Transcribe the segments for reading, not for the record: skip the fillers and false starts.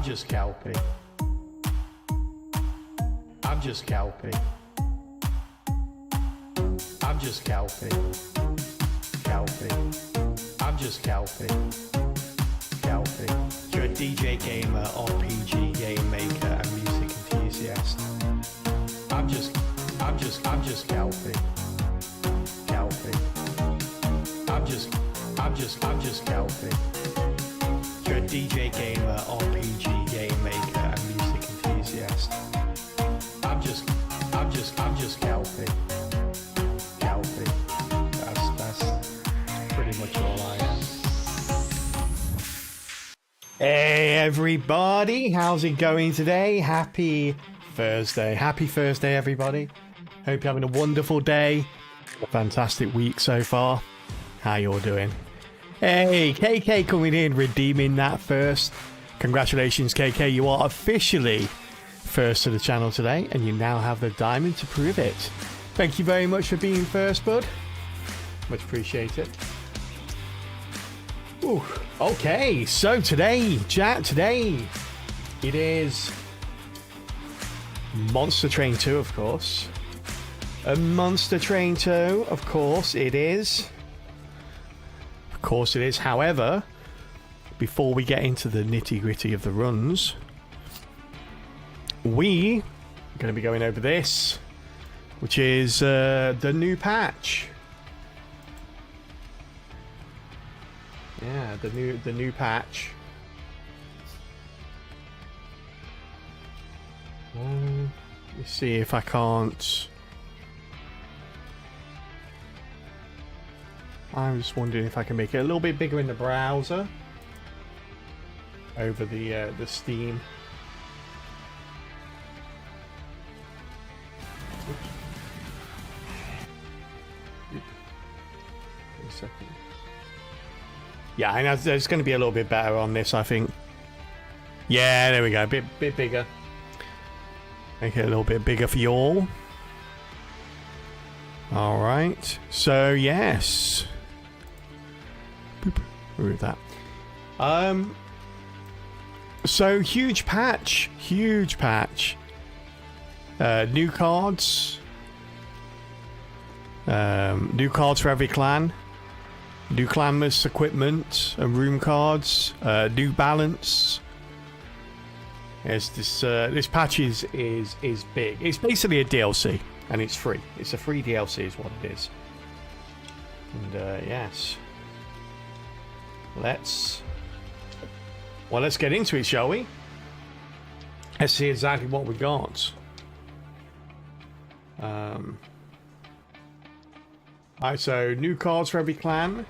just Kelpie. I'm just Kelpie. I'm just Kelpie. Kelpie. I'm just Kelpie. Kelpie. You're a DJ gamer, RPG game maker, and music enthusiast. I'm just Kelpie. Kelpie. I'm just Kelpie. You're a DJ gamer, RPG game maker, and music enthusiast. I'm just Kelpie. Kelpie. That's pretty much all I am. Hey everybody, how's it going today? Happy Thursday. Happy Thursday, everybody. Hope you're having a wonderful day. A fantastic week so far. How you all doing? Hey, KK coming in, redeeming that first. Congratulations, KK. You are officially first to the channel today, and you now have the diamond to prove it. Thank you very much for being first, bud. Much appreciated. Ooh, okay, so today, chat, today, it is Monster Train 2, of course. A Monster Train 2, of course it is. Of course it is. However, before we get into the nitty-gritty of the runs, we are going to be going over this, which is the new patch. Yeah, the new patch. Let me see if I can't. I was wondering if I can make it a little bit bigger in the browser over the Steam. Wait a second. Yeah, I know there's going to be a little bit better on this, I think. Yeah, there we go. A bit bigger. Make it a little bit bigger for you all. All right. So yes. Boop. Remove that. So huge patch. Huge patch. New cards. New cards for every clan. New clanless equipment and room cards. New balance. Yes, this patch is big. It's basically a DLC, and it's free. It's a free DLC, is what it is. And yes, let's get into it, shall we? Let's see exactly what we got. Alright, so new cards for every clan.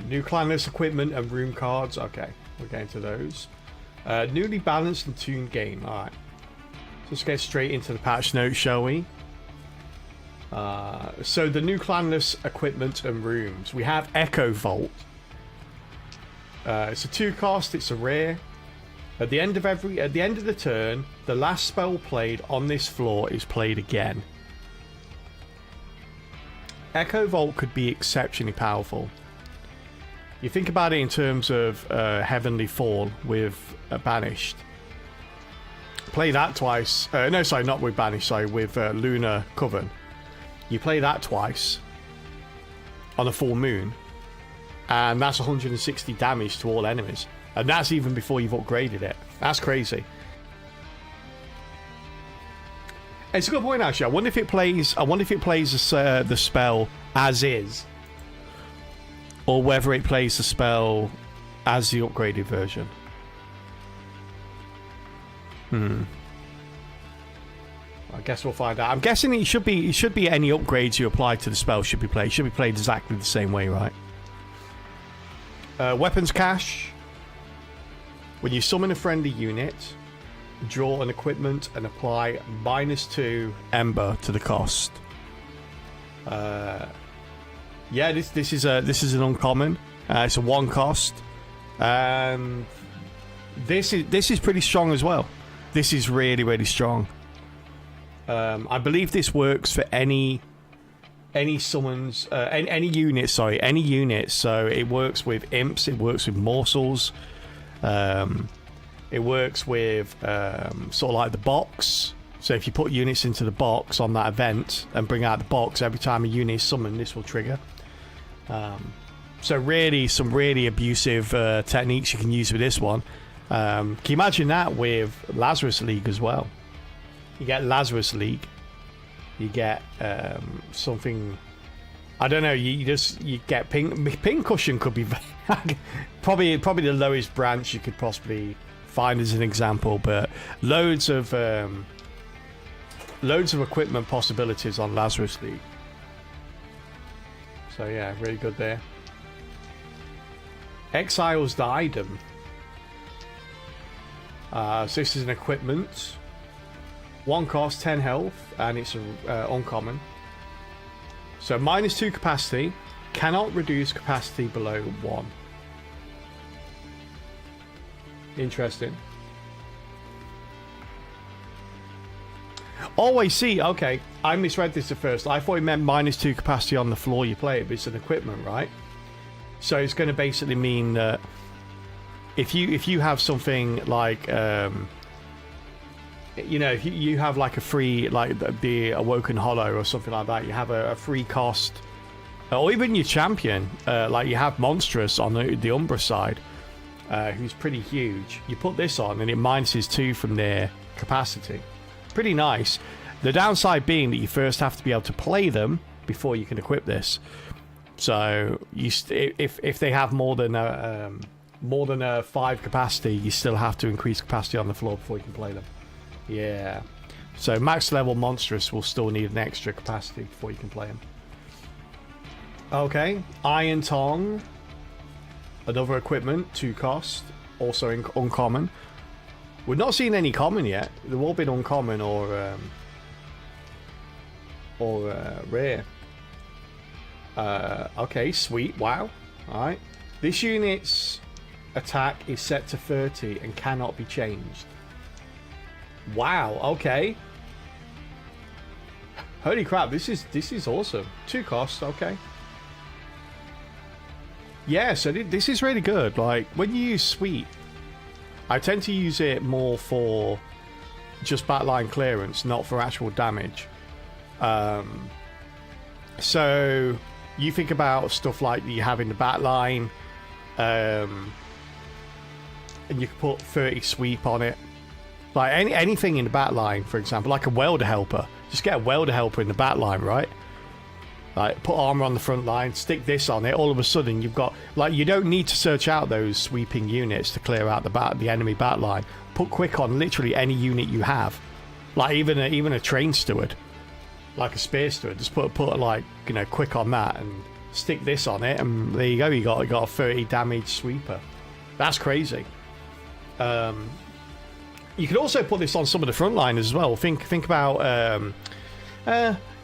New clanless equipment and room cards. Okay, we'll get into those. Newly balanced and tuned game. Alright. Let's get straight into the patch notes, shall we? So the new clanless equipment and rooms. We have Echo Vault. It's a 2-cost, it's a rare. At the end of the turn, the last spell played on this floor is played again. Echo Vault could be exceptionally powerful. You think about it in terms of Heavenly Fall with Banished. Play that twice. No, sorry, not with Banished. Sorry, with Lunar Coven. You play that twice on a full moon, and that's 160 damage to all enemies. And that's even before you've upgraded it. That's crazy. It's a good point, actually. I wonder if it plays the spell as is, or whether it plays the spell as the upgraded version. I guess we'll find out. I'm guessing it should be any upgrades you apply to the spell should be played. It should be played exactly the same way, right? Weapons cache. When you summon a friendly unit, draw an equipment and apply -2 Ember to the cost. Yeah, this is an uncommon. It's a 1 cost. This is pretty strong as well. This is really strong. I believe this works for any summons, any units. Sorry, any units. So it works with imps. It works with morsels. It works with sort of like the box. So if you put units into the box on that event and bring out the box, every time a unit is summoned, this will trigger. So really, some really abusive techniques you can use with this one. Can you imagine that with Lazarus League as well? You get Lazarus League. You get something... I don't know, you get Pincushion could be probably the lowest branch you could possibly find as an example, but loads of equipment possibilities on Lazarus League. So yeah, really good there. Exiles the item. So this is an equipment. 1 cost, 10 health, and it's uncommon. So -2 capacity, cannot reduce capacity below 1. Interesting. Oh, I see. Okay, I misread this at first. I thought it meant -2 capacity on the floor you play it, but it's an equipment, right? So it's going to basically mean that if you have something like you know, if you have like a free, like the Awoken Hollow or something like that, you have a free cost, or even your champion, like you have Monstrous on the Umbra side, who's pretty huge. You put this on and it minuses 2 from their capacity. Pretty nice. The downside being that you first have to be able to play them before you can equip this. So if they have more than a 5 capacity, you still have to increase capacity on the floor before you can play them. Yeah. So max level Monstrous will still need an extra capacity before you can play him. Okay. Iron Tongue. Another equipment, 2 cost. Also uncommon. We're not seeing any common yet. They've all been uncommon or rare. Okay, sweet. Wow. Alright. This unit's attack is set to 30 and cannot be changed. Wow, okay. Holy crap, this is awesome. 2 costs, okay. Yeah, so this is really good. Like, when you use Sweet, I tend to use it more for just backline clearance, not for actual damage. So you think about stuff like you have in the backline, and you can put 30 sweep on it. Like anything in the backline, for example, like a welder helper. Just get a welder helper in the backline, right? Like put armor on the front line, stick this on it. All of a sudden, you've got like you don't need to search out those sweeping units to clear out the enemy backline. Put quick on literally any unit you have, like even a train steward, like a spear steward. Just put like, you know, quick on that and stick this on it, and there you go. You got a 30 damage sweeper. That's crazy. You can also put this on some of the frontliners as well. Think about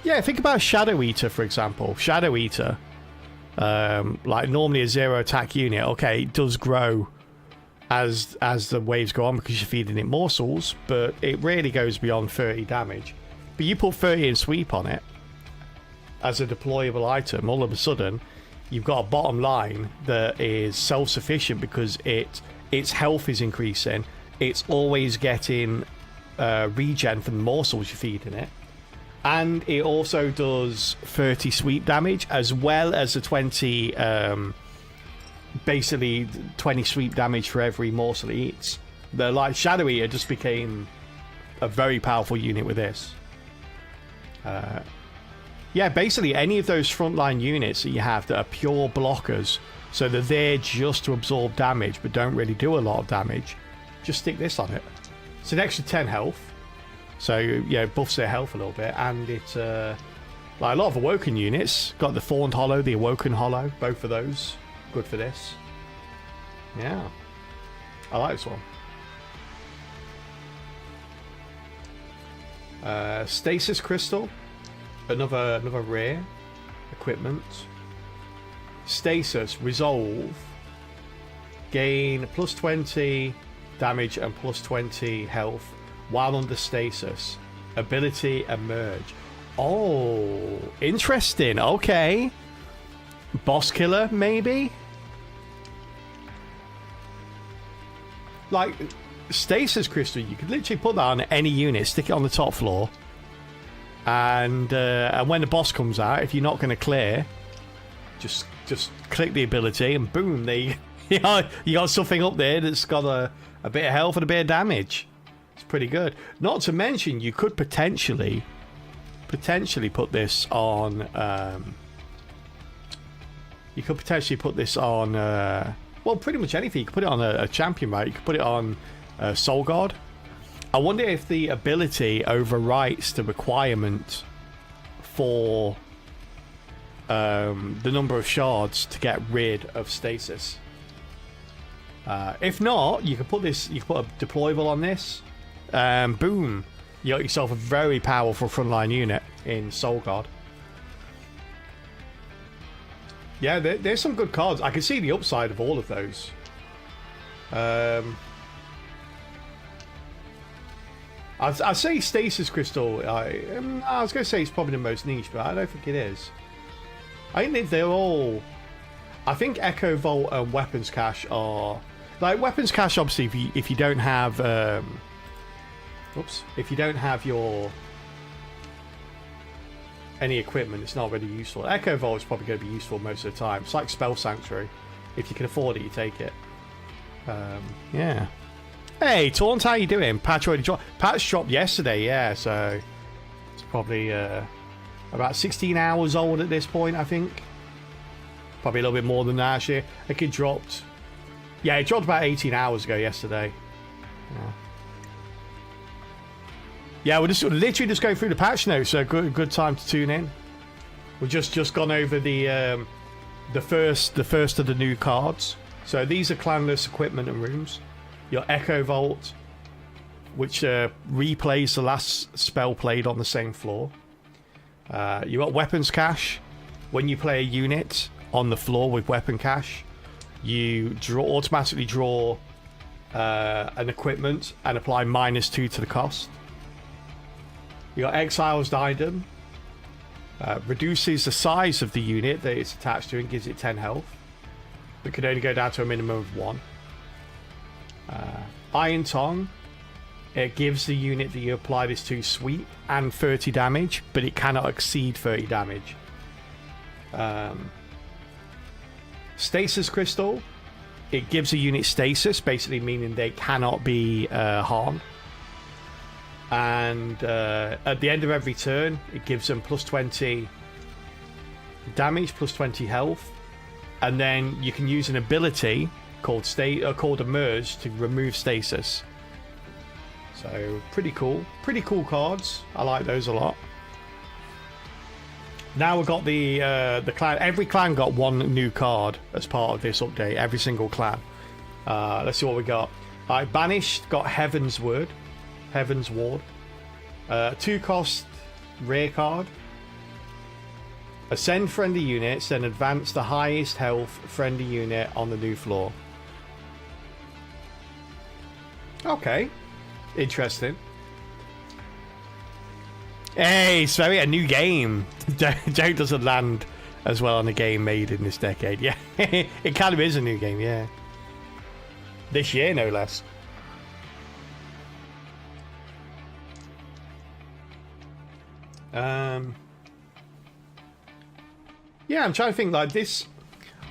think about Shadow Eater, for example. Shadow Eater, like normally a 0 attack unit. Okay, it does grow as the waves go on because you're feeding it morsels, but it really goes beyond 30 damage. But you put 30 in sweep on it as a deployable item, all of a sudden you've got a bottom line that is self-sufficient because its health is increasing. It's always getting regen from the morsels you're feeding it. And it also does 30 sweep damage as well as a 20, basically 20 sweep damage for every morsel it eats. The like Shadow Eater just became a very powerful unit with this. Yeah, basically any of those frontline units that you have that are pure blockers, so they're there just to absorb damage but don't really do a lot of damage, just stick this on it. It's an extra 10 health, so yeah, buffs their health a little bit, and it's like a lot of Awoken units. Got the Thorned Hollow, the Awoken Hollow, both of those good for this. Yeah, I like this one. Stasis Crystal, another rare equipment. Stasis Resolve, gain plus 20 damage and plus 20 health while under stasis. Ability Emerge. Oh, interesting. Okay, boss killer maybe. like stasis crystal, you could literally put that on any unit, stick it on the top floor, and when the boss comes out, if you're not going to clear, just click the ability and boom, you got something up there that's got a bit of health and a bit of damage. It's pretty good. Not to mention, you could potentially put this on. You could potentially put this on. Well, pretty much anything. You could put it on a champion, right? You could put it on Soul Guard. I wonder if the ability overwrites the requirement for the number of shards to get rid of stasis. If not, you could put this. You could put a deployable on this. Boom! You got yourself a very powerful frontline unit in Soul Guard. Yeah, there's some good cards. I can see the upside of all of those. I'd say Stasis Crystal. I was going to say it's probably the most niche, but I don't think it is. I think they're all. I think Echo Vault and Weapons Cache are like Weapons Cache. Obviously, if you don't have, if you don't have your any equipment, it's not really useful. Echo Vault is probably going to be useful most of the time. It's like Spell Sanctuary. If you can afford it, you take it. Yeah. Hey, Taunt, how you doing? Patch already dropped. Patch dropped yesterday, yeah, so it's probably about 16 hours old at this point, I think. Probably a little bit more than that, actually. I think it dropped. Yeah, it dropped about 18 hours ago yesterday. Yeah, we're just literally just going through the patch notes, so good time to tune in. We've just gone over the first of the new cards. So these are clanless equipment and rooms. Your Echo Vault, which replays the last spell played on the same floor. You got Weapons Cache. When you play a unit on the floor with Weapon Cache, you automatically draw an equipment and apply -2 to the cost. You got Exile's Diadem. Reduces the size of the unit that it's attached to and gives it 10 health. But can only go down to a minimum of 1. Iron Tongue. It gives the unit that you apply this to sweep and 30 damage, but it cannot exceed 30 damage. Stasis Crystal. It gives a unit stasis, basically meaning they cannot be harmed. And at the end of every turn, it gives them +20 damage, +20 health, and then you can use an ability called Emerge to remove stasis. So pretty cool cards. I like those a lot. Now we've got the clan. Every clan got one new card as part of this update. Every single clan. Let's see what we got. Banished got Heaven's Ward. 2-cost rare card. Ascend friendly units, then advance the highest health friendly unit on the new floor. Okay, interesting. Hey, it's a new game. Joe doesn't land as well on a game made in this decade. Yeah, it kind of is a new game. Yeah, this year no less. Yeah, I'm trying to think like this.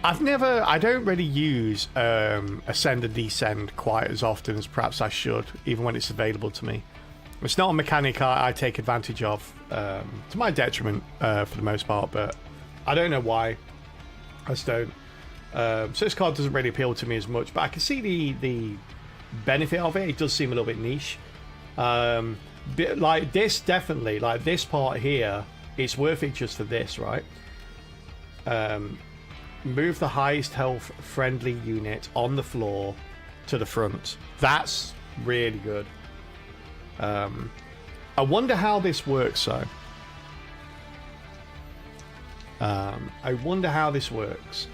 I don't really use Ascend and Descend quite as often as perhaps I should, even when it's available to me. It's not a mechanic I take advantage of, to my detriment for the most part, but I don't know why. I just don't. So this card doesn't really appeal to me as much, but I can see the benefit of it. It does seem a little bit niche. Like this, definitely, like this part here, it's worth it just for this, right? Move the highest health friendly unit on the floor to the front. That's really good. I wonder how this works though. I wonder how this works,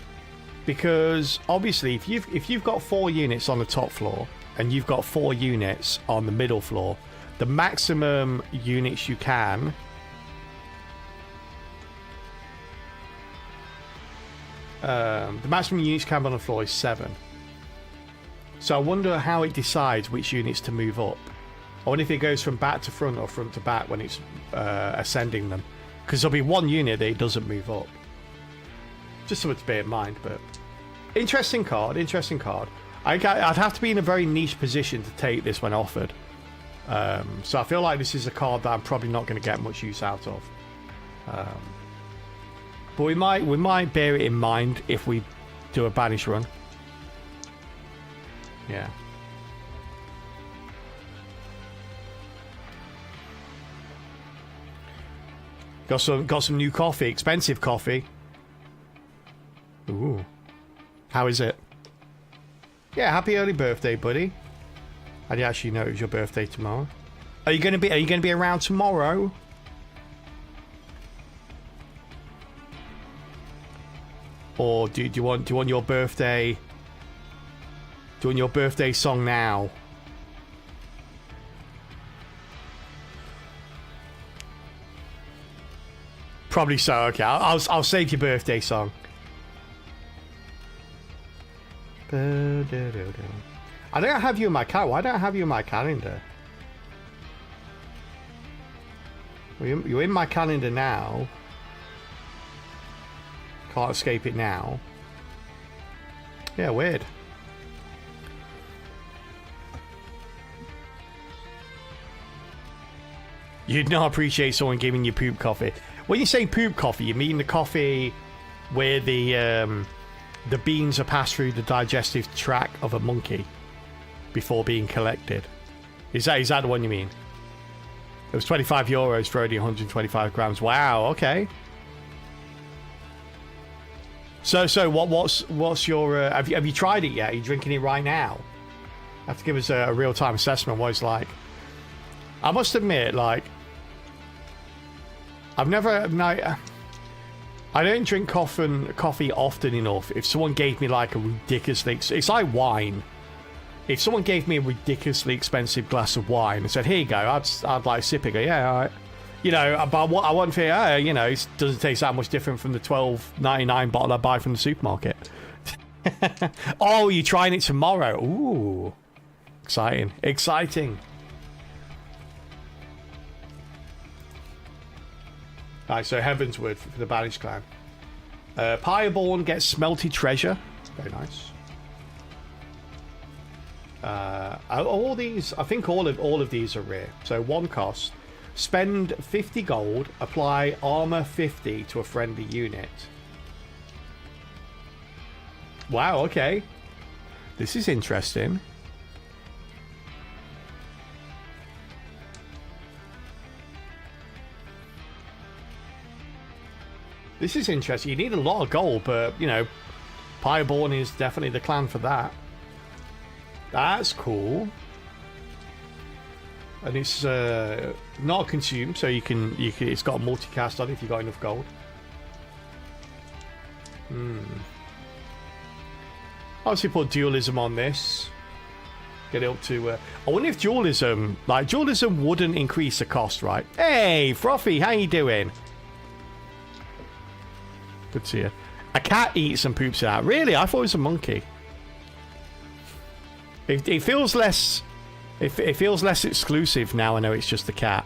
because obviously if you've got 4 units on the top floor and you've got 4 units on the middle floor, the maximum units you can on the floor is 7. So I wonder how it decides which units to move up. I wonder if it goes from back to front or front to back when it's ascending them. Because there'll be one unit that it doesn't move up. Just something to bear in mind, but... Interesting card, interesting card. I'd have to be in a very niche position to take this when offered. So I feel like this is a card that I'm probably not going to get much use out of. But we might bear it in mind if we do a banish run. Yeah. Got some new coffee, expensive coffee. Ooh. How is it? Yeah, happy early birthday, buddy. I didn't actually know it was your birthday tomorrow. Are you gonna be around tomorrow? Or do you want your birthday? Do you want your birthday song now? Probably so. Okay, I'll save your birthday song. I don't have you in my calendar. Why don't I have you in my calendar? You're in my calendar now. Can't escape it now. Yeah, weird. You'd not appreciate someone giving you poop coffee. When you say poop coffee, you mean the coffee where the beans are passed through the digestive tract of a monkey before being collected. Is that the one you mean? It was €25 for only 125 grams. Wow, okay. So what's your have you tried it yet? Are you drinking it right now? Have to give us a real-time assessment what it's like. I must admit, like, I don't drink coffee often enough. If someone gave me like a ridiculously... It's like wine. If someone gave me a ridiculously expensive glass of wine and said, here you go, I'd like sip it. Go, yeah, all right. You know, but I wouldn't feel, you know, it doesn't taste that much different from the $12.99 bottle I buy from the supermarket. Oh, you're trying it tomorrow. Ooh. Exciting. Exciting. Alright, so Heavensward for the Banished Clan. Pyreborn gets Smelty Treasure. Very nice. All these, I think all of these are rare. So one cost. Spend 50 gold, apply armor 50 to a friendly unit. Wow, okay. This is interesting. This is interesting. You need a lot of gold, but, you know, Pyreborn is definitely the clan for that. That's cool. And it's not consumed, so you can it's got a multicast on it if you got enough gold. Obviously put dualism on this. Get it up to I wonder if dualism wouldn't increase the cost, right? Hey, Frothy, how you doing? Good to see you. A cat eats and poops it out. Really? I thought it was a monkey. It feels less... It feels less exclusive now I know it's just the cat.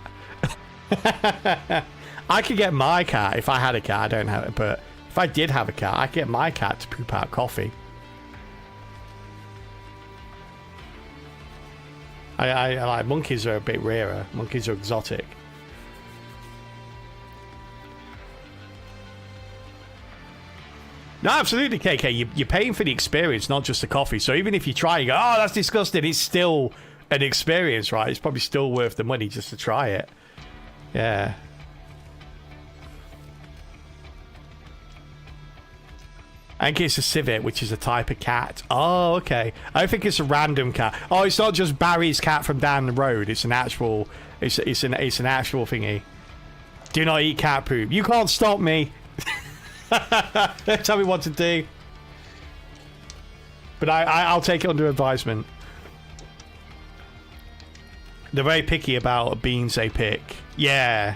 I could get my cat if I had a cat. I don't have it, but if I did have a cat, I could get my cat to poop out coffee. I like monkeys are a bit rarer. Monkeys are exotic. No, absolutely, KK. You're paying for the experience, not just the coffee. So even if you try, you go, oh, that's disgusting. It's still an experience, right? It's probably still worth the money just to try it. Yeah. I think it's a civet, which is a type of cat. Oh, okay. I think it's a random cat. Oh, it's not just Barry's cat from down the road. It's an actual. It's an actual thingy. Do not eat cat poop. You can't stop me. Tell me what to do. But I'll take it under advisement. They're very picky about beans they pick. Yeah.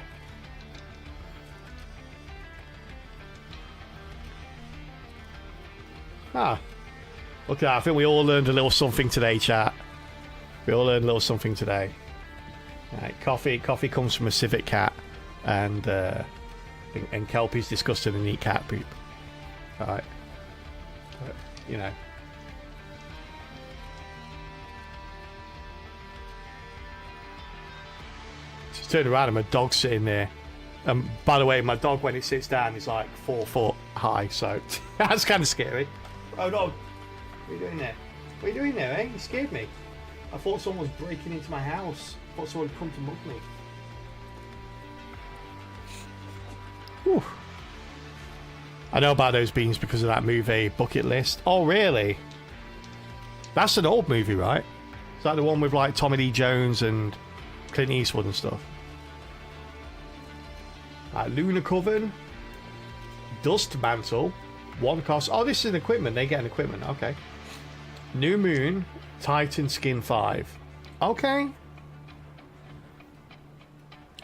Look at that. I think we all learned a little something today, chat. We all learned a little something today. Right, coffee comes from a civet cat, and Kelpie's disgusted and eat cat poop. Alright. You know. Just turn around and my dog's sitting there. And by the way, my dog, when it sits down, is like 4 foot high, so that's kind of scary. Oh, dog. What are you doing there? What are you doing there, eh? You scared me. I thought someone was breaking into my house. I thought someone had come to mug me. Whew. I know about those beans because of that movie, Bucket List. Oh, really? That's an old movie, right? Is that the one with, like, Tommy Lee Jones and Clint Eastwood and stuff? Lunar Coven. Dust Mantle. One cost. Oh, this is an equipment. They get an equipment. Okay. New Moon. Titan Skin 5. Okay.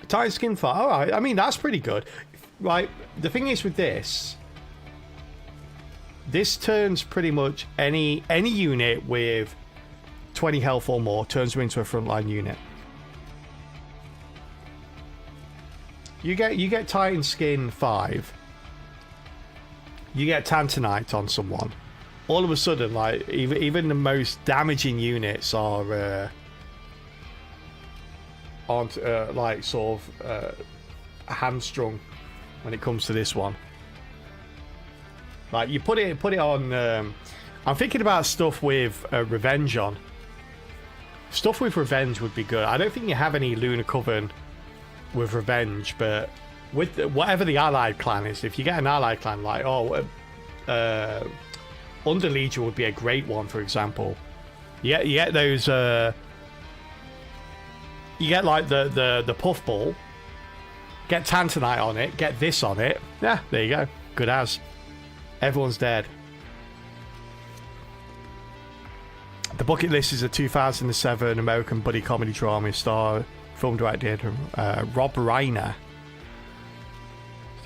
Titan Skin 5. Alright. I mean, that's pretty good. Right. The thing is with this. This turns pretty much any unit with 20 health or more turns them into a frontline unit. You get Titan Skin 5. You get Tantanite on someone. All of a sudden, like even the most damaging units are aren't like sort of hamstrung when it comes to this one. Like you put it on. I'm thinking about stuff with Revenge on. Stuff with Revenge would be good. I don't think you have any Lunar Coven with Revenge, but with whatever the allied clan is, if you get an allied clan like Under Legion would be a great one, for example. You get those you get like the puffball, get Tantanite on it, get this on it. Yeah, there you go. Good as. Everyone's dead. The Bucket List is a 2007 American buddy comedy drama star film directed Rob Reiner.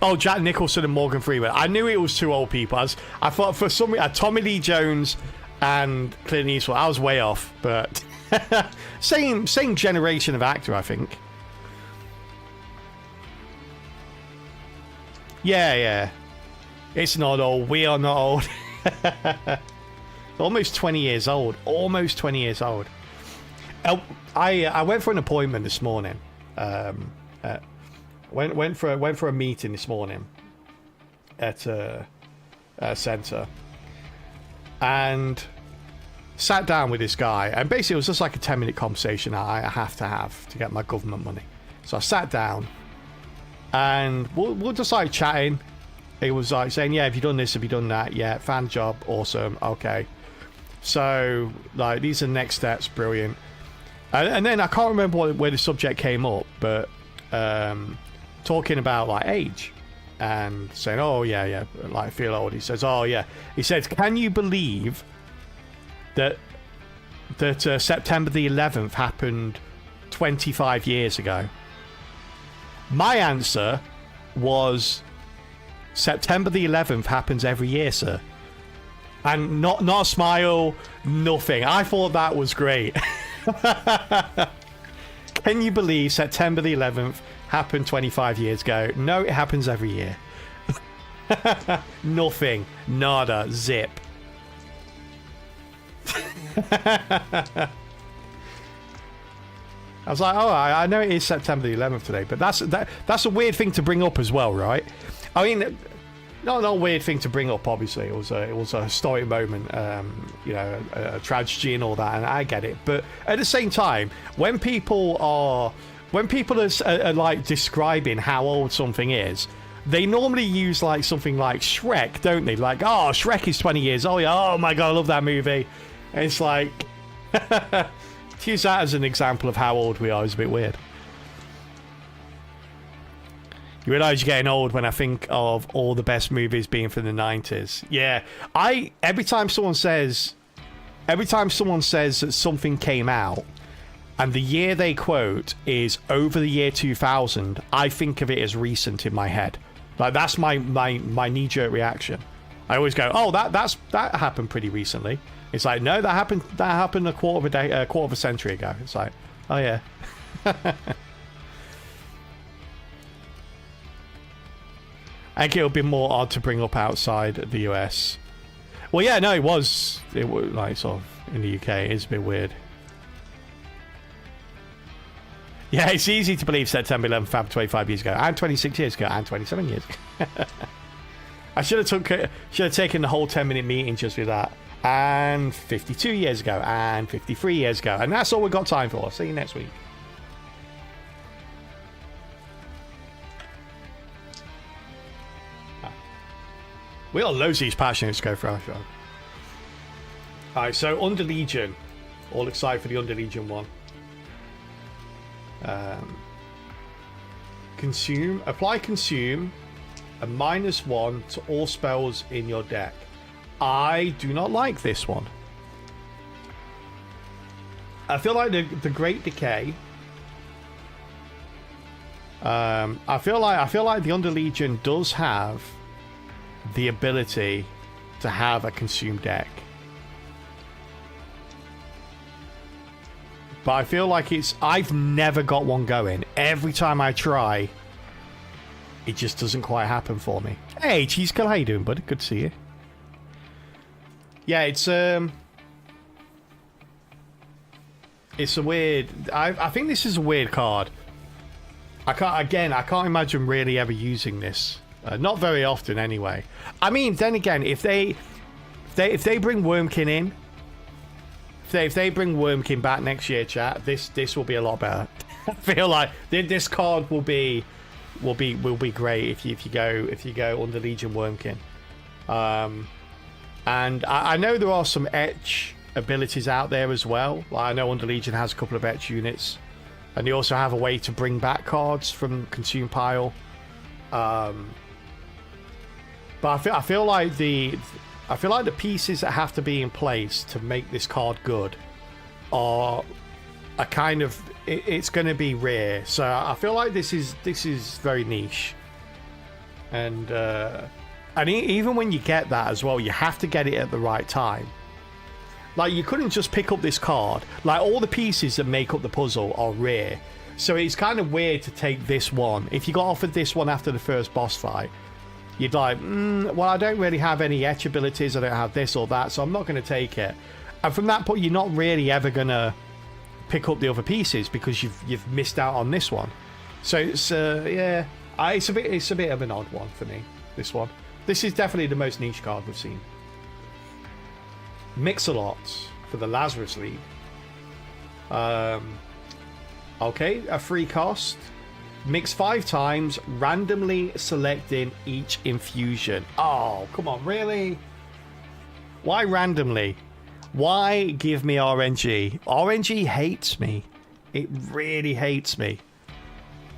Oh, Jack Nicholson and Morgan Freeman. I knew it was two old people. I thought for some reason Tommy Lee Jones and Clint Eastwood. I was way off, but same generation of actor, I think. Yeah. It's not old. We are not old. Almost 20 years old. Almost 20 years old. I went for an appointment this morning. Went for a meeting this morning at a centre, and sat down with this guy. And basically, it was just like a 10-minute conversation I have to get my government money. So I sat down, and we're just like chatting. He was like saying, "Yeah, have you done this? Have you done that? Yeah, fan job, awesome. Okay." So like these are next steps, brilliant. And then I can't remember where the subject came up, but talking about like age and saying, "Oh yeah, like I feel old." He says, "Oh yeah." He says, "Can you believe that September the 11th happened 25 years ago?" My answer was, September the 11th happens every year, sir. And not a smile, nothing. I thought that was great. Can you believe September the 11th happened 25 years ago? No, it happens every year. Nothing. Nada. Zip. I was like, oh, I know it is September the 11th today, but that's a weird thing to bring up as well, right? I mean, not a weird thing to bring up. Obviously, it was a historic moment, you know, a tragedy and all that, and I get it. But at the same time, when people are like describing how old something is, they normally use like something like Shrek, don't they? Like, oh, Shrek is 20 years old. Oh my god, I love that movie. And it's like, to use that as an example of how old we are is a bit weird. You realise you're getting old when I think of all the best movies being from the 90s. Yeah, every time someone says that something came out and the year they quote is over the year 2000, I think of it as recent in my head. Like that's my knee-jerk reaction. I always go, oh, that happened pretty recently. It's like, no, that happened a quarter of a century ago. It's like, oh yeah. I think it would be more odd to bring up outside the US. Well, yeah, no, it was like sort of in the UK. It's a bit weird. Yeah, it's easy to believe September 11th happened 25 years ago, and 26 years ago, and 27 years ago. I should have taken the whole 10-minute meeting just with that. And 52 years ago, and 53 years ago, and that's all we've got time for. See you next week. We got loads of these passionates to go for our show. Alright, so Under Legion. All excited for the Under Legion one. Apply consume a -1 to all spells in your deck. I do not like this one. I feel like the Great Decay. I feel like the Under Legion does have the ability to have a consume deck, but I feel like I've never got one going. Every time I try, it just doesn't quite happen for me. Hey, Cheesekill, how you doing, buddy? Good to see you. Yeah, it's a weird. I think this is a weird card. I can't imagine really ever using this. Not very often, anyway. I mean, then again, if they bring Wormkin in, if they bring Wormkin back next year, chat, this will be a lot better. I feel like this card will be great if you go Under Legion Wormkin. And I know there are some etch abilities out there as well. Like, I know Under Legion has a couple of etch units, and they also have a way to bring back cards from consume pile. But I feel like the pieces that have to be in place to make this card good are kind of, it's going to be rare. So I feel like this is very niche, and even when you get that as well, you have to get it at the right time. Like, you couldn't just pick up this card. Like, all the pieces that make up the puzzle are rare, so it's kind of weird to take this one. If you got offered this one after the first boss fight, you'd like, well, I don't really have any etch abilities, I don't have this or that, so I'm not going to take it. And from that point, you're not really ever going to pick up the other pieces because you've missed out on this one. So it's yeah, it's a bit of an odd one for me, this one. This is definitely the most niche card we've seen. Mix-a-Lot for the Lazarus League. Okay, a free cost. Mix 5 times, randomly selecting each infusion. Oh, come on, really? Why randomly? Why give me RNG? RNG hates me. It really hates me.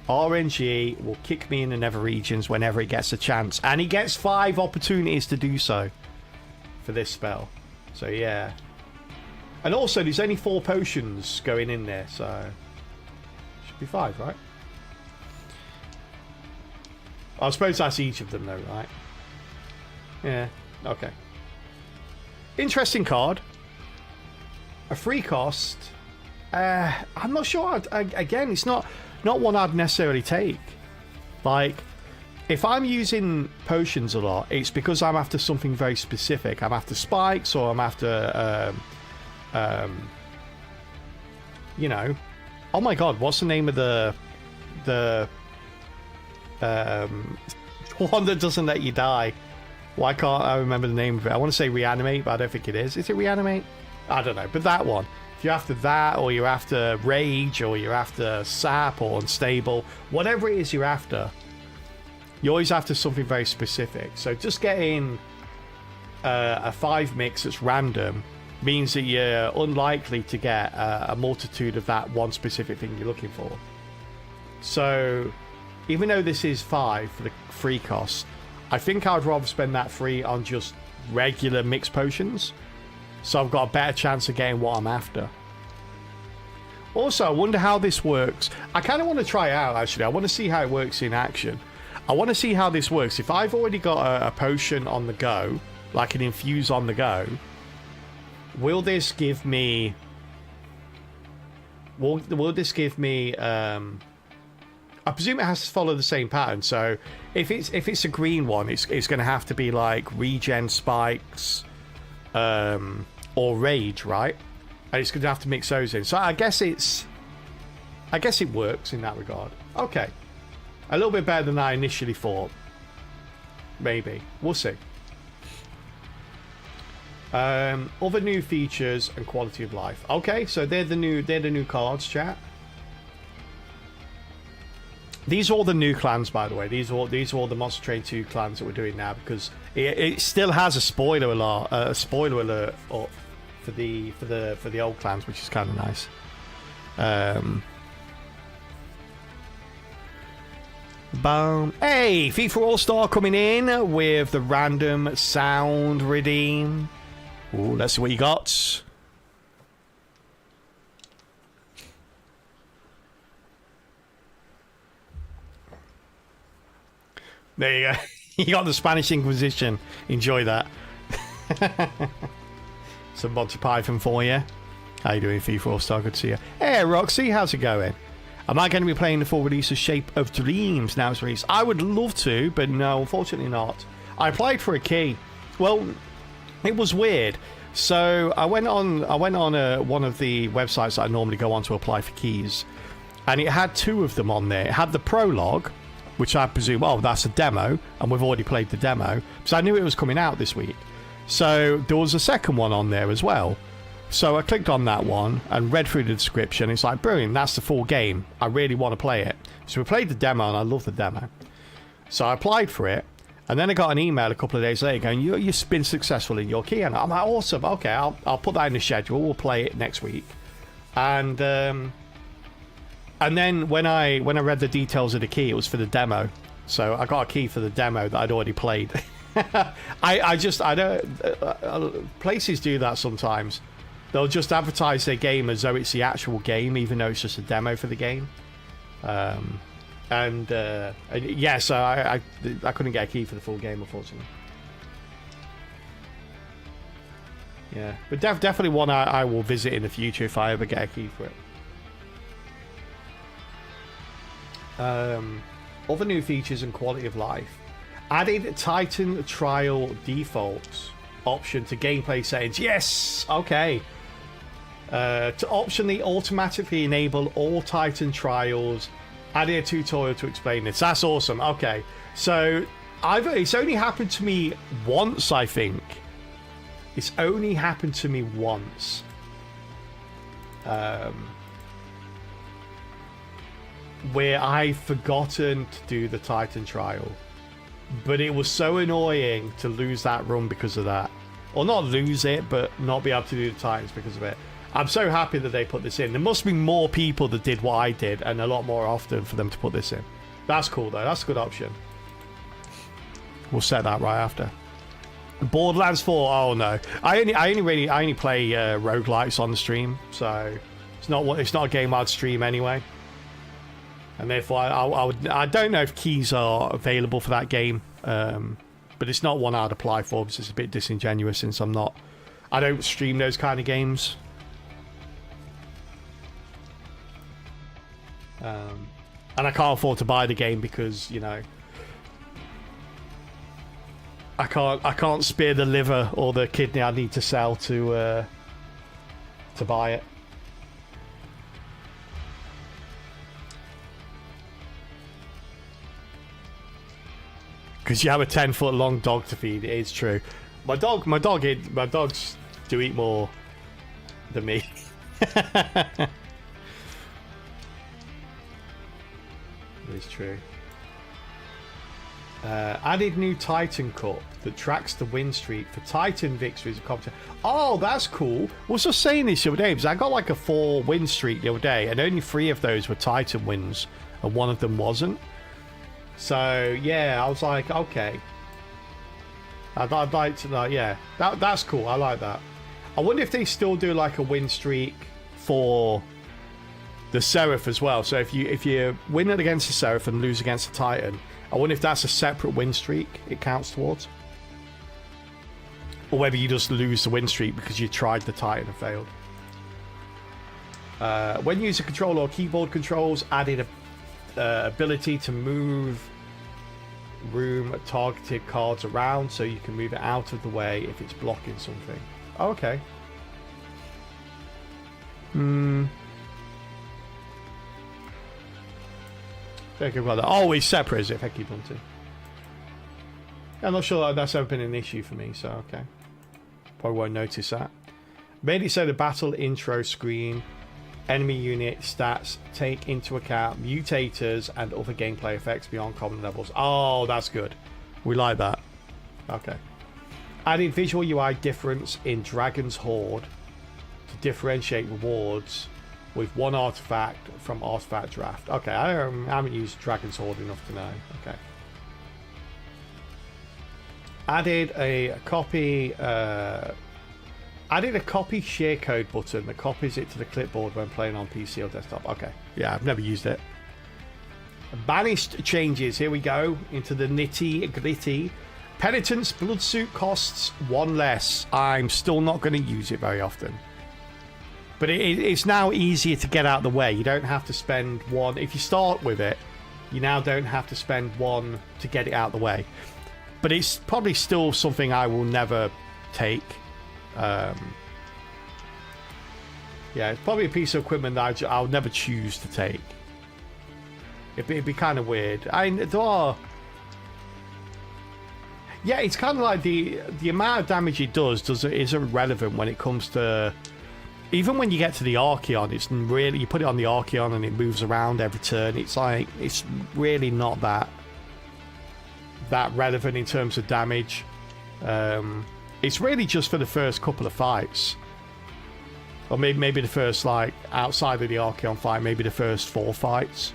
RNG will kick me in the nether regions whenever it gets a chance. And he gets 5 opportunities to do so for this spell. So, yeah. And also, there's only 4 potions going in there, so... should be 5, right? I suppose that's each of them, though, right? Yeah, okay. Interesting card. A free cost. I'm not sure. Again, it's not one I'd necessarily take. Like, if I'm using potions a lot, it's because I'm after something very specific. I'm after spikes, or I'm after, you know. Oh my god, what's the name of the one that doesn't let you die? Why can't I remember the name of it? I want to say Reanimate, but I don't think it is. Is it Reanimate? I don't know. But that one. If you're after that, or you're after Rage, or you're after Sap, or Unstable, whatever it is you're after, you're always after something very specific. So just getting a 5 mix that's random means that you're unlikely to get a multitude of that one specific thing you're looking for. So even though this is 5 for the free cost, I think I'd rather spend that 3 on just regular mixed potions, so I've got a better chance of getting what I'm after. Also, I wonder how this works. I kind of want to try it out, actually. I want to see how it works in action. I want to see how this works. If I've already got a potion on the go, like an infuse on the go, will this give me... Will this give me... I presume it has to follow the same pattern. So if it's a green one, it's going to have to be like regen spikes or rage, right? And it's going to have to mix those in. So I guess it works in that regard. Okay. A little bit better than I initially thought. Maybe. We'll see. Other new features and quality of life. Okay, so they're the new cards, chat. These are all the new clans, by the way. These are all the Monster Train 2 clans that we're doing now, because it still has a spoiler alert up for the old clans, which is kind of nice. Boom. Hey, FIFA All-Star coming in with the random sound redeem. Ooh, let's see what you got. There you go. You got the Spanish Inquisition. Enjoy that. Some Monty Python for you. How you doing, FIFA All-Star? Good to see you. Hey, Roxy, how's it going? Am I going to be playing the full release of Shape of Dreams now it's released? I would love to, but no, unfortunately not. I applied for a key. Well, it was weird. So I went on one of the websites that I normally go on to apply for keys, and it had two of them on there. It had the prologue, which I presume, oh, that's a demo, and we've already played the demo, so I knew it was coming out this week. So there was a second one on there as well. So I clicked on that one and read through the description. It's like, brilliant, that's the full game. I really want to play it. So we played the demo, and I love the demo. So I applied for it, and then I got an email a couple of days later going, you've been successful in your key. And I'm like, awesome, okay, I'll put that in the schedule. We'll play it next week. And then when I read the details of the key, it was for the demo. So I got a key for the demo that I'd already played. I don't... places do that sometimes. They'll just advertise their game as though it's the actual game, even though it's just a demo for the game. Yeah, so I couldn't get a key for the full game, unfortunately. Yeah, but definitely one I will visit in the future if I ever get a key for it. Other new features and quality of life. Added Titan Trial defaults option to gameplay settings. Yes! Okay. To optionally automatically enable all Titan trials. Added a tutorial to explain this. That's awesome. Okay. So it's only happened to me once, I think. It's only happened to me once. Where I've forgotten to do the Titan trial. But it was so annoying to lose that run because of that. Or not lose it, but not be able to do the Titans because of it. I'm so happy that they put this in. There must be more people that did what I did, and a lot more often for them to put this in. That's cool, though. That's a good option. We'll set that right after. Borderlands 4. Oh no, I only play roguelikes on the stream, so it's not a game I'd stream anyway. And therefore, I don't know if keys are available for that game, but it's not one I'd apply for because it's a bit disingenuous since I don't stream those kind of games. And I can't afford to buy the game because, you know, I can't spare the liver or the kidney I need to sell to buy it. Because you have a 10-foot long dog to feed. It is true. My dogs do eat more than me. It's true. Added new Titan Cup that tracks the win streak for Titan victories of competition. Oh, that's cool. I was just saying this the other day because I got like a 4-win streak the other day, and only 3 of those were Titan wins, and 1 of them wasn't. So yeah, I was like, okay. I'd like to know. Yeah, that's cool. I like that. I wonder if they still do like a win streak for the Seraph as well. So if you win against the Seraph and lose against the Titan, I wonder if that's a separate win streak it counts towards. or whether you just lose the win streak because you tried the Titan and failed. When using controller or keyboard controls, added a ability to move room targeted cards around so you can move it out of the way if it's blocking something. Oh, okay. Thank you, brother. Oh, it's separate, is it? Thank you, Bunty. I'm not sure that's ever been an issue for me, so okay. Probably won't notice that. Made it so the battle intro screen, enemy unit stats take into account mutators and other gameplay effects beyond common levels. Oh, that's good. We like that. Okay. Added visual UI difference in Dragon's Horde to differentiate rewards with one artifact from Artifact Draft. Okay, I haven't used Dragon's Horde enough to know. Okay. Added a copy share code button that copies it to the clipboard when playing on PC or desktop. Okay. Yeah, I've never used it. Banished changes. Here we go into the nitty gritty. Penitence Bloodsuit costs 1 less. I'm still not going to use it very often. But it's now easier to get out of the way. You don't have to spend 1. If you start with it, you now don't have to spend 1 to get it out of the way. But it's probably still something I will never take. Yeah, it's probably a piece of equipment that I'll never choose to take. It'd be kind of weird. There are... Yeah, it's kind of like the amount of damage it does isn't relevant when it comes to... Even when you get to the Archeon, it's really... You put it on the Archeon and it moves around every turn. It's like... It's really not that relevant in terms of damage. It's really just for the first couple of fights. Or maybe the first, like, outside of the Archeon fight, maybe the first 4 fights.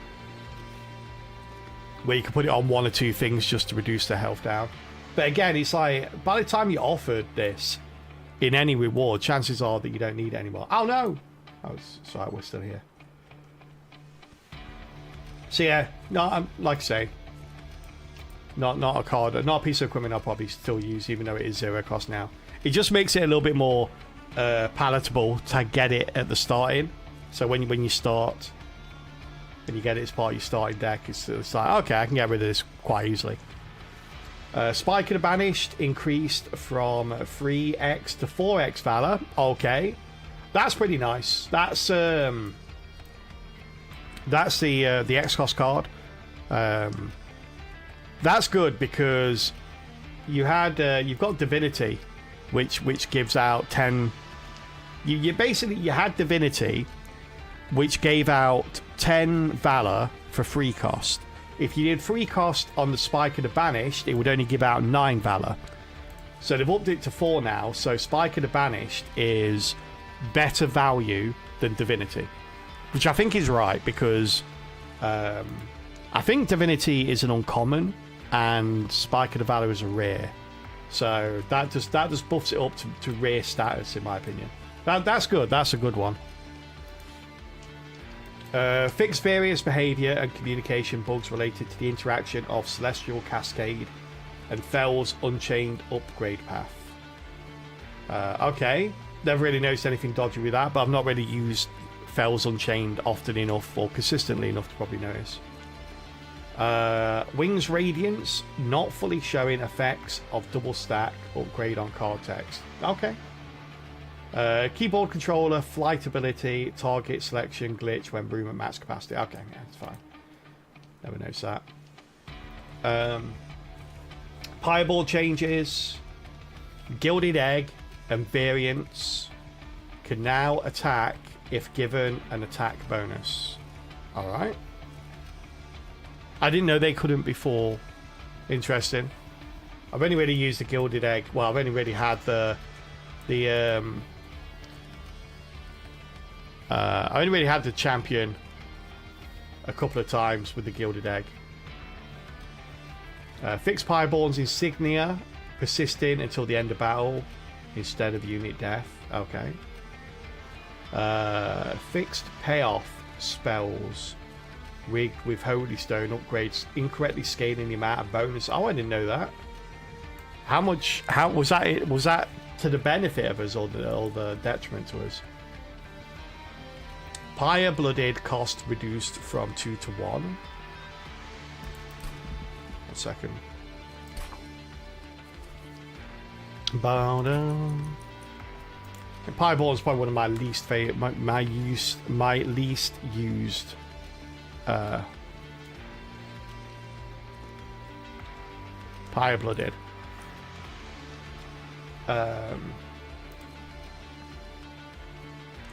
Where you can put it on 1 or 2 things just to reduce the health down. But again, it's like, by the time you're offered this in any reward, chances are that you don't need it anymore. Oh, no! Oh, it's alright, we're still here. So yeah, no, like I say, not a card, not a piece of equipment I'll probably still use, even though it is 0 cost now. It just makes it a little bit more palatable to get it at the starting. So when you start, and you get it as part of your starting deck, it's like, okay, I can get rid of this quite easily. Spike of the Banished increased from 3x to 4x Valor. Okay, that's pretty nice. That's the X-Cost card. That's good because you've got Divinity, which gives out 10. You had Divinity, which gave out 10 Valor for free cost. If you did free cost on the Spike of the Banished, it would only give out 9 Valor. So they've upped it to 4 now. So Spike of the Banished is better value than Divinity, which I think is right because I think Divinity is an uncommon and Spike of the Valor is a rare. So that just buffs it up to rare status, in my opinion. That's good. That's a good one. Fix various behavior and communication bugs related to the interaction of Celestial Cascade and Fel's Unchained upgrade path. Okay, never really noticed anything dodgy with that, but I've not really used Fel's Unchained often enough or consistently enough to probably notice. Wings Radiance not fully showing effects of double stack upgrade on card text. Okay. Keyboard controller flight ability target selection glitch when room at max capacity. Okay, yeah, it's fine. Never noticed that. Pieball changes. Gilded Egg and variants can now attack if given an attack bonus. Alright. I didn't know they couldn't before. Interesting. I've only really used the Gilded Egg. Well, I've only really had I only really had the champion a couple of times with the Gilded Egg. Fixed Pieball's insignia persisting until the end of battle instead of unit death. Okay. Fixed payoff spells rigged with Holy Stone upgrades incorrectly scaling the amount of bonus. Oh, I didn't know that. How much? How was that? Was that to the benefit of us or the detriment to us. Pyre Blooded cost reduced from 2 to 1. 1 second. Bow down. Pieball is probably one of my least favorite, my least used. Pyre Blooded.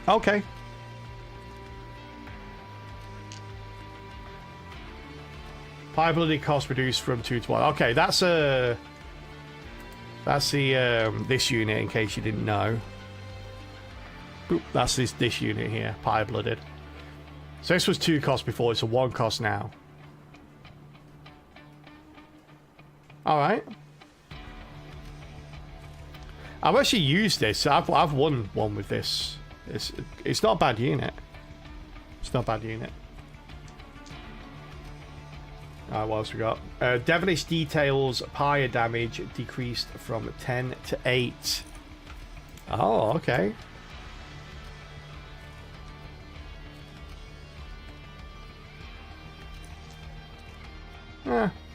Okay. Pyre Blooded cost reduced from 2 to 1. Okay, that's the this unit in case you didn't know. Boop, that's this unit here, Pyre Blooded. So this was 2 cost before, it's a 1 cost now. Alright. I've actually used this. I've won one with this. It's not a bad unit. It's not a bad unit. Alright, what else we got? Devilish Details, Pyre damage decreased from 10 to 8. Oh, okay.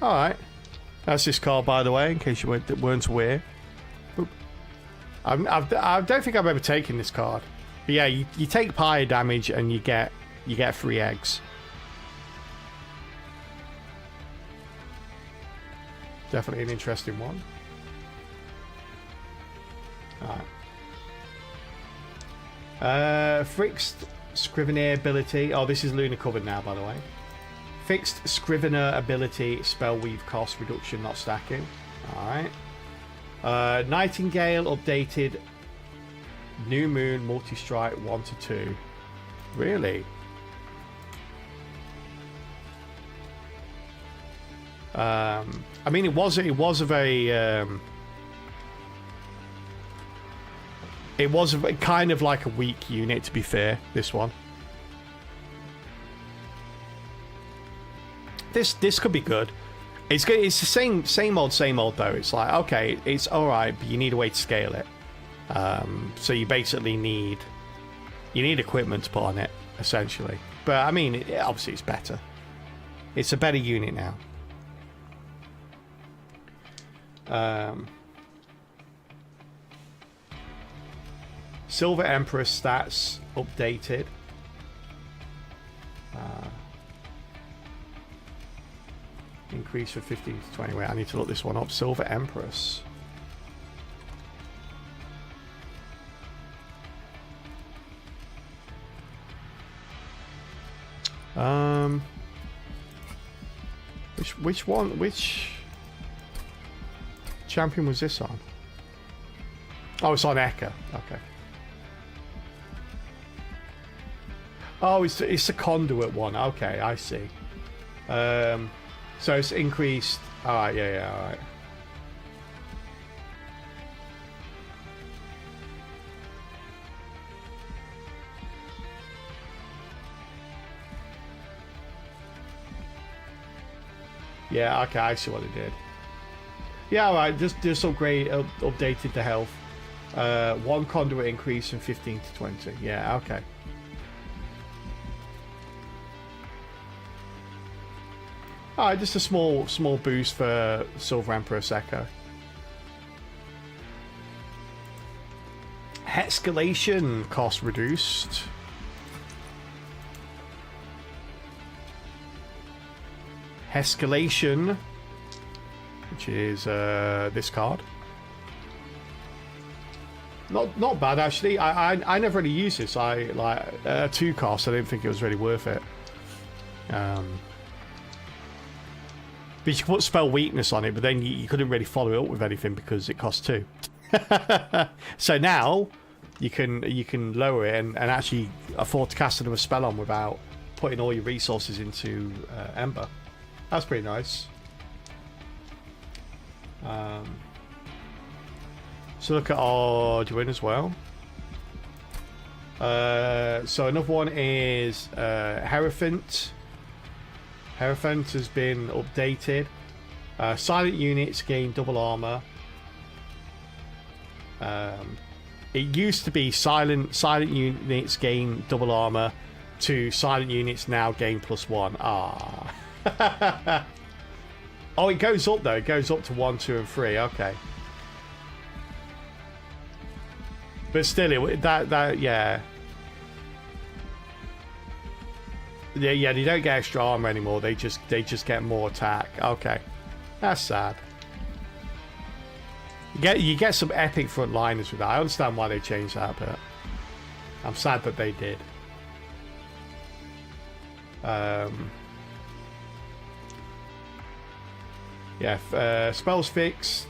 Alright. That's this card, by the way, in case you weren't aware. I don't think I've ever taken this card. But yeah, you take Pyre damage and you get 3 eggs. Definitely an interesting one. Alright. Fixed Scrivener ability. Oh, this is Lunar covered now, by the way. Fixed Scrivener ability, Spellweave cost reduction, not stacking. Alright. Nightingale updated. New Moon, multi-strike 1 to 2. Really? I mean, it was a very it was kind of like a weak unit, to be fair. This one. This could be good. It's good. It's the same old though. It's like, okay, it's all right, but you need a way to scale it. So you basically need equipment to put on it, essentially. But I mean, obviously it's better. It's a better unit now. Silver Empress stats updated. Increase from 15 to 20. Wait, I need to look this one up. Silver Empress. Which one? Which champion was this on? Oh, it's on Eka. Okay. Oh, it's the conduit one. Okay, I see. So it's increased. Alright, yeah, alright. Yeah, okay, I see what it did. Yeah, alright, just upgrade, updated the health. 1 conduit increase from 15 to 20. Yeah, okay. Alright, just a small boost for Silver Empress Echo. Escalation cost reduced. Escalation, which is this card. Not bad actually. I never really used this. I like 2 cost. I didn't think it was really worth it. But you could put spell weakness on it, but then you couldn't really follow it up with anything because it costs 2. So now you can lower it and actually afford to cast another spell on without putting all your resources into Ember. That's pretty nice. So look at our Dwayne as well. So another one is Hierophant. Hierophant has been updated. Silent units gain double armor. It used to be silent units gain double armor, to silent units now gain +1. Ah. Oh, it goes up though. It goes up to 1, 2, and 3. Okay. But still, yeah. Yeah, they don't get extra armor anymore. They just get more attack. Okay, that's sad. You get some epic frontliners with that. I understand why they changed that, but I'm sad that they did. Yeah, spells fixed.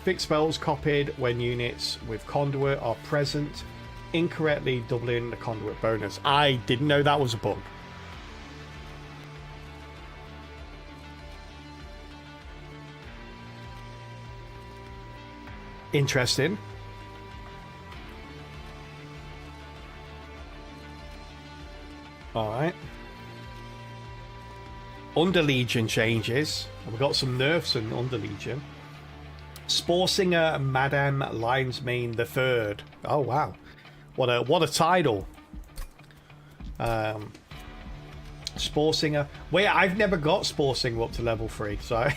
Fixed spells copied when units with conduit are present, incorrectly doubling the conduit bonus. I didn't know that was a bug. Interesting. Alright. Under Legion changes. We've got some nerfs in Under Legion. Sporesinger Madame Lionsmane III. Oh wow. What a title. Sporesinger. Wait, I've never got Sporesinger up to level 3, so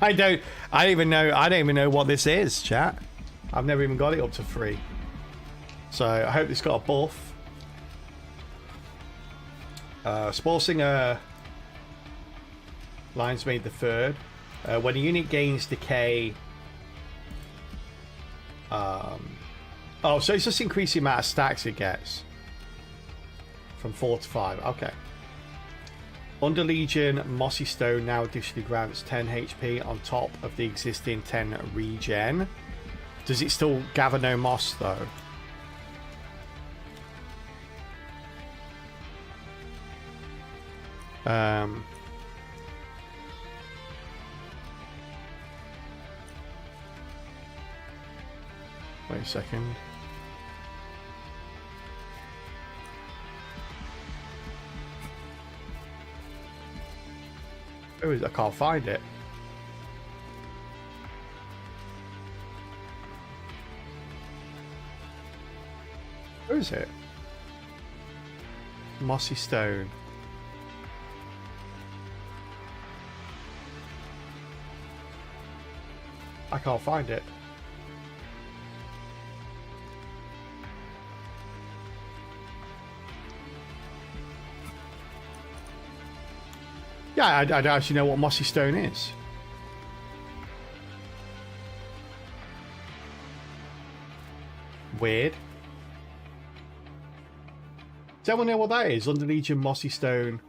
I don't even know what this is, chat. I've never even got it up to 3. So I hope it's got a buff. Sporesinger Lionsmane III. When a unit gains decay. Oh, so it's just increasing the amount of stacks it gets from 4 to 5. Okay. Under Legion, Mossy Stone now additionally grants 10 HP on top of the existing 10 regen. Does it still gather no moss though? Wait a second. Where is it? I can't find it. Where is it? Mossy Stone. I can't find it. Yeah, I don't actually know what Mossy Stone is. Weird. Does anyone know what that is? Under Legion Mossy Stone.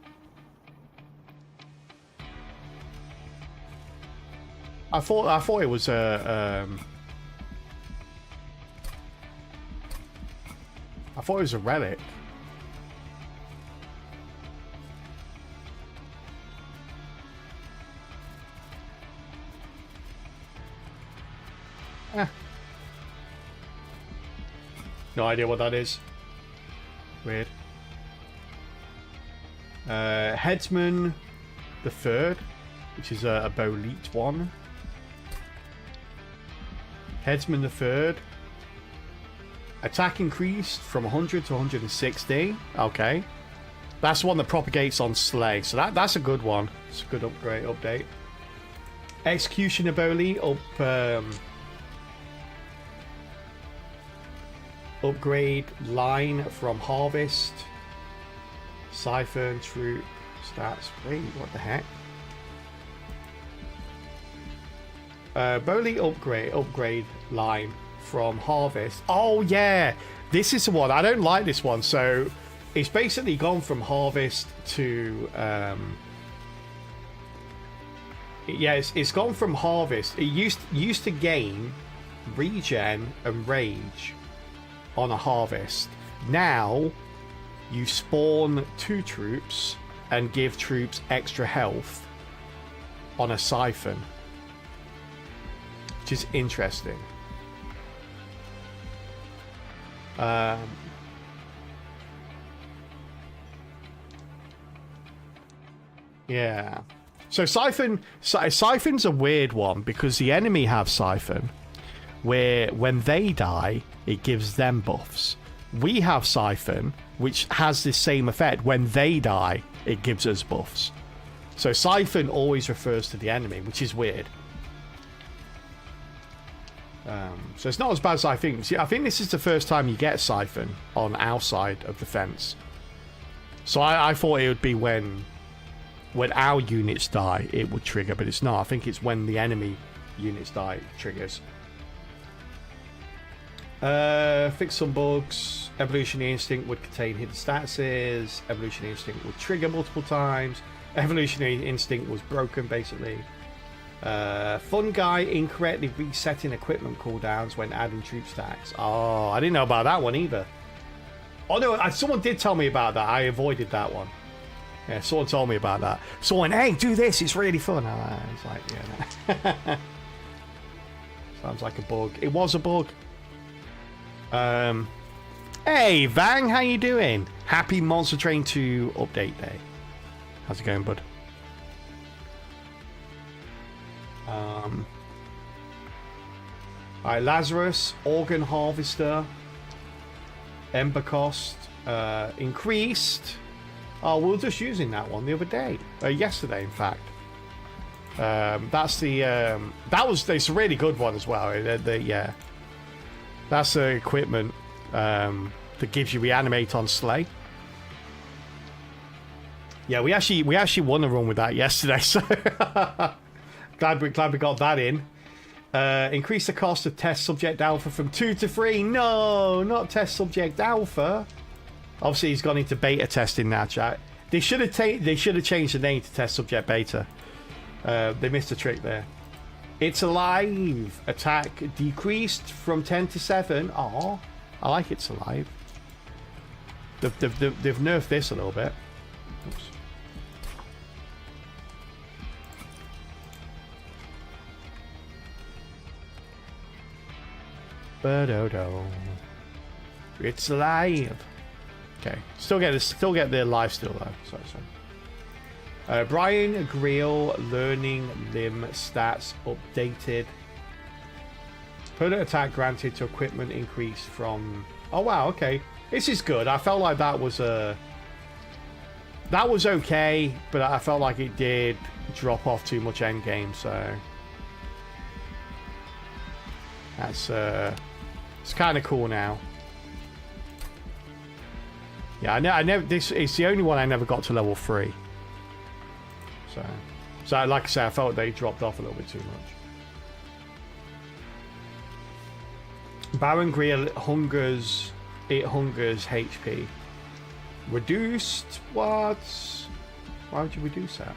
I thought it was a I thought it was a relic. No idea what that is. Weird. Headsman the Third, which is a Bolete one. Headsman the Third. Attack increased from 100 to 160. Okay. That's the one that propagates on Slay. So that's a good one. It's a good upgrade update. Executioner Bolete up upgrade line from Harvest. Siphon troop stats. Wait, what the heck? Bolete upgrade line from Harvest. Oh yeah, this is the one. I don't like this one. So it's basically gone from Harvest to yeah, it's gone from Harvest. It used to gain regen and rage on a Harvest. Now you spawn 2 troops and give troops extra health on a Siphon, which is interesting. Yeah. So Siphon's a weird one because the enemy have Siphon, where when they die, it gives them buffs. We have Siphon, which has this same effect. When they die, it gives us buffs. So Siphon always refers to the enemy, which is weird. So it's not as bad as I think. See, I think this is the first time you get Siphon on our side of the fence. So I thought it would be when our units die, it would trigger, but it's not. I think it's when the enemy units die, it triggers. Fix some bugs. Evolutionary Instinct would contain hidden statuses. Evolutionary Instinct would trigger multiple times. Evolutionary Instinct was broken, basically. Fun Guy incorrectly resetting equipment cooldowns when adding troop stacks. Oh, I didn't know about that one either. Oh no, someone did tell me about that. I avoided that one. Yeah, someone told me about that. Someone, hey, do this. It's really fun. I was like, yeah. No. Sounds like a bug. It was a bug. Hey, Vang, how you doing? Happy Monster Train 2 update day. How's it going, bud? Alright, Lazarus, Organ Harvester, Ember cost, increased. Oh, we were just using that one the other day. Yesterday, in fact. That's the, it's a really good one as well. Yeah. That's the equipment, that gives you reanimate on Slay. Yeah, we actually won a run with that yesterday, so glad we got that in. Increase the cost of test subject alpha from 2 to 3. No, not test subject alpha. Obviously, he's gone into beta testing now, chat. They should have changed the name to test subject beta. They missed a trick there. It's alive. Attack decreased from 10 to 7. Oh, I like it's alive. They've nerfed this a little bit. Oops. Ba-do-do. It's alive. Okay, still get the life still though. Sorry. Brian Greel learning limb stats updated. Permanent attack granted to equipment increase from. Oh wow, okay, this is good. I felt like that was okay, but I felt like it did drop off too much end game. So that's it's kind of cool now. Yeah, I never. This is the only one I never got to level 3. So like I said, I felt they dropped off a little bit too much. Baron Griel hungers HP. Reduced what? Why would you reduce that?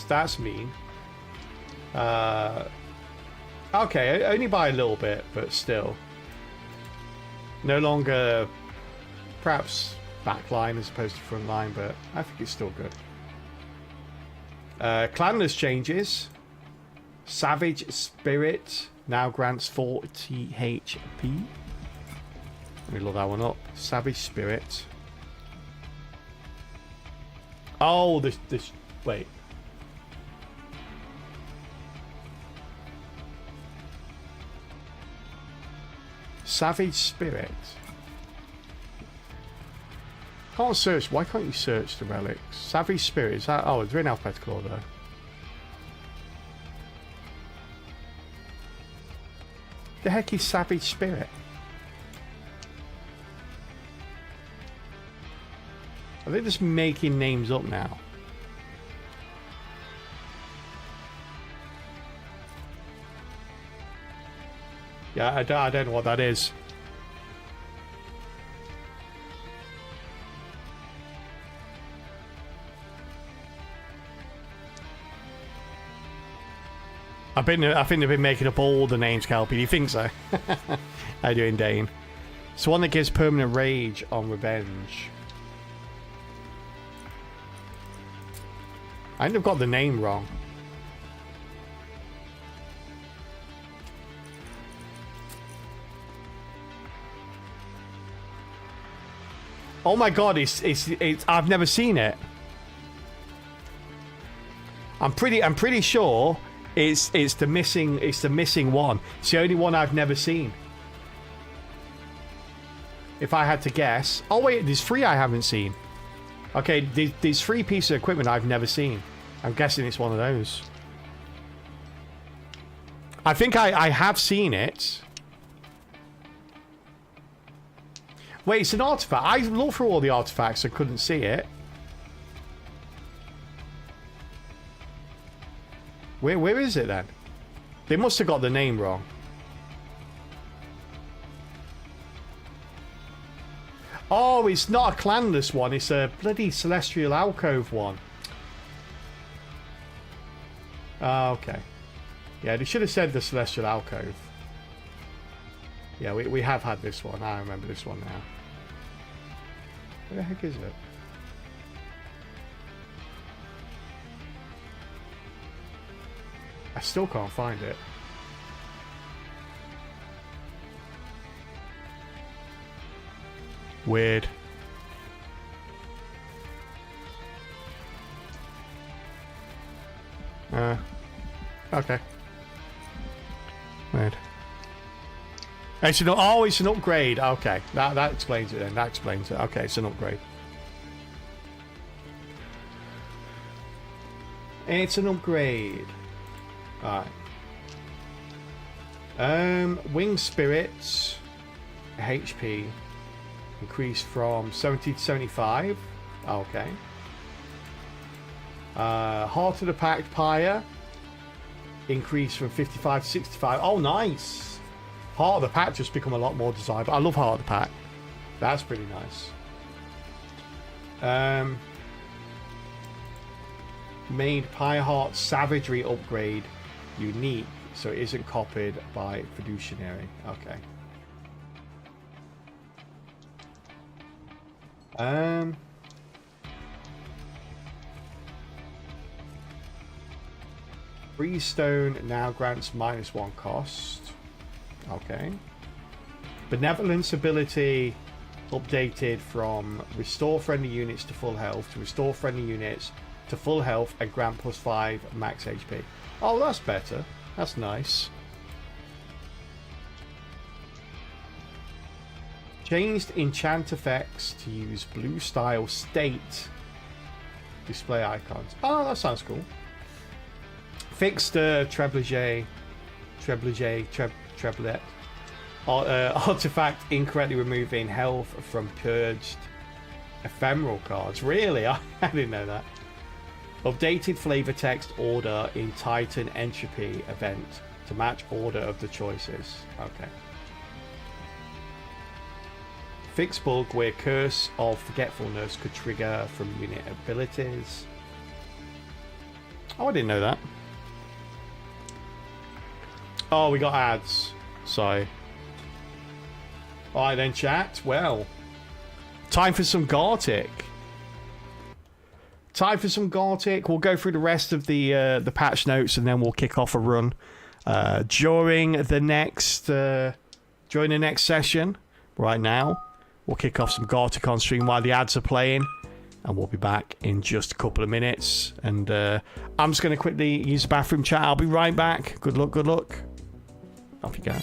That's mean. Okay, only by a little bit, but still. No longer, perhaps backline as opposed to front line, but I think it's still good. Clanless changes. Savage Spirit now grants 40 HP. Let me look that one up. Savage Spirit. Oh, this. Wait. Savage Spirit. Can't search. Why can't you search the relics? Savage Spirit. Is that? Oh, it's in alphabetical order. The heck is Savage Spirit? Are they just making names up now? Yeah, I don't know what that is. I think they've been making up all the names, Kelpie. Do you think so? How you doing, Dane? It's one that gives permanent rage on revenge. I think they've got the name wrong. Oh my god, it's I've never seen it. I'm pretty sure It's the missing one. It's the only one I've never seen. If I had to guess. Oh wait, there's 3 I haven't seen. Okay, there's 3 pieces of equipment I've never seen. I'm guessing it's one of those. I think I have seen it. Wait, it's an artifact. I looked through all the artifacts and couldn't see it. Where is it then? They must have got the name wrong. Oh, it's not a clanless one. It's a bloody Celestial Alcove one. Oh, okay. Yeah, they should have said the Celestial Alcove. Yeah, we have had this one. I remember this one now. Where the heck is it? I still can't find it. Weird. Okay. Weird. It's an, oh, it's an upgrade. Okay, that explains it then. That explains it. Okay, it's an upgrade. It's an upgrade. Alright. Wing spirits HP increased from 70 to 75. Okay. Heart of the Pack Pyre increased from 55 to 65. Oh, nice. Heart of the Pack just become a lot more desirable. I love Heart of the Pack. That's pretty nice. Made Pyreheart Savagery upgrade unique, so it isn't copied by Fiduciary. Okay. Freestone now grants -1 cost. Okay. Benevolence ability updated from restore friendly units to full health to restore friendly units to full health and grant +5 max HP. Oh, that's better. That's nice. Changed enchant effects to use blue style state display icons. Oh, that sounds cool. Fixed Treblet artifact incorrectly removing health from purged ephemeral cards. Really? I didn't know that. Updated flavor text order in Titan Entropy event to match order of the choices. Okay. Fix bug where Curse of Forgetfulness could trigger from unit abilities. Oh, I didn't know that. Oh, we got ads. So. Alright then, chat. Well. Time for some Gartic. Time for some Gartic. We'll go through the rest of the patch notes and then we'll kick off a run. During the next session, right now, we'll kick off some Gartic on stream while the ads are playing. And we'll be back in just a couple of minutes. And I'm just going to quickly use the bathroom, chat. I'll be right back. Good luck, good luck. Off you go.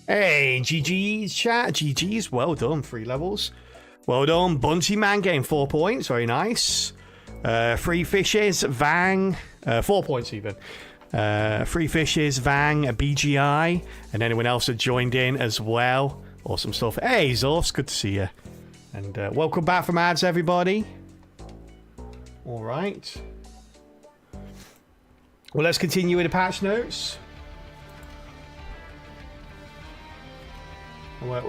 Hey, GG's chat. GG's. Well done. 3 levels. Well done. Bunty Man getting 4 points. Very nice. 3 fishes. Vang. 4 points even. 3 fishes. Vang. A BGI. And anyone else that joined in as well. Awesome stuff. Hey, Zorfs. Good to see you. And welcome back from ads, everybody. All right. Well, let's continue with the patch notes. We'll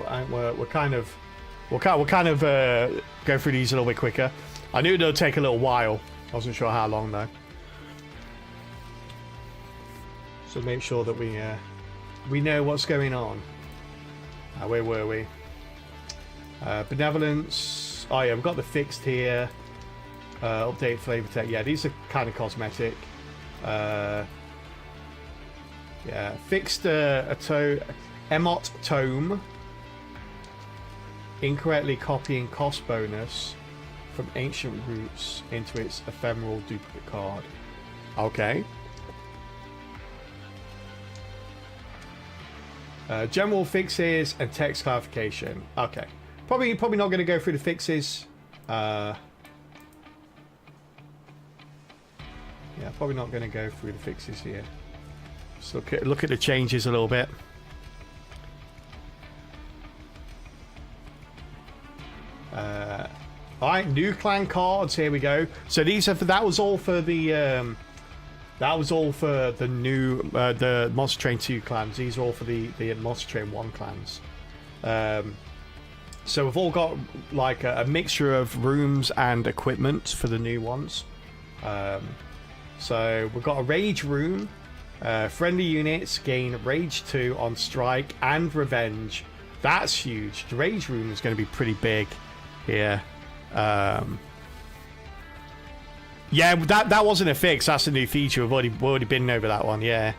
kind of go through these a little bit quicker. I knew it'll take a little while. I wasn't sure how long though. So make sure that we know what's going on. Where were we? Benevolence. Oh yeah, we've got the fixed here. Update flavor text. Yeah, these are kind of cosmetic. Yeah, fixed Emot Tome. Incorrectly copying cost bonus from ancient roots into its ephemeral duplicate card. Okay. General fixes and text clarification. Okay. Probably not going to go through the fixes. Yeah, probably not going to go through the fixes here. Just look at the changes a little bit. All right, new clan cards. Here we go. So these are that was all for the new the Monster Train 2 clans. These are all for the Monster Train 1 clans. So we've all got like a mixture of rooms and equipment for the new ones. So we've got a Rage room. Friendly units gain Rage 2 on Strike and Revenge. That's huge. The Rage room is going to be pretty big here. Yeah, that wasn't a fix. That's a new feature. We've already been over that one. Yeah.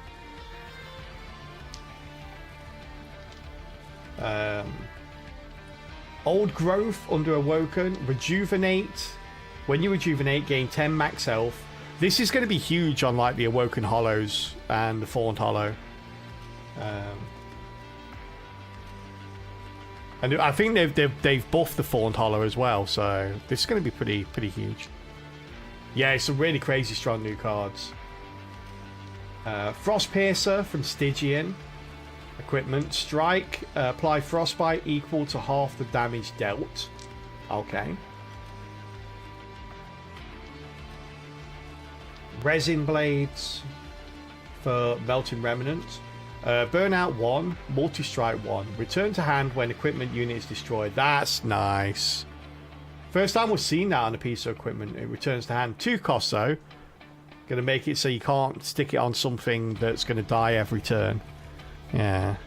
Old growth under Awoken. Rejuvenate. When you rejuvenate, gain 10 max health. This is going to be huge on like the Awoken Hollows and the Fallen Hollow. And I think they've buffed the Fallen Hollow as well, so this is going to be pretty huge. Yeah, it's some really crazy strong new cards. Frost Piercer from Stygian. Equipment. Strike. Apply Frostbite equal to half the damage dealt. Okay. Resin Blades for Melting Remnant. Burnout 1, Multi-Strike 1. Return to hand when equipment unit is destroyed. That's nice. First time we've seen that on a piece of equipment. It returns to hand. 2 costs though. Gonna make it so you can't stick it on something that's gonna die every turn. Yeah.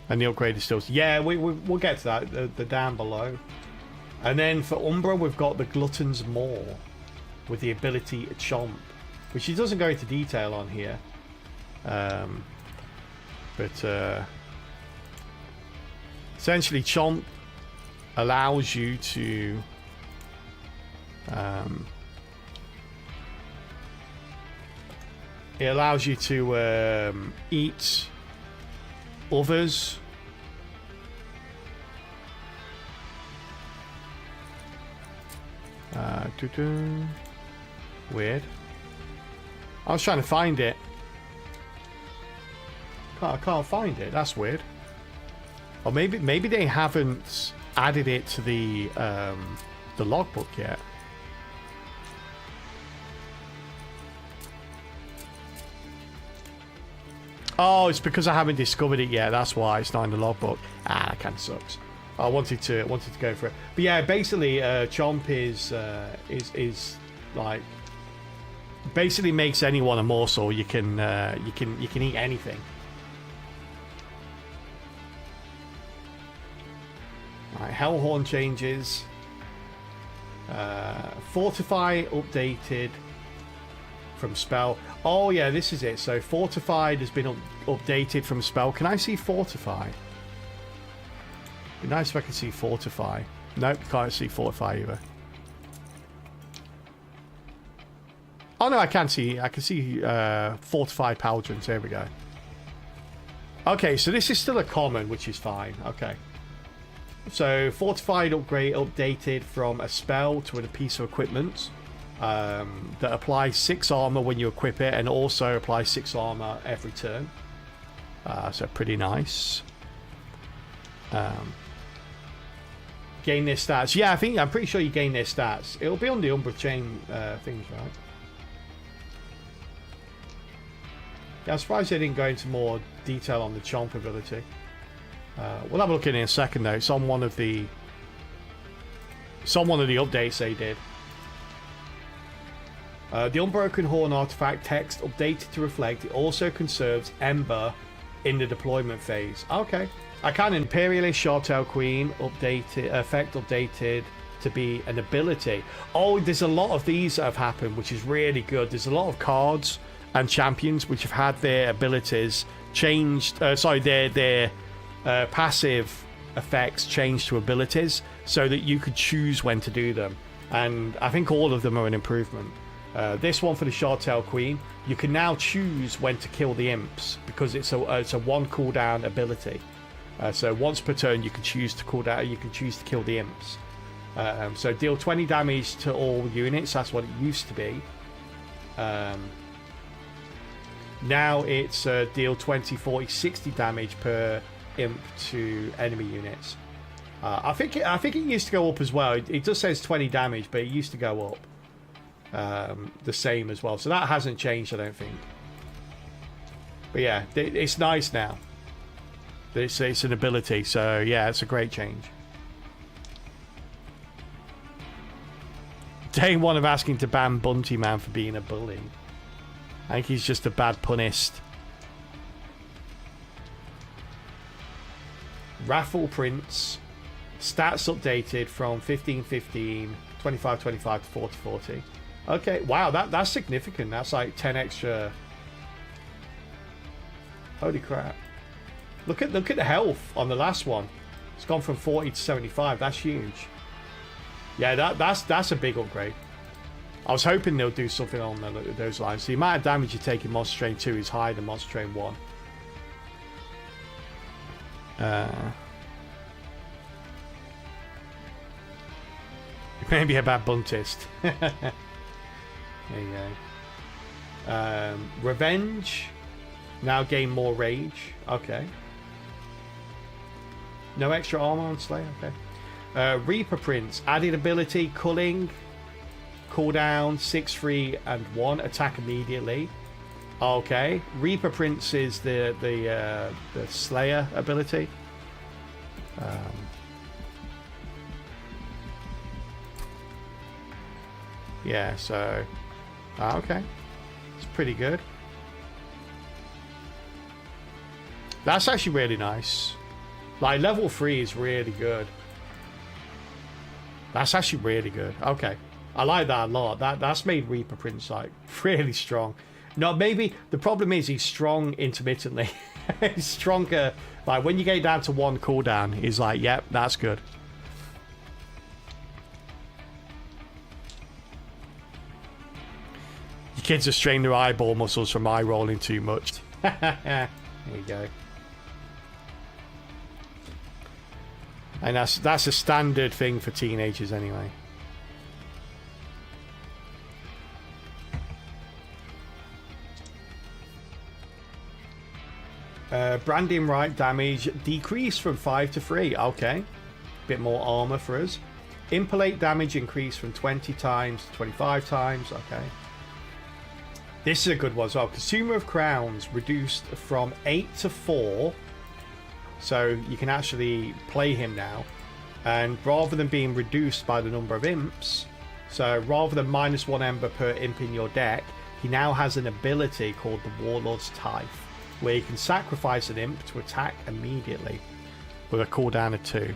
And the upgrade is still... Yeah, we'll get to that. The down below. And then for Umbra, we've got the Glutton's Maw with the ability to chomp, which he doesn't go into detail on here. Essentially, Chomp allows you to eat others. Weird. I was trying to find it. I can't find it. That's weird. Or maybe they haven't added it to the logbook yet. Oh, it's because I haven't discovered it yet. That's why it's not in the logbook. Ah, that kind of sucks. I wanted to go for it. But yeah, basically, Chomp is like basically makes anyone a morsel. You can eat anything. Alright, Hellhorn changes. Fortify updated from spell. Oh yeah, this is it. So Fortified has been updated from spell. Can I see Fortify? Be nice if I could see Fortify. Nope, can't see Fortify either. Oh no, I can see. I can see Fortified Pauldrons. There we go. Okay, so this is still a common, which is fine. Okay. So, fortified upgrade updated from a spell to a piece of equipment that applies 6 armor when you equip it, and also applies 6 armor every turn. So pretty nice. Gain their stats. Yeah, I'm pretty sure you gain their stats. It'll be on the Umbra Chain things, right? Yeah, I'm surprised they didn't go into more detail on the Chomp ability. We'll have a look at it in a second, though. It's on one of the updates they did. The Unbroken Horn artifact text updated to reflect it also conserves Ember in the deployment phase. Okay. I can Imperialist Sharptail Queen updated to be an ability. Oh, there's a lot of these that have happened, which is really good. There's a lot of cards and champions which have had their abilities changed. Their passive effects changed to abilities so that you could choose when to do them. And I think all of them are an improvement. This one for the Sharptail Queen, you can now choose when to kill the imps because it's a 1 cooldown ability. So once per turn, you can choose to kill the imps. So deal 20 damage to all units. That's what it used to be. Now it's deal 20, 40, 60 damage per imp to enemy units. I think it used to go up as well. It just says 20 damage, but it used to go up the same as well. So that hasn't changed, I don't think. But yeah, it's nice now. It's an ability, so yeah, it's a great change. Day one of asking to ban Bunty Man for being a bully. I think he's just a bad punist. Raffle Prince. Stats updated from 15-15, 25-25 to 40-40. Okay, wow, that's significant. That's like 10 extra. Holy crap. Look at the health on the last one. It's gone from 40 to 75. That's huge. Yeah, that's a big upgrade. I was hoping they'll do something on those lines. The amount of damage you take in Monster Train 2 is higher than Monster Train 1. Maybe a bad buntist. There you go. Revenge. Now gain more rage. Okay. No extra armor on Slayer. Okay. Reaper Prince. Added ability. Culling. Cooldown. 6, 3, and 1. Attack immediately. Okay. Reaper Prince is the Slayer ability. Yeah, so... okay. It's pretty good. That's actually really nice. Like, level 3 is really good. That's actually really good. Okay. I like that a lot. That's made Reaper Prince, like, really strong. No, maybe the problem is he's strong intermittently. He's stronger. Like, when you get down to 1 cooldown, he's like, yep, that's good. Your kids are straining their eyeball muscles from eye rolling too much. There you go. And that's a standard thing for teenagers anyway. Branding right damage decreased from 5 to 3. Okay. Bit more armor for us. Impalate damage increased from 20 times to 25 times. Okay. This is a good one as well. Consumer of Crowns reduced from 8 to 4. So you can actually play him now. And rather than being reduced by the number of imps, so rather than -1 ember per imp in your deck, he now has an ability called the Warlord's Tithe, where you can sacrifice an imp to attack immediately with a cooldown of 2.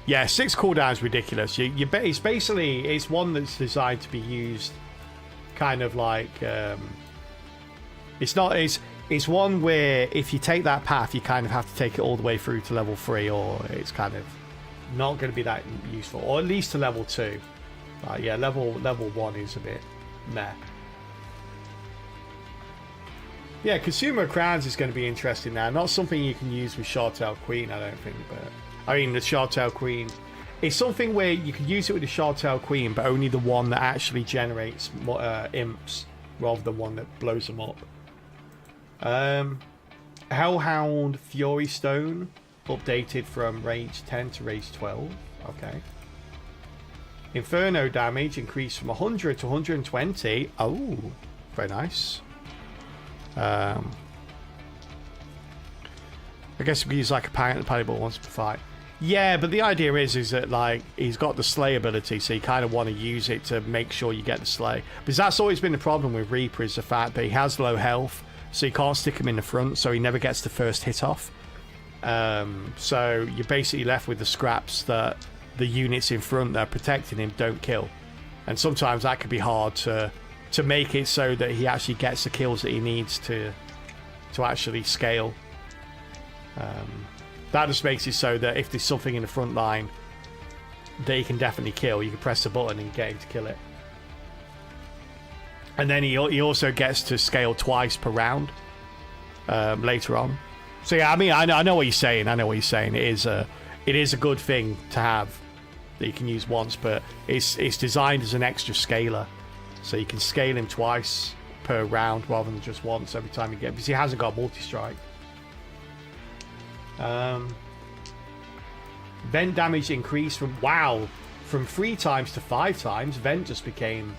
Yeah, 6 cooldown is ridiculous. It's one that's designed to be used kind of like it's one where if you take that path, you kind of have to take it all the way through to level 3, or it's kind of not going to be that useful, or at least to level 2. Yeah, level 1 is a bit meh. Yeah, Consumer Crowns is going to be interesting now. Not something you can use with Shartail Queen, I don't think. But I mean, the Shartail Queen. It's something where you can use it with the Shartail Queen, but only the one that actually generates imps, rather than one that blows them up. Hellhound Fury Stone updated from Rage 10 to Rage 12. Okay. Inferno damage increased from 100 to 120. Oh, very nice. I guess we use like a parry ball once per fight. Yeah, but the idea is that like he's got the slay ability, so you kind of want to use it to make sure you get the slay. Because that's always been the problem with Reaper, is the fact that he has low health, so you can't stick him in the front, so he never gets the first hit off. So you're basically left with the scraps that the units in front that are protecting him don't kill, and sometimes that can be hard to make it so that he actually gets the kills that he needs to actually scale. That just makes it so that if there's something in the front line that he can definitely kill, you can press the button and get him to kill it. And then he also gets to scale twice per round later on. So yeah, I mean, I know what you're saying. I know what you're saying. It is a good thing to have that you can use once, but it's designed as an extra scaler, so you can scale him twice per round rather than just once every time you get, because he hasn't got multi-strike. Vent damage increased from 3 times to 5 times. Vent just became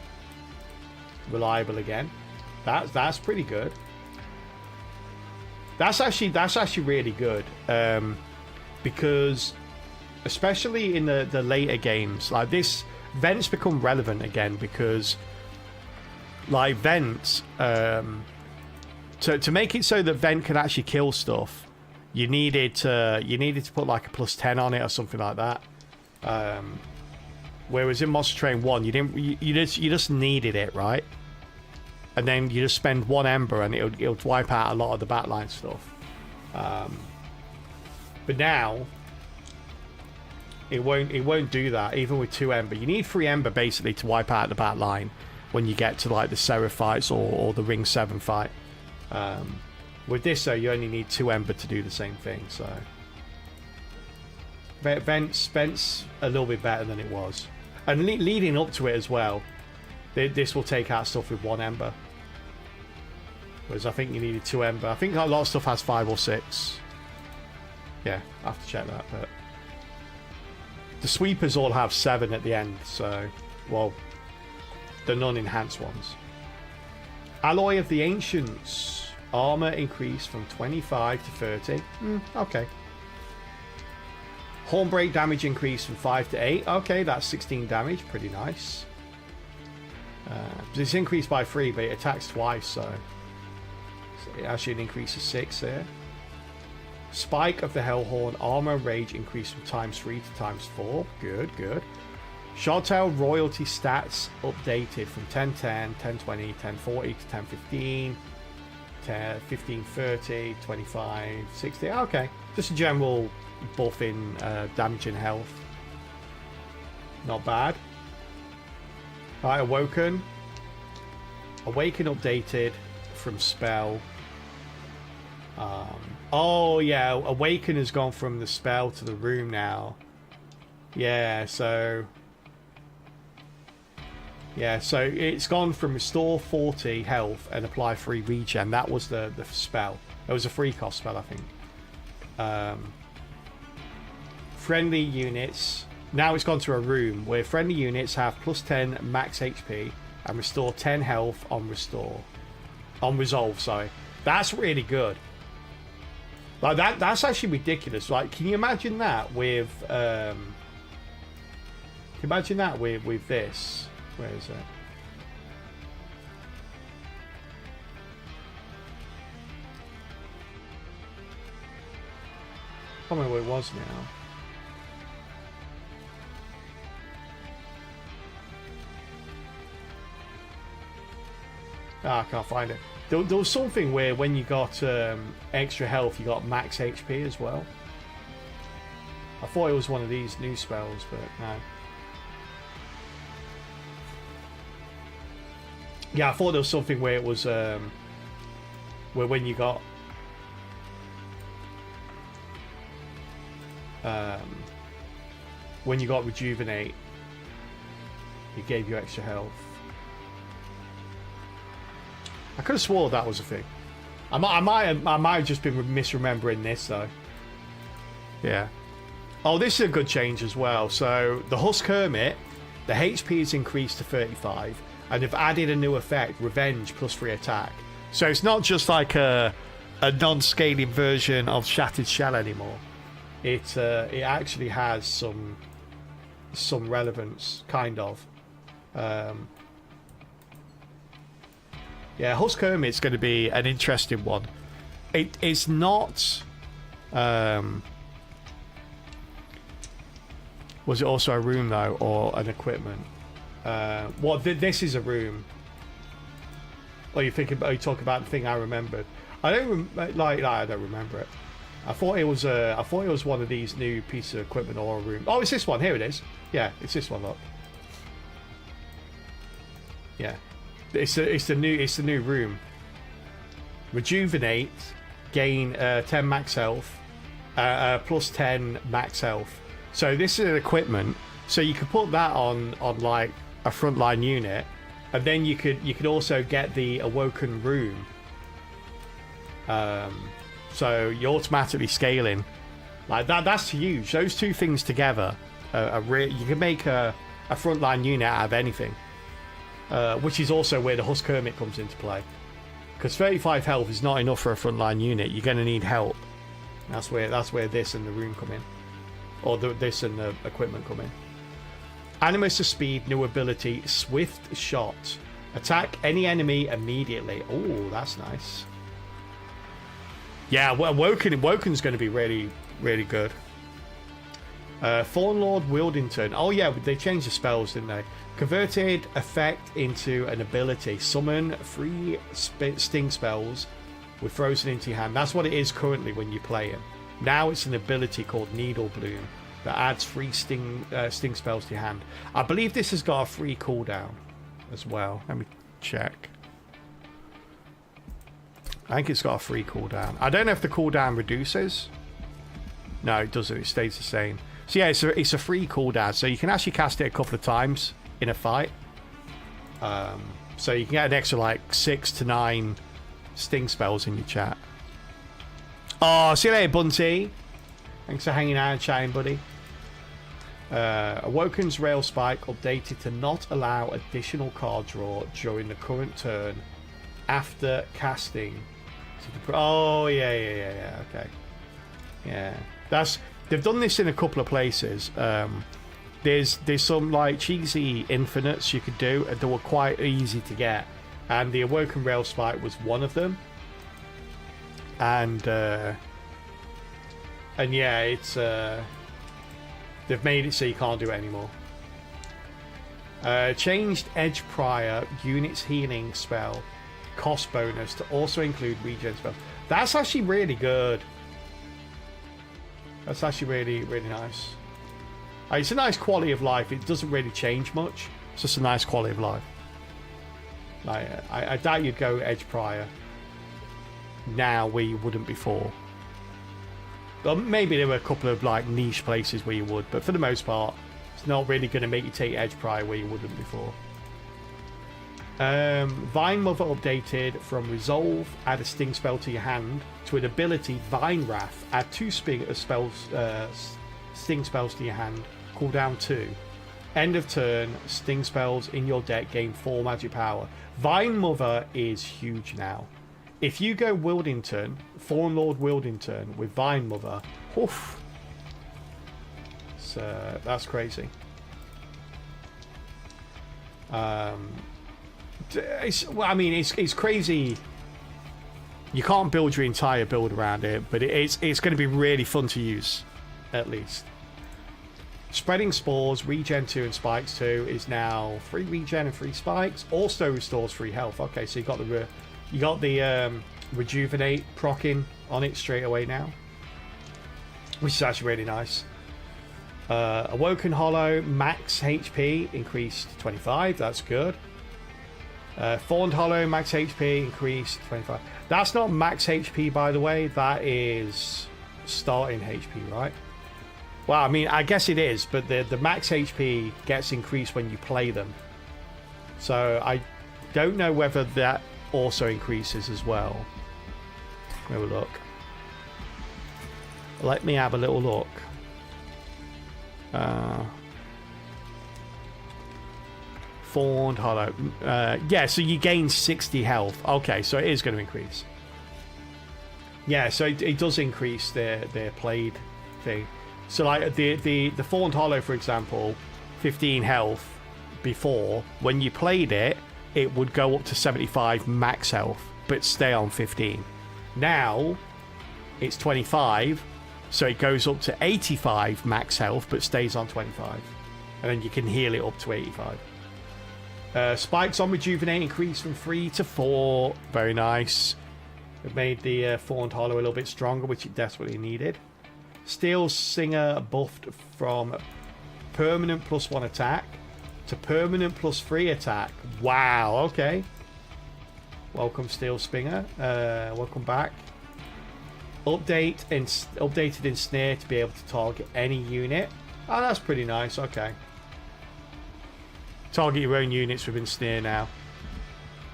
reliable again. That's pretty good. That's actually really good, because especially in the later games like this, Vents become relevant again, because like Vent, to make it so that Vent can actually kill stuff, you needed to put like a +10 on it or something like that. Whereas in Monster Train 1, you just needed it, right? And then you just spend 1 ember and it'll wipe out a lot of the backline stuff. But now it won't do that even with 2 ember. You need 3 ember basically to wipe out the backline when you get to like the Seraph fights or the Ring 7 fight. With this though, you only need 2 ember to do the same thing. So Vent's a little bit better than it was, and leading up to it as well, this will take out stuff with 1 ember, whereas I think you needed 2 ember. I think a lot of stuff has 5 or 6. Yeah, I have to check that, but the sweepers all have 7 at the end, so, well, the non-enhanced ones. Alloy of the Ancients. Armor increased from 25 to 30. Okay. Hornbreak damage increased from 5 to 8. Okay, that's 16 damage. Pretty nice. It's increased by 3, but it attacks twice, so it actually an increase of 6 there. Spike of the Hellhorn. Armor rage increased from ×3 to ×4. Good, good. Shartail royalty stats updated from 1010, 1020, 1040 to 1015. 15, 30, 25, 60. Okay, just a general buff in damage and health. Not bad. Alright, Awaken updated from spell. Oh yeah, Awaken has gone from the spell to the room now. Yeah, so it's gone from restore 40 health and apply 3 regen. That was the spell. It was a free cost spell, I think. Friendly units. Now it's gone to a room where friendly units have +10 max HP and restore 10 health on resolve. Sorry, that's really good. Like that's actually ridiculous. Like, can you imagine that with with this? Where is it? I can't remember where it was now. I can't find it. There was something where when you got extra health, you got max HP as well. I thought it was one of these new spells, but no. Yeah, I thought there was something where it was where when you got rejuvenate, it gave you extra health. I could have swore that was a thing. I might have just been misremembering this though. Yeah. Oh, this is a good change as well. So the Husk Hermit, the HP is increased to 35, and they've added a new effect, Revenge plus 3 attack. So it's not just like a non-scaling version of Shattered Shell anymore. It actually has some relevance, kind of. Yeah, Husk Hermit's going to be an interesting one. It's not. Was it also a room though, or an equipment? This is a room. Oh, you talking about the thing I remembered? I don't I don't remember it. I thought it was one of these new pieces of equipment or a room. Oh, it's this one. Here it is. Yeah, it's this one. Look. Yeah, it's the new room. Rejuvenate, gain 10 max health, plus 10 max health. So this is an equipment. So you could put that on like a frontline unit, and then you could also get the Awoken Room. So you're automatically scaling like that. That's huge. Those two things together you can make a frontline unit out of anything, which is also where the Husk Hermit comes into play, because 35 health is not enough for a frontline unit. You're going to need help. That's where this and the room come in, or this and the equipment come in. Animus of Speed, new ability, Swift Shot, attack any enemy immediately. Oh, that's nice. Yeah, well, Woken's going to be really, really good. Fallen Lord Wildington. Oh yeah, they changed the spells, didn't they? Converted effect into an ability. Summon 3 sting spells with frozen into your hand. That's what it is currently when you play it. Now it's an ability called Needle Bloom that adds 3 sting spells to your hand. I believe this has got a free cooldown as well. Let me check. I think it's got a free cooldown. I don't know if the cooldown reduces. No, it doesn't. It stays the same. So yeah, it's a free cooldown. So you can actually cast it a couple of times in a fight. So you can get an extra like 6 to 9 sting spells in your chat. Oh, see you later, Bunty. Thanks for hanging out and chatting, buddy. Awoken's Rail Spike updated to not allow additional card draw during the current turn after casting. Oh yeah. Okay. Yeah, they've done this in a couple of places. There's some like cheesy infinites you could do, and they were quite easy to get. And the Awoken Rail Spike was one of them. And yeah, it's they've made it so you can't do it anymore. Changed Edge Prior units healing spell cost bonus to also include regen spells. That's actually really good. That's actually really, really nice. It's a nice quality of life. It doesn't really change much. It's just a nice quality of life. Like, I doubt you'd go Edge Prior now where you wouldn't before. Well, maybe there were a couple of like niche places where you would, but for the most part, it's not really going to make you take Edge Prior where you wouldn't before. Vine Mother updated from Resolve, add a sting spell to your hand, to an ability Vine Wrath, add 2 sting spells to your hand, cooldown 2. End of turn, sting spells in your deck gain 4 magic power. Vine Mother is huge now. If you go Wildington, Fallen Lord Wildington with Vine Mother, oof, so that's crazy. It's crazy. You can't build your entire build around it, but it's going to be really fun to use, at least. Spreading Spores, Regen 2 and Spikes 2 is now 3 Regen and 3 Spikes. Also restores 3 health. Okay, so you got the Rejuvenate proccing on it straight away now, which is actually really nice. Awoken Hollow, max HP increased to 25. That's good. Thorned Hollow, max HP increased 25. That's not max HP, by the way. That is starting HP, right? Well, I mean, I guess it is, but the max HP gets increased when you play them. So I don't know whether that also increases as well. Have a look. Let me have a little look. Thorned Hollow. Yeah, so you gain 60 health. Okay, so it is going to increase. Yeah, so it does increase their played thing. So like the Thorned Hollow, for example, 15 health before. When you played it, it would go up to 75 max health, but stay on 15. Now, it's 25, so it goes up to 85 max health, but stays on 25. And then you can heal it up to 85. Spikes on Rejuvenate increased from 3 to 4. Very nice. It made the Thorned Hollow a little bit stronger, which it desperately needed. Steel Singer buffed from permanent +1 attack to permanent +3 attack. Wow, okay. Welcome, Steel Singer. Welcome back. Updated in Snare to be able to target any unit. Oh, that's pretty nice. Okay. Target your own units within Snare now.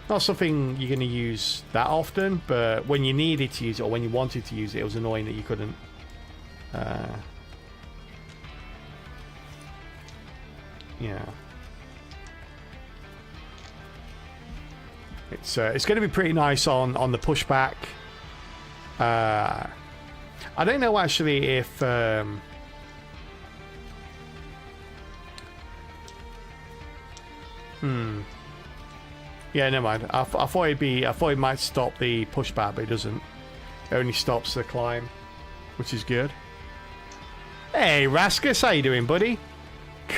Not something you're going to use that often, but when you needed to use it or when you wanted to use it, it was annoying that you couldn't. Yeah. It's going to be pretty nice on the pushback. I don't know actually if yeah, never mind. I thought it might stop the pushback, but it doesn't. It only stops the climb, which is good. Hey, Raskus, how you doing, buddy?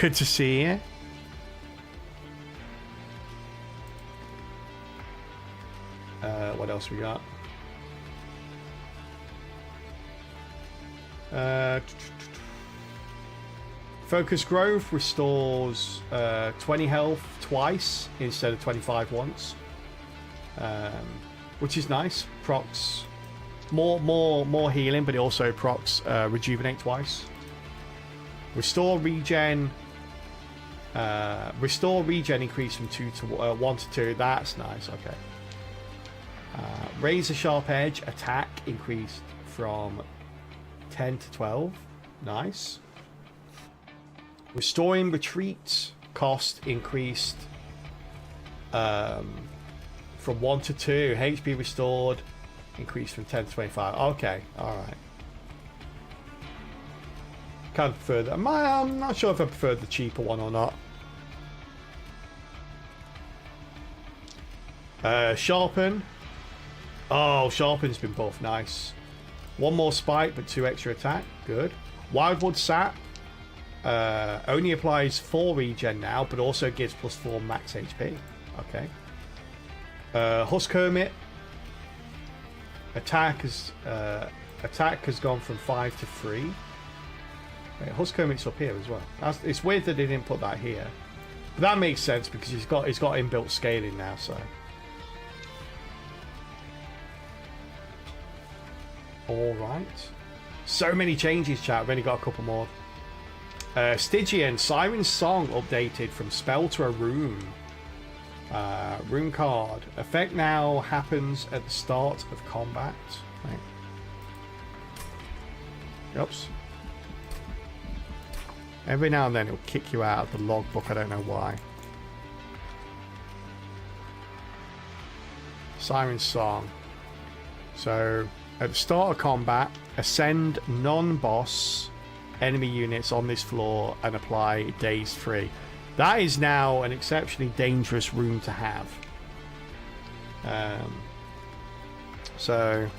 Good to see you. What else we got? Focus Growth restores 20 health twice instead of 25 once, which is nice. Procs more healing, but it also procs Rejuvenate twice. Restore regen increase from 1 to 2. That's nice. Okay. Razor Sharp Edge attack increased from 10 to 12. Nice. Restoring Retreat cost increased from 1 to 2. HP restored increased from 10 to 25. Okay, alright. Kind of prefer that. I'm not sure if I prefer the cheaper one or not. Sharpen. Oh, Sharpen's been buffed. Nice. 1 more spike, but 2 extra attack. Good. Wildwood Sap. Only applies 4 regen now, but also gives +4 max HP. Okay. Husk Hermit. Attack has gone from 5 to 3. Wait, Husk Hermit's up here as well. It's weird that they didn't put that here, but that makes sense because he's got inbuilt scaling now. So. All right. So many changes, chat. We've only got a couple more. Stygian, Siren's Song updated from spell to a rune. Rune card. Effect now happens at the start of combat. Right. Oops. Every now and then it'll kick you out of the logbook. I don't know why. Siren's Song. So, at the start of combat, ascend non-boss enemy units on this floor and apply Daze 3. That is now an exceptionally dangerous rune to have. So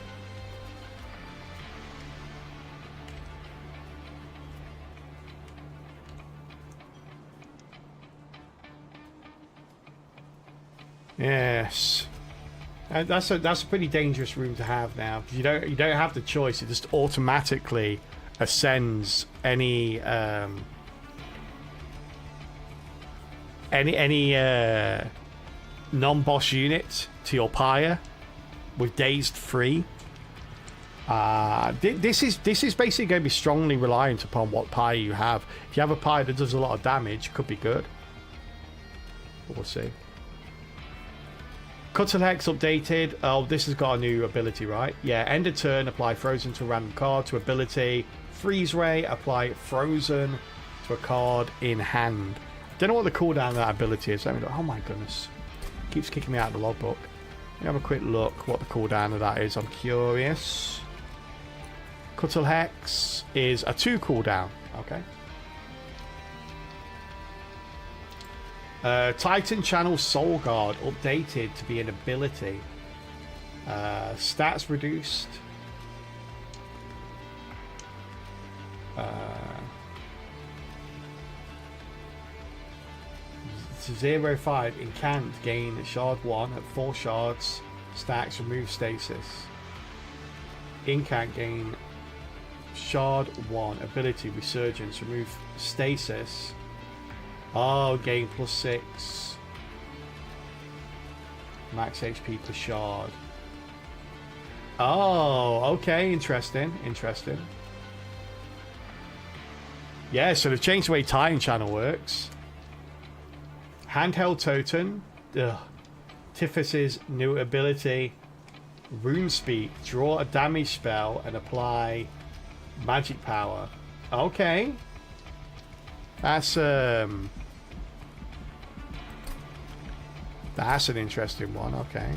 yes, that's a pretty dangerous rune to have now. You don't have the choice. It just automatically ascends any non-boss unit to your pyre with dazed free. This is basically going to be strongly reliant upon what pyre you have. If you have a pyre that does a lot of damage, could be good. But we'll see. Cuttle Hex updated. Oh, this has got a new ability, right? Yeah, end of turn, apply Frozen to a random card to ability. Freeze Ray, apply Frozen to a card in hand. Don't know what the cooldown of that ability is. Let me look. Oh my goodness. Keeps kicking me out of the logbook. Let me have a quick look what the cooldown of that is. I'm curious. Cuttle Hex is a 2 cooldown. Okay. Titan Channel Soul Guard updated to be an ability. Stats reduced. To 0-5 incant, gain shard 1 at 4 shards. Stacks, remove stasis. Incant, gain shard 1 ability resurgence, remove stasis. Oh, gain +6 max HP per shard. Oh, okay, interesting. Yeah, so they've changed the way Titan Channel works. Handheld Totem. Tifus's new ability. Rune Speak. Draw a damage spell and apply magic power. Okay. That's an interesting one. Okay.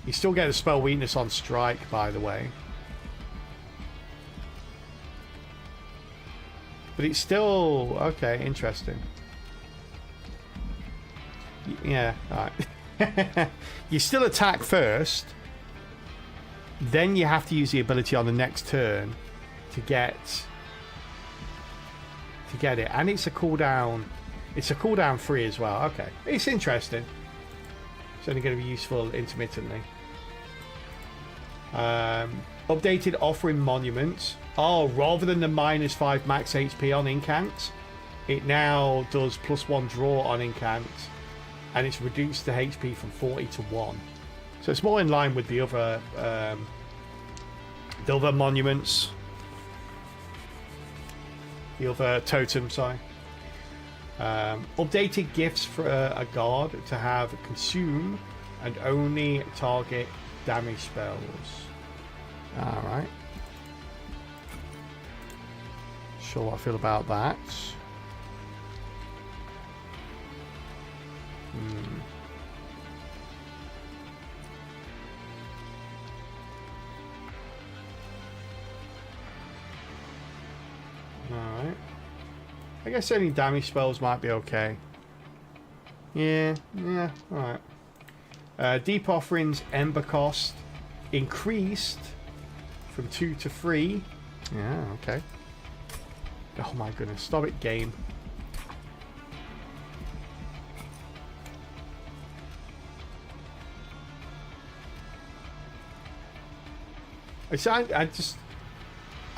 You still get a spell weakness on strike, by the way. But it's still... Okay, interesting. Yeah, alright. You still attack first. Then you have to use the ability on the next turn to get it. And it's a cooldown. It's a cooldown free as well. Okay. It's interesting. It's only going to be useful intermittently. Updated offering monuments. Oh, rather than the -5 max HP on incant, it now does +1 draw on incant, and it's reduced the HP from 40 to 1. So it's more in line with the other monuments, the other totem. Sorry. Updated gifts for a guard to have consume and only target damage spells. All right. Sure what I feel about that. Alright. I guess any damage spells might be okay. Yeah, alright. Deep Offerings Ember cost increased from 2 to 3. Yeah, okay. Oh my goodness, stop it, game. I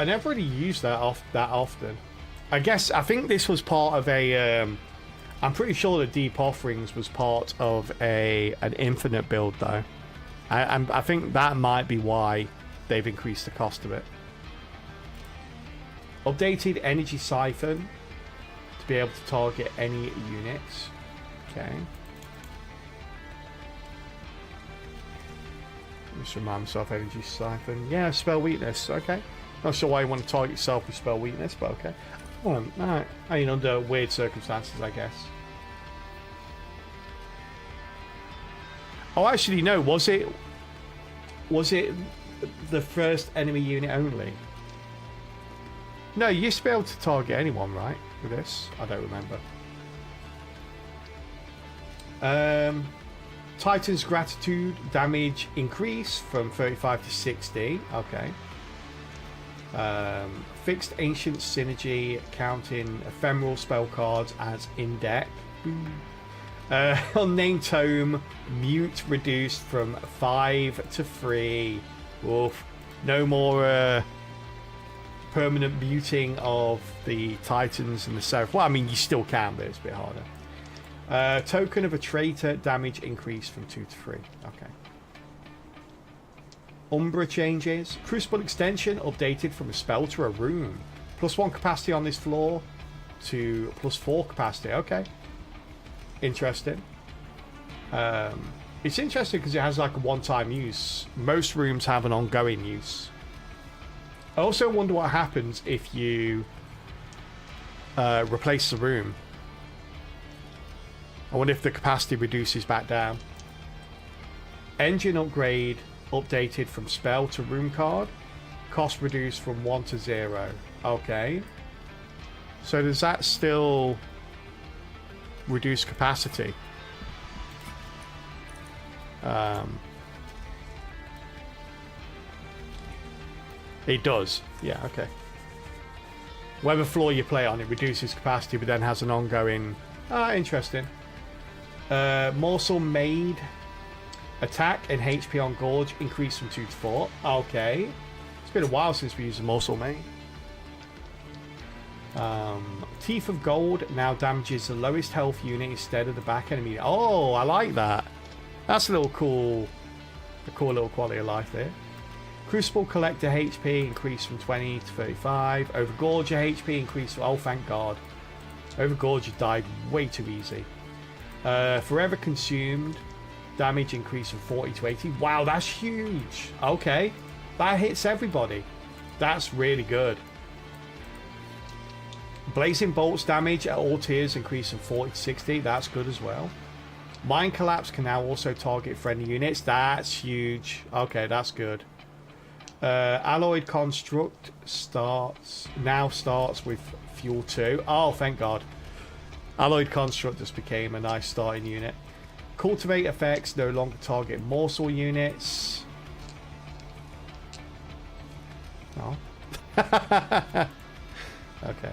never really used that often. I think this was part of a I'm pretty sure the Deep Offerings was part of an infinite build though. I think that might be why they've increased the cost of it. Updated Energy Siphon to be able to target any units. Okay. Just remind myself, Energy Siphon. Yeah, spell weakness. Okay. Not sure why you want to target yourself with spell weakness, but okay. Alright. I mean, under weird circumstances, I guess. Oh, actually, no. Was it the first enemy unit only? No, you used to be able to target anyone, right? With this? I don't remember. Titan's Gratitude damage increase from 35 to 60. Okay. Fixed Ancient Synergy, counting ephemeral spell cards as in deck. Unnamed Tome, mute reduced from 5 to 3. Oof. No more permanent muting of the Titans and the Seraph. Well, I mean, you still can, but it's a bit harder. Token of a traitor, damage increased from 2 to 3. Okay. Umbra changes. Crucible extension updated from a spell to a rune. +1 capacity on this floor to +4 capacity. Okay. Interesting. It's interesting because it has like a one-time use. Most rooms have an ongoing use. I also wonder what happens if you replace the room. I wonder if the capacity reduces back down. Engine upgrade updated from spell to room card. Cost reduced from 1 to 0. Okay. So does that still reduce capacity? It does. Yeah, okay. Whatever floor you play on, it reduces capacity, but then has an ongoing... interesting. Morsel Made. Attack and HP on Gorge increased from 2 to 4. Okay. It's been a while since we used a Morsel Made. Teeth of Gold now damages the lowest health unit instead of the back enemy. Oh, I like that. That's a cool little quality of life there. Crucible Collector HP increased from 20 to 35. Overgorger HP increased. Oh, thank God. Overgorger died way too easy. Forever Consumed damage increased from 40 to 80. Wow, that's huge. Okay, that hits everybody. That's really good. Blazing Bolts damage at all tiers increased from 40 to 60. That's good as well. Mind Collapse can now also target friendly units. That's huge. Okay, that's good. Alloyed Construct starts with Fuel 2. Oh, thank God. Alloyed Construct just became a nice starting unit. Cultivate effects no longer target morsel units. Oh. Okay.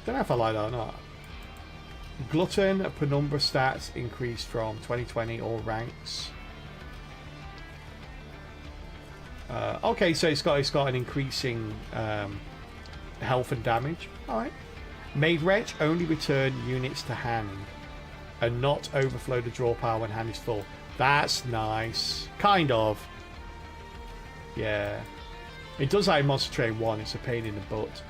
Don't know if I like that or not. Glutton Penumbra stats increased from 2020 all ranks. Okay, so it's got an increasing health and damage. Alright. Made Wretch only return units to hand and not overflow the draw power when hand is full. That's nice. Kind of. Yeah. It does that in Monster Train 1. It's a pain in the butt.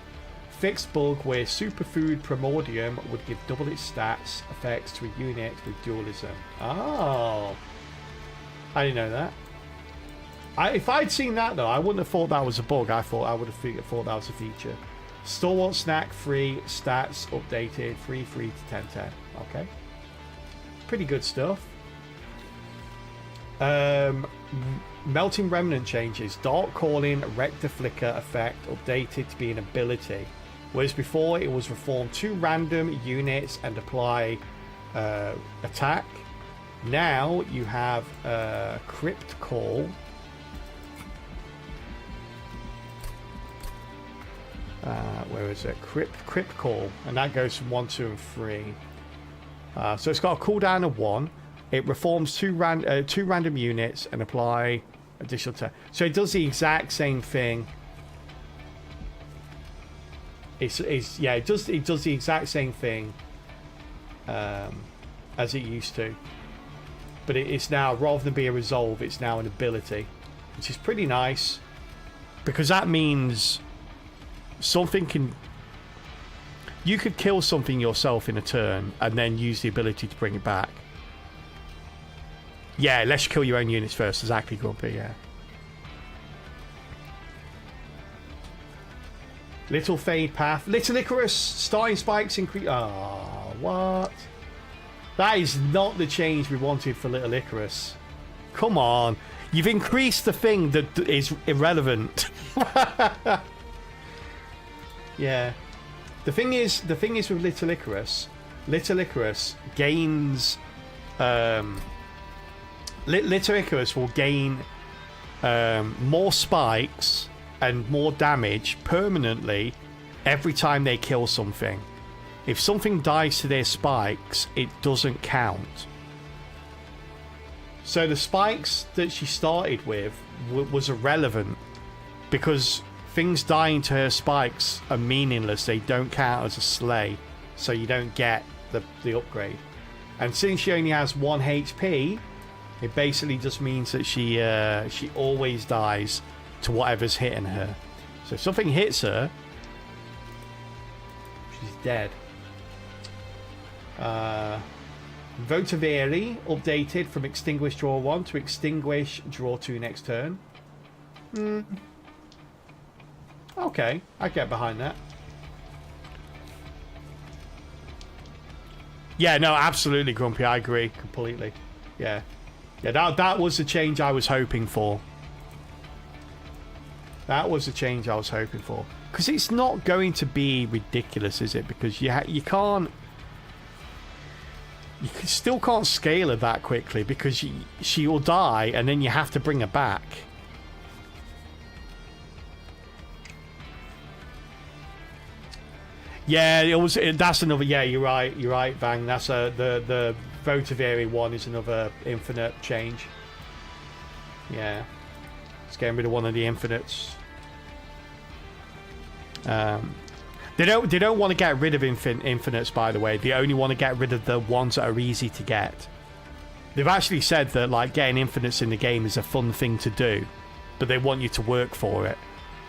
Fixed bug where Superfood Primordium would give double its stats effects to a unit with dualism. Oh. I didn't know that. If I'd seen that though, I wouldn't have thought that was a bug. I would have thought that was a feature. Stalwart Snack free stats updated 3 to 10. Okay. Pretty good stuff. Melting Remnant changes. Dark Calling Rector Flicker effect updated to be an ability. Whereas before it was reformed 2 random units and apply attack. Now you have Crypt Call. Where is it? Crypt Call. And that goes from 1, 2, and 3. So it's got a cooldown of 1. It reforms 2 random units and apply additional attack. So it does the exact same thing. It does the exact same thing as it used to. But it's now, rather than be a resolve, it's now an ability, which is pretty nice because that means something can. You could kill something yourself in a turn and then use the ability to bring it back. Yeah, let's kill your own units first. Exactly, Grumpy, yeah. Little Fade Path. Little Icarus. Starting spikes increase. Oh, what? That is not the change we wanted for Little Icarus. Come on. You've increased the thing that is irrelevant. Yeah. The thing is with Little Icarus gains Little Icarus will gain more spikes and more damage permanently every time they kill something. If something dies to their spikes, it doesn't count. So the spikes that she started with was irrelevant because things dying to her spikes are meaningless. They don't count as a slay, so you don't get the upgrade. And since she only has 1 HP, it basically just means that she always dies to whatever's hitting her. So if something hits her, she's dead. Votaveri updated from extinguish draw 1 to extinguish draw 2 next turn. Okay, I get behind that. Yeah, no, absolutely, Grumpy. I agree completely. Yeah, that was the change I was hoping for. That was the change I was hoping for. Because it's not going to be ridiculous, is it? Because you can't. You still can't scale her that quickly because she will die and then you have to bring her back. Yeah, that's another. Yeah, you're right, Vang. That's the Votaveri one is another infinite change. Yeah, it's getting rid of one of the infinites. They don't want to get rid of infinites, by the way. They only want to get rid of the ones that are easy to get. They've actually said that like getting infinites in the game is a fun thing to do, but they want you to work for it.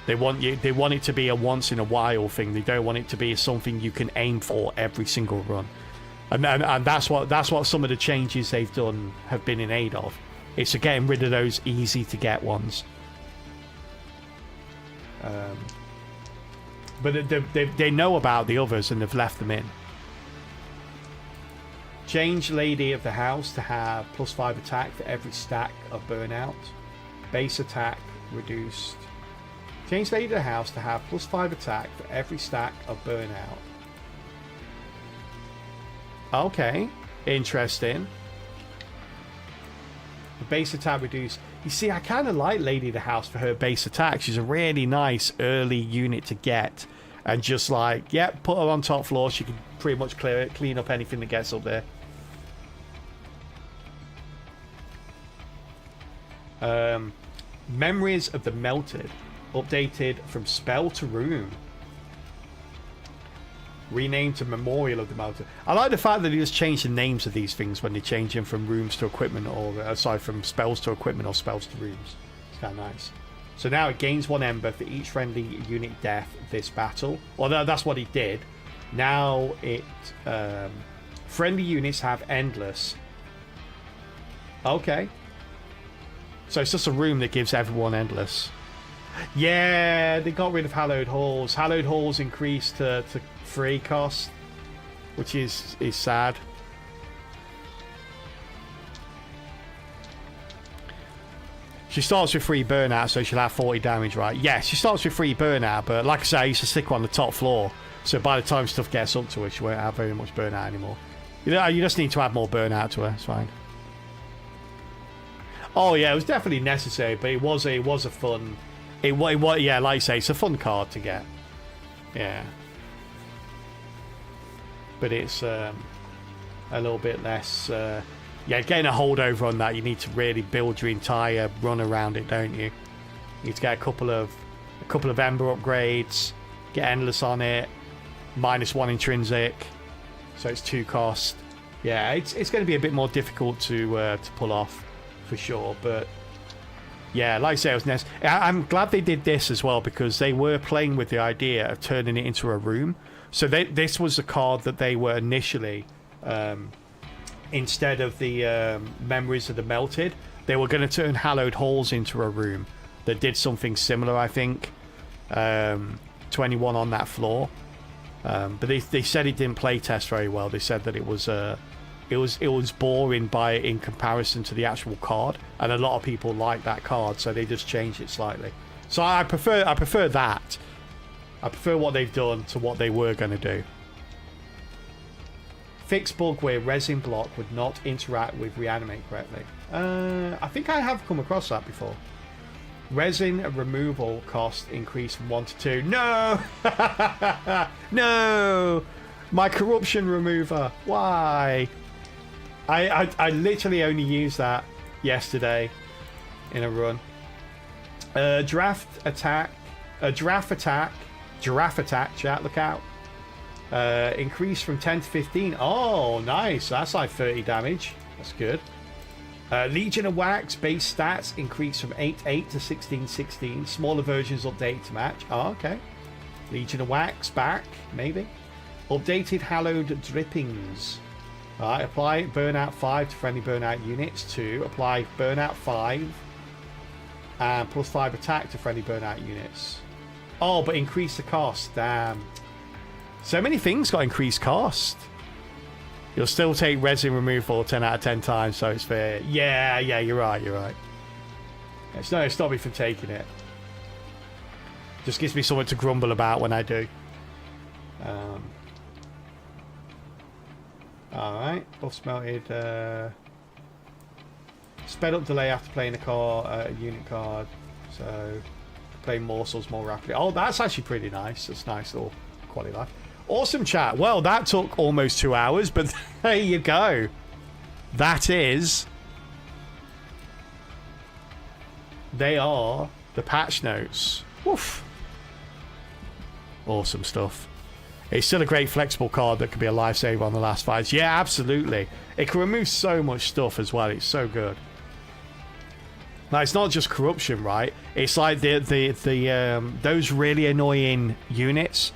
They want it to be a once in a while thing. They don't want it to be something you can aim for every single run. And that's what some of the changes they've done have been in aid of. It's getting rid of those easy to get ones. But they know about the others and they've left them in. Change Lady of the House to have +5 attack for every stack of burnout. Base attack reduced. Change Lady of the House to have +5 attack for every stack of burnout. Okay, interesting. The base attack reduced. You see, I kind of like Lady of the House for her base attack. She's a really nice early unit to get. And just like, yeah, put her on top floor. She can pretty much clean up anything that gets up there. Memories of the Melted. Updated from spell to room. Renamed to Memorial of the Melted. I like the fact that they just change the names of these things when they change them from rooms to equipment, or aside from spells to equipment or spells to rooms. It's kind of nice. So now it gains 1 ember for each friendly unit death this battle. Although that's what it did. Now it friendly units have endless. Okay. So it's just a room that gives everyone endless. Yeah, they got rid of Hallowed Halls. Hallowed Halls increased to 3 cost, which is sad. She starts with 3 burnout, so she'll have 40 damage, right? Yes, she starts with 3 burnout, but like I say, I used to stick her on the top floor, so by the time stuff gets up to her, she won't have very much burnout anymore. You just need to add more burnout to her. It's fine. Oh yeah, it was definitely necessary, but it was a fun. Yeah, like I say, it's a fun card to get. Yeah. But it's a little bit less. Yeah, getting a holdover on that, you need to really build your entire run around it, don't you? You need to get a couple of ember upgrades, get endless on it, -1 intrinsic, so it's 2 cost. Yeah, it's going to be a bit more difficult to pull off for sure, but. Yeah, like I say, it was necessary. I'm glad they did this as well because they were playing with the idea of turning it into a room. So this was the card that they were initially, instead of the Memories of the Melted, they were going to turn Hallowed Halls into a room that did something similar, I think, to anyone on that floor. But they said it didn't play test very well. They said that it was boring in comparison to the actual card, and a lot of people like that card, so they just changed it slightly. So I prefer that. I prefer what they've done to what they were going to do. Fix bug where resin block would not interact with reanimate correctly. I think I have come across that before. Resin removal cost increased from 1 to 2. No! No! My corruption remover. Why? I literally only use that yesterday in a run. Giraffe attack, chat, look out. Increase from 10 to 15. Oh, nice. That's like 30 damage. That's good. Legion of Wax base stats increase from 8-8 to 16-16. Smaller versions update to match. Oh, okay. Legion of Wax back, maybe. Updated Hallowed Drippings. Alright, apply Burnout 5 to friendly Burnout units. 2. Apply Burnout 5 and plus 5 attack to friendly Burnout units. Oh, but increase the cost. Damn. So many things got increased cost. You'll still take resin removal 10 out of 10 times, so it's fair. Yeah, you're right. It's no, stop me from taking it. Just gives me something to grumble about when I do. Alright, buffs melted. Sped up delay after playing a unit card, so play morsels more rapidly. Oh, that's actually pretty nice. That's nice little quality life. Awesome chat. Well, that took almost 2 hours, but there you go. That is... They are the patch notes. Woof. Awesome stuff. It's still a great flexible card that could be a lifesaver on the last fights. Yeah, absolutely. It can remove so much stuff as well. It's so good. Now, it's not just corruption, right? It's like those really annoying units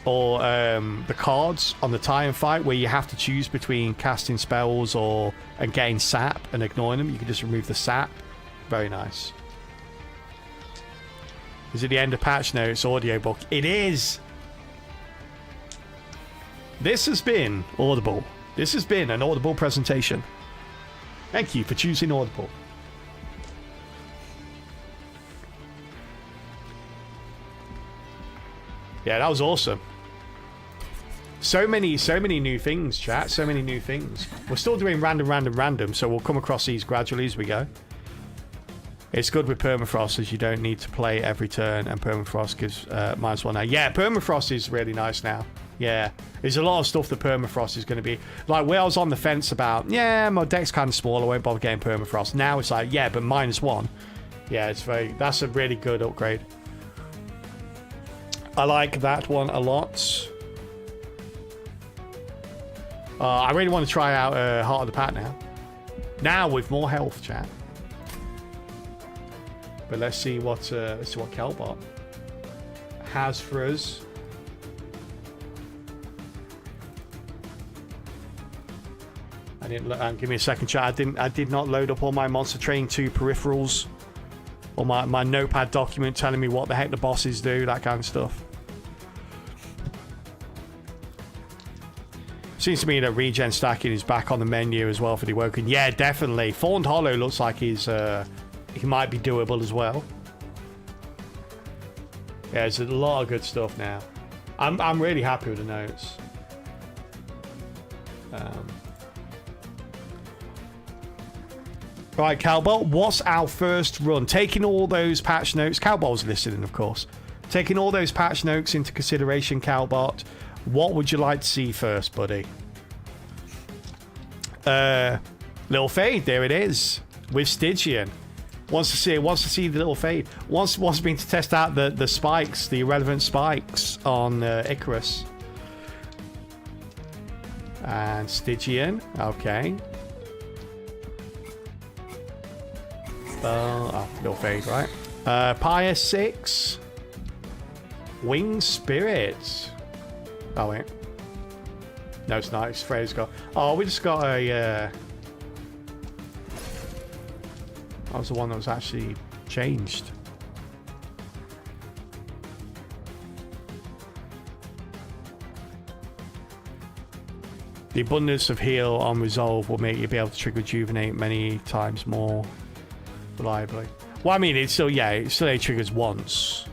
or the cards on the tie and fight where you have to choose between casting spells and getting sap and ignoring them. You can just remove the sap. Very nice. Is it the end of patch notes audiobook? It is. This has been Audible. This has been an Audible presentation. Thank you for choosing Audible. Yeah, that was awesome. So many new things, chat. So many new things. We're still doing random, so we'll come across these gradually as we go. It's good with permafrost as you don't need to play every turn, and permafrost gives -1 now. Yeah, permafrost is really nice now. Yeah, there's a lot of stuff that permafrost is going to be like. Where I was on the fence about, yeah, my deck's kind of small, I won't bother getting permafrost. Now it's like, yeah, but -1. Yeah, that's a really good upgrade. I like that one a lot. I really want to try out Heart of the Pack now. Now with more health, chat. But let's see what Kelbot has for us. Give me a second, chat. I did not load up all my Monster Train 2 peripherals or my notepad document telling me what the heck the bosses do, that kind of stuff. Seems to me that regen stacking is back on the menu as well for the Awoken. Yeah, definitely. Thorned Hollow looks like he might be doable as well. Yeah, there's a lot of good stuff now. I'm really happy with the notes. Right, Calbot, what's our first run? Taking all those patch notes, Calbot's listening, of course. Taking all those patch notes into consideration, Calbot, what would you like to see first, buddy? Little Fade, there it is, with Stygian. Wants to see the little Fade. Wants me to test out the spikes, the irrelevant spikes on Icarus. And Stygian, okay. Little Fade, right? Pious 6. Winged Spirit. Oh wait. No, it's not. It's Freya's got. Oh, we just got a. That was the one that was actually changed. The abundance of heal on resolve will make you be able to trigger rejuvenate many times more reliably. Well, I mean, it still only triggers once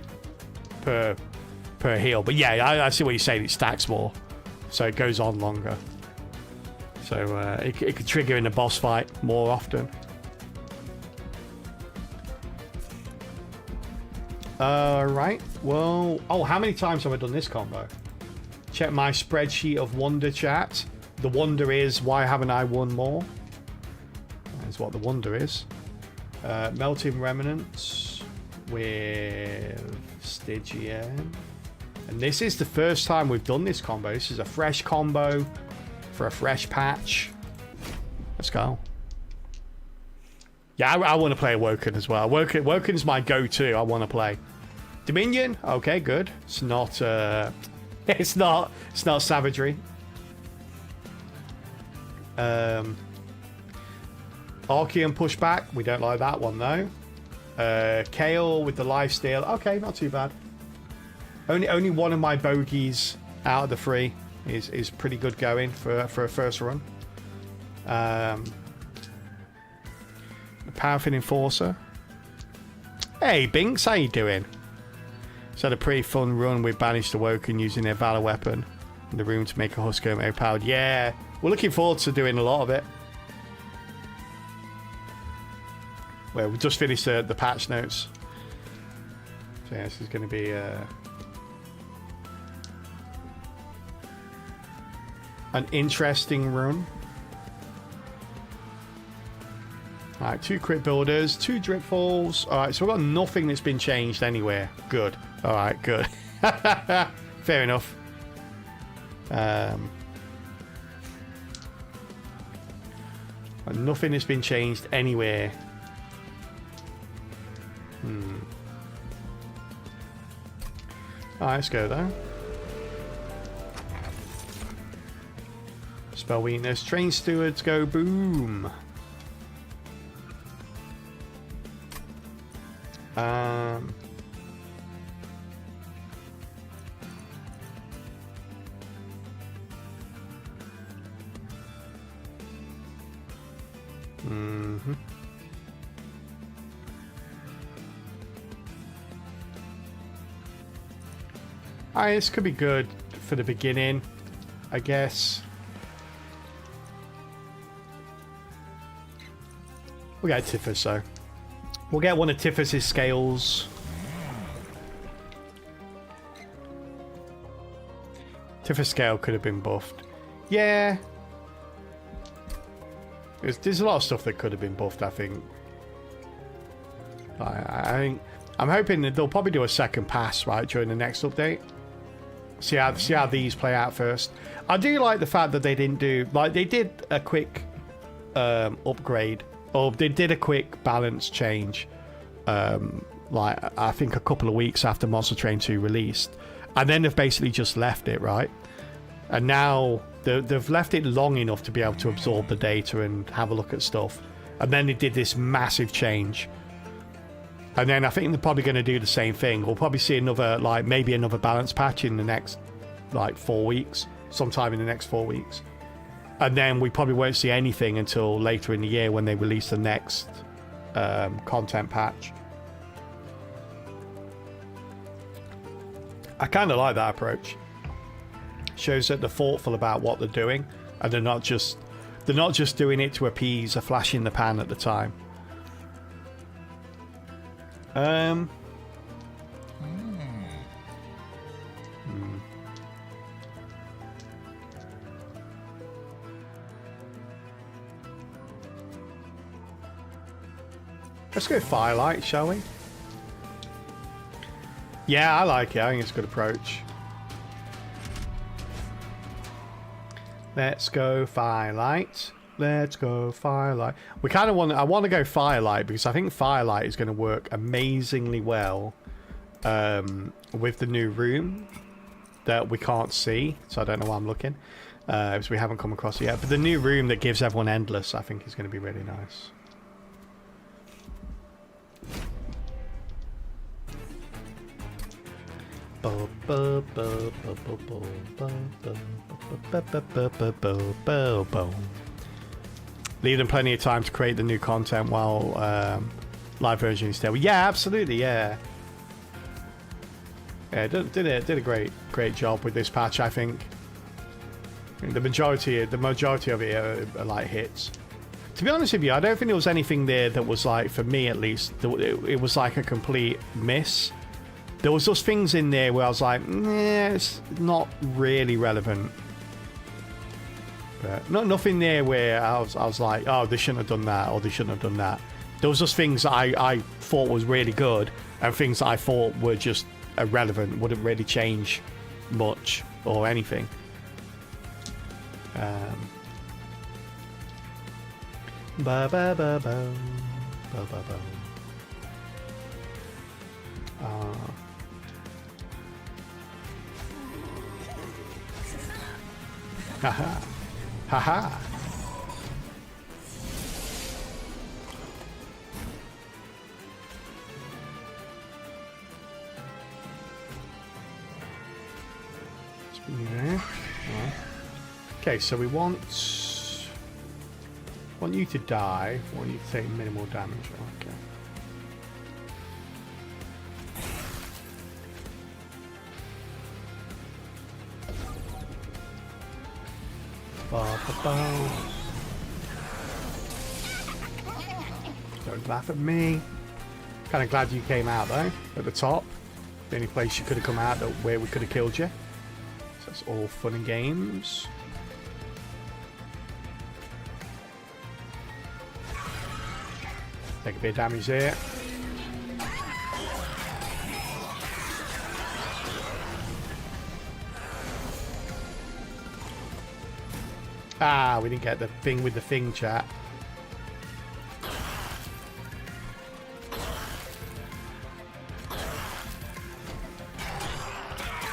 per heal, but yeah, I see what you're saying. It stacks more, so it goes on longer. So it could trigger in a boss fight more often. Right. Well, how many times have I done this combo? Check my spreadsheet of wonder, chat. The wonder is, why haven't I won more? is what the wonder is. Melting Remnants with Stygian. And this is the first time we've done this combo. This is a fresh combo for a fresh patch. Let's go. Yeah, I want to play Awoken as well. Awoken's my go-to. I want to play Dominion. Okay, good. It's not. It's not savagery. Archeon pushback. We don't like that one though. Kale with the lifesteal. Okay, not too bad. Only one of my bogeys out of the 3 is pretty good going for a first run. The Paraffin Enforcer. Hey Binks, how you doing? It's had a pretty fun run with Banished Awoken using their Valor weapon in the room to make a Husker overpowered. Yeah, we're looking forward to doing a lot of it. Well, we just finished the patch notes. So yeah, this is going to be an interesting run. Alright, 2 crit builders, 2 drip falls. Alright, so we've got nothing that's been changed anywhere. Good. Alright, good. Fair enough. Nothing has been changed anywhere. Alright, let's go though. Spell weakness. Train stewards go boom. Alright, this could be good for the beginning, I guess. We'll get Tiphys, so. We'll get one of Tiphys' scales. Tiphys scale could have been buffed. Yeah. There's a lot of stuff that could have been buffed, I think. I'm hoping that they'll probably do a second pass, right, during the next update. See how these play out first. I do like the fact that they didn't do... Like, they did a quick upgrade. Or they did a quick balance change. Like, I think a couple of weeks after Monster Train 2 released. And then they've basically just left it, right? And now they've left it long enough to be able to absorb the data and have a look at stuff. And then they did this massive change. And then I think they're probably going to do the same thing. We'll probably see another, like, maybe another balance patch in the next, like, 4 weeks. Sometime in the next 4 weeks. And then we probably won't see anything until later in the year when they release the next content patch. I kind of like that approach. Shows that they're thoughtful about what they're doing. And they're not just doing it to appease a flash in the pan at the time. Let's go Firelight, shall we? Yeah, I like it. I think it's a good approach. Let's go Firelight. Let's go Firelight. We kind of I want to go Firelight because I think Firelight is going to work amazingly well with the new room that we can't see. So I don't know why I'm looking. Because we haven't come across it yet. But the new room that gives everyone Endless, I think, is going to be really nice. Leave them plenty of time to create the new content while live version is still. Yeah, absolutely, yeah. Yeah, did a great job with this patch, I think. The majority of it are like hits. To be honest with you, I don't think there was anything there that was like, for me at least, it was like a complete miss. There was just things in there where I was like, nah, it's not really relevant. but nothing there where I was like, oh, they shouldn't have done that, or they shouldn't have done that. There was just things that I thought was really good, and things that I thought were just irrelevant, wouldn't really change much or anything. Ba ba ba ba ba ba ba. Haha. Haha. Yeah. Okay, so we want you to die. We want you to take minimal damage. Okay. Don't laugh at me. Kind of glad you came out though, at the top. The only place you could have come out where we could have killed you. So it's all fun and games. Take a bit of damage there. Ah, we didn't get the thing with the thing, chat.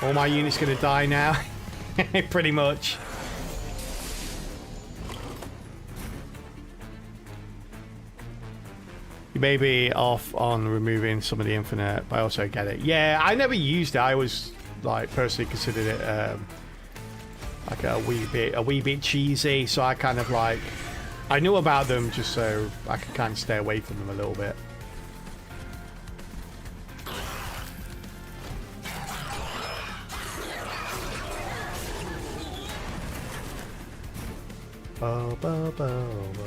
All my units gonna die now. Pretty much. You may be off on removing some of the infinite, but I also get it. Yeah, I never used it. I always like personally considered it like a wee bit cheesy, so I kind of like, I knew about them just so I could kind of stay away from them a little bit. Ba, ba, ba, ba.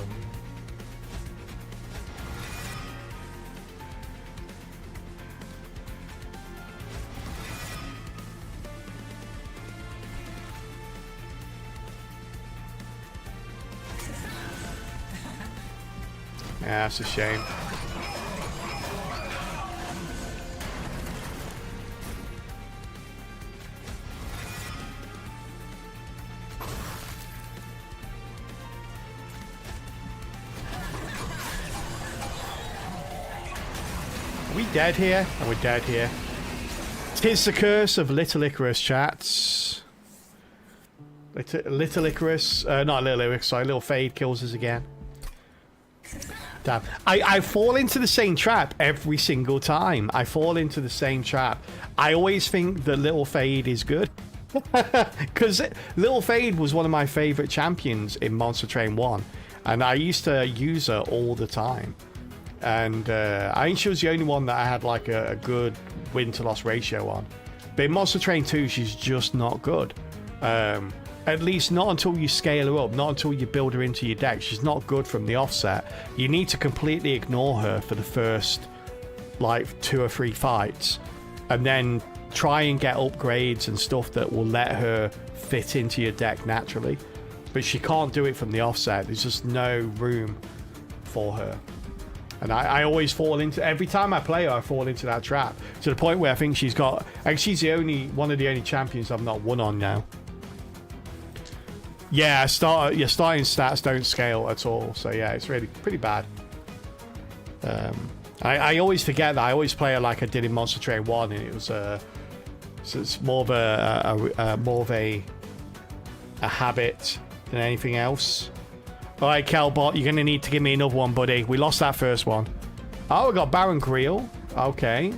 Yeah, that's a shame. Are we dead here? Oh, we're dead here. 'Tis the curse of Little Icarus, chats. Little Icarus, not Little Icarus, sorry, Little Fade kills us again. Damn. I fall into the same trap every single time. I fall into the same trap. I always think that Little Fade is good. Because Little Fade was one of my favourite champions in Monster Train 1. And I used to use her all the time. And I think she was the only one that I had like a good win-to-loss ratio on. But in Monster Train 2, she's just not good. At least not until you scale her up, not until you build her into your deck. She's not good from the offset. You need to completely ignore her for the first like 2 or 3 fights, and then try and get upgrades and stuff that will let her fit into your deck naturally. But she can't do it from the offset. There's just no room for her. And I always fall into, every time I play her, I fall into that trap, to the point where I think she's got, like, she's the only one of the only champions I've not won on now. Yeah, your starting stats don't scale at all, so yeah, it's really pretty bad. I always forget that. I always play it like I did in Monster Train 1, and it was so it's more of a habit than anything else. All right, Kelbot, you're gonna need to give me another one, buddy. We lost that first one. Oh, we got Baron Greel. Okay.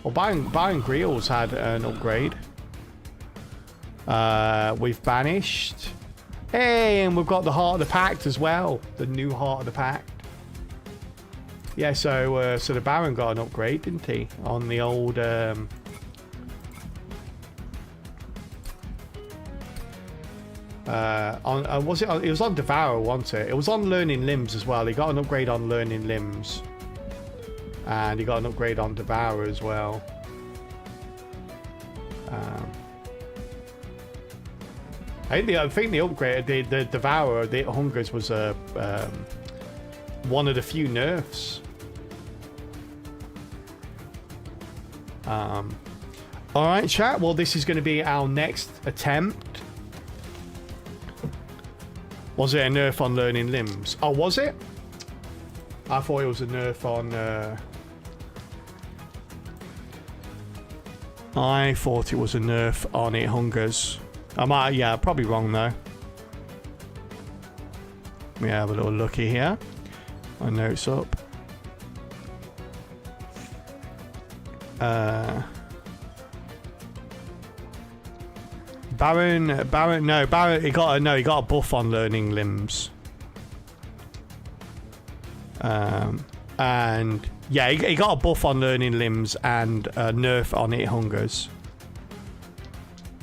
Well, Baron Greel's had an upgrade. We've banished. Hey, and we've got the Heart of the Pact as well. The new Heart of the Pact. Yeah, so the Baron got an upgrade, didn't he? On the old... was it? It was on Devour, wasn't it? It was on Learning Limbs as well. He got an upgrade on Learning Limbs. And he got an upgrade on Devour as well. I think the upgrade, the Devourer, the Hungers was one of the few nerfs. All right, chat. Well, this is going to be our next attempt. Was it a nerf on learning limbs? Oh, was it? I thought it was a nerf on. I thought it was a nerf on it hungers. I might, yeah, probably wrong though. Let me have a little looky here. My notes up. Baron, he got a buff on learning limbs. And yeah, he got a buff on learning limbs and a nerf on it hungers.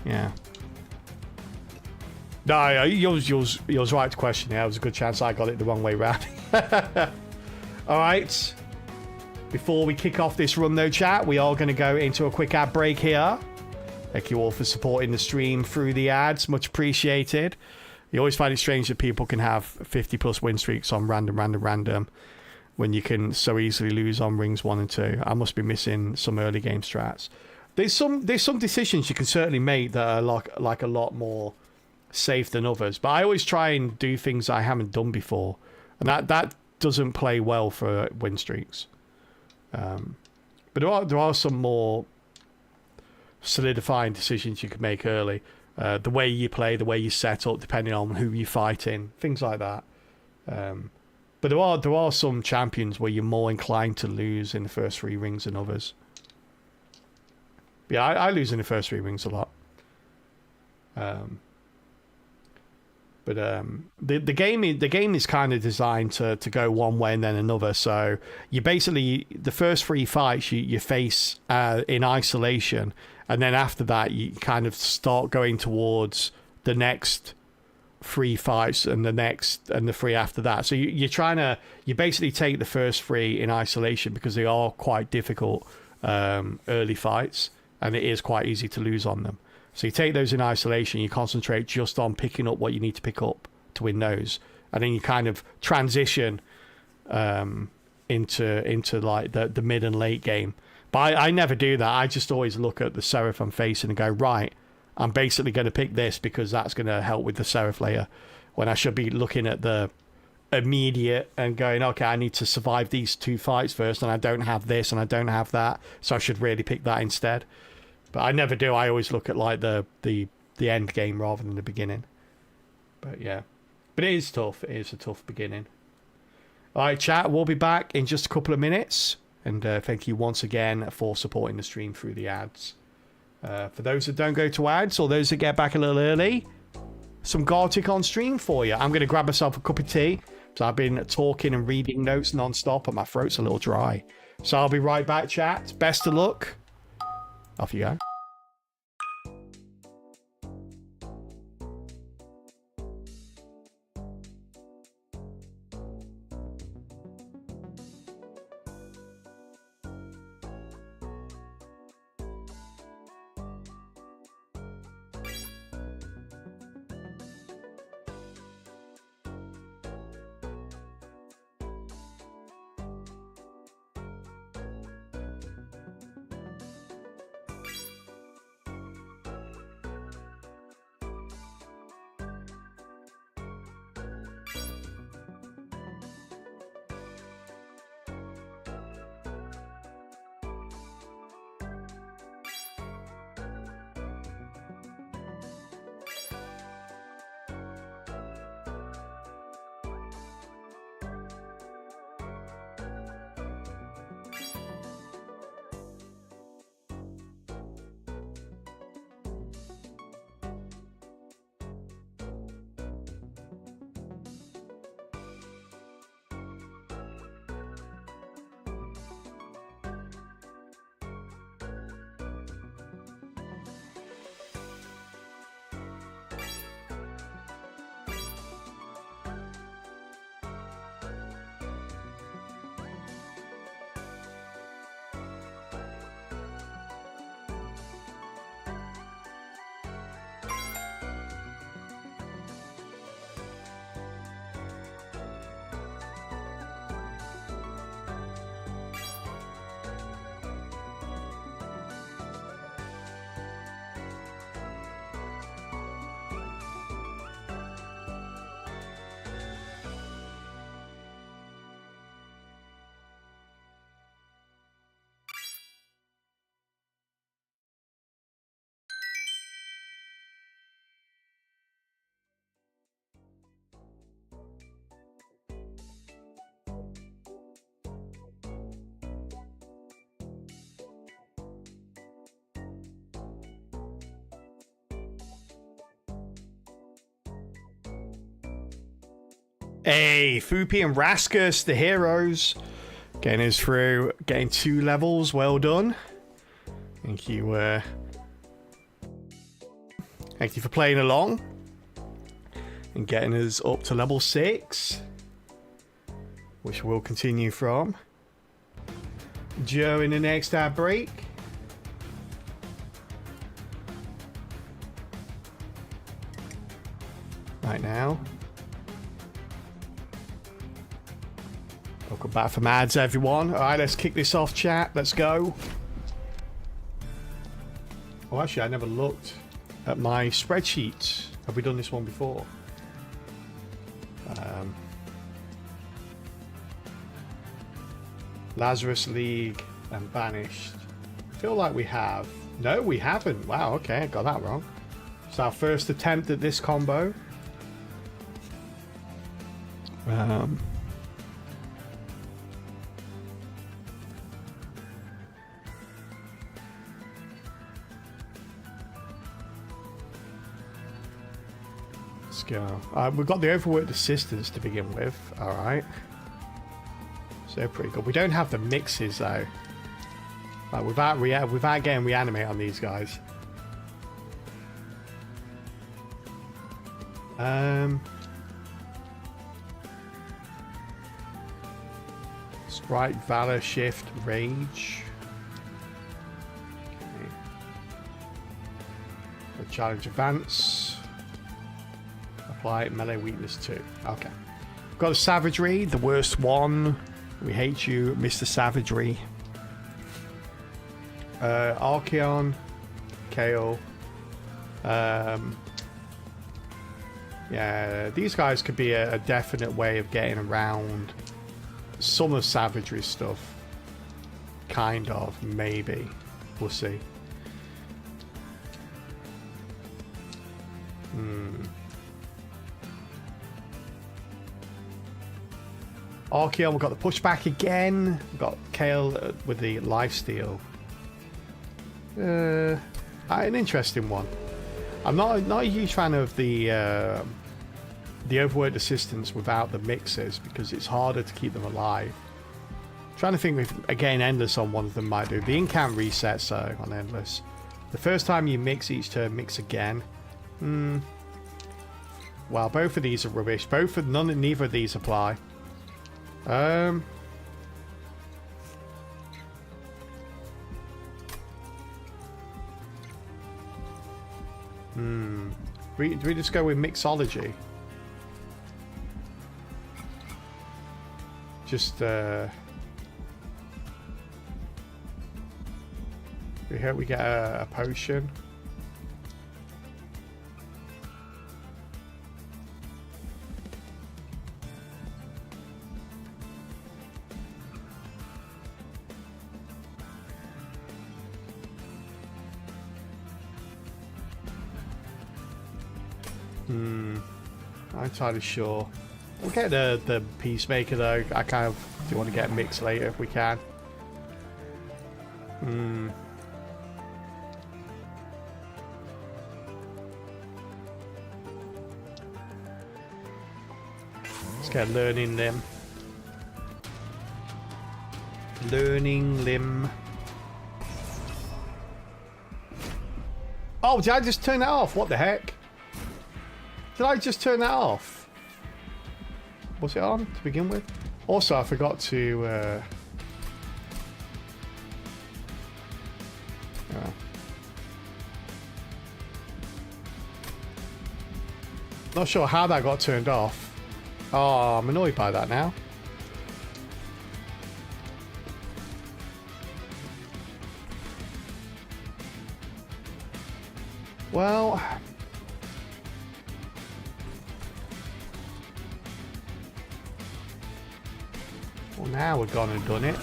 Yeah. No, you was right to question. Yeah, it was a good chance I got it the wrong way round. All right. Before we kick off this run, though, chat, we are going to go into a quick ad break here. Thank you all for supporting the stream through the ads. Much appreciated. You always find it strange that people can have 50+ win streaks on random when you can so easily lose on rings 1 and 2. I must be missing some early game strats. There's some decisions you can certainly make that are like a lot more safe than others. But I always try and do things I haven't done before, and that doesn't play well for win streaks. But there are some more solidifying decisions you can make early. The way you play, the way you set up, depending on who you're fighting, things like that. But there are some champions where you're more inclined to lose in the first 3 rings than others. But yeah, I lose in the first 3 rings a lot. But the game is kind of designed to go one way and then another. So you basically, the first 3 fights you face in isolation, and then after that you kind of start going towards the next 3 fights and the next and the 3 after that. So you basically take the first 3 in isolation because they are quite difficult early fights, and it is quite easy to lose on them. So you take those in isolation, you concentrate just on picking up what you need to pick up to win those, and then you kind of transition into like the mid and late game. But I never do that. I just always look at the Seraph I'm facing and go, right, I'm basically going to pick this because that's going to help with the Seraph layer, when I should be looking at the immediate and going, okay, I need to survive these 2 fights first, and I don't have this and I don't have that, so I should really pick that instead. But I never do. I always look at like the end game rather than the beginning. But yeah, but it is tough. It is a tough beginning. All right, chat. We'll be back in just a couple of minutes, and thank you once again for supporting the stream through the ads. For those that don't go to ads, or those that get back a little early, some Gartic on stream for you. I'm going to grab myself a cup of tea. So I've been talking and reading notes non-stop, and my throat's a little dry. So I'll be right back, chat. Best of luck. Off you go. Hey, Fupi and Raskus, the heroes. Getting us through, getting 2 levels. Well done. Thank you. Thank you for playing along. And getting us up to level 6. Which we'll continue from. During the next ad break. Right now. Welcome back from ads, everyone. Alright, let's kick this off, chat. Let's go. Oh, actually, I never looked at my spreadsheets. Have we done this one before? Lazarus League and Banished. I feel like we have. No, we haven't. Wow, okay, I got that wrong. It's our first attempt at this combo. Let's go. We've got the overworked assistants to begin with. All right. So pretty good. We don't have the mixes though. Like without getting reanimate on these guys. Strike, Valor, Shift, Rage. Okay. The Challenge, Advance. Apply melee weakness 2. Okay. Got a Savagery, the worst one. We hate you, Mr. Savagery. Archeon, Kale. Yeah, these guys could be a definite way of getting around some of Savagery's stuff. Kind of, maybe. We'll see. Archeon, we've got the pushback again. We've got Kale with the lifesteal. An interesting one. I'm not a huge fan of the overworked assistants without the mixes because it's harder to keep them alive. Trying to think if again Endless on one of them might do. The incount resets so on Endless. The first time you mix each turn, mix again. Well, both of these are rubbish. Neither of these apply. Do we just go with Mixology? Just we hope we get a potion. I'm entirely sure. We'll get the Peacemaker though. I kind of do want to get a mix later if we can. Let's get Learning Limb. Learning Limb. Oh, did I just turn that off? What the heck? Did I just turn that off? Was it on to begin with? Also, I forgot to... Not sure how that got turned off. Oh, I'm annoyed by that now. Well... Well, now we're gone and done it.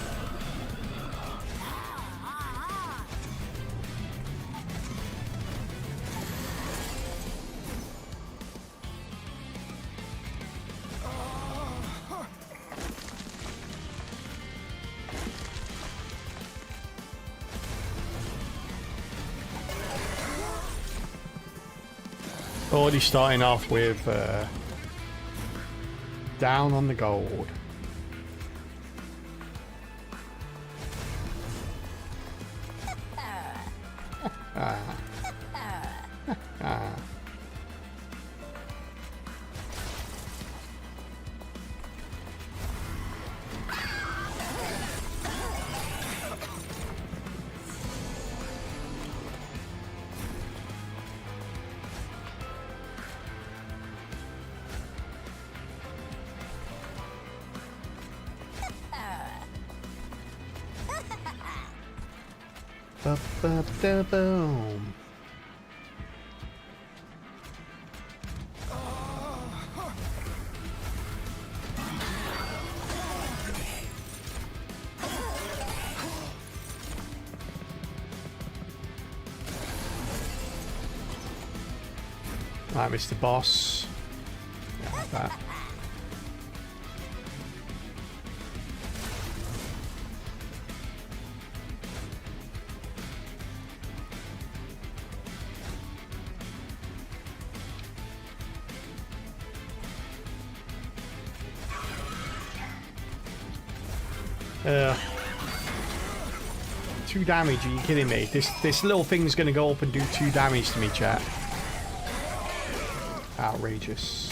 Already starting off with Down on the gold. Boom. Right, Mr. Boss. Yeah, like that. Uh, 2 damage, are you kidding me? This little thing's gonna go up and do 2 damage to me, chat. Outrageous.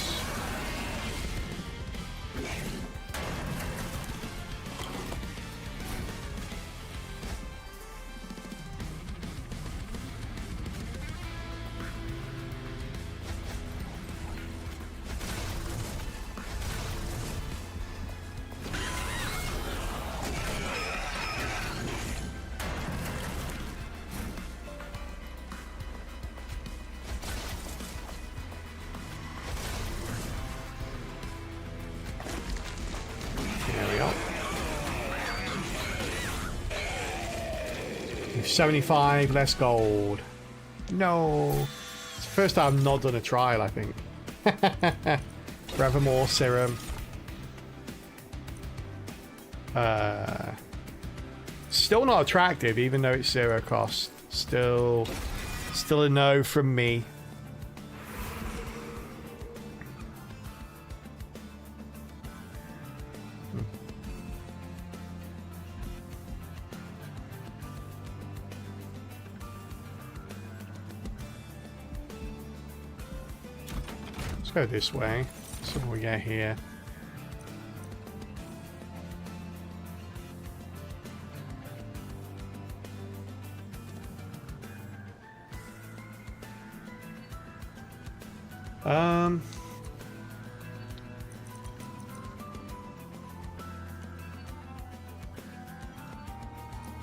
There we go. 75 less gold. No. It's the first time I've not done a trial, I think. Forevermore serum. Still not attractive, even though it's 0 cost. Still a no from me. Let's go this way. See what we get here.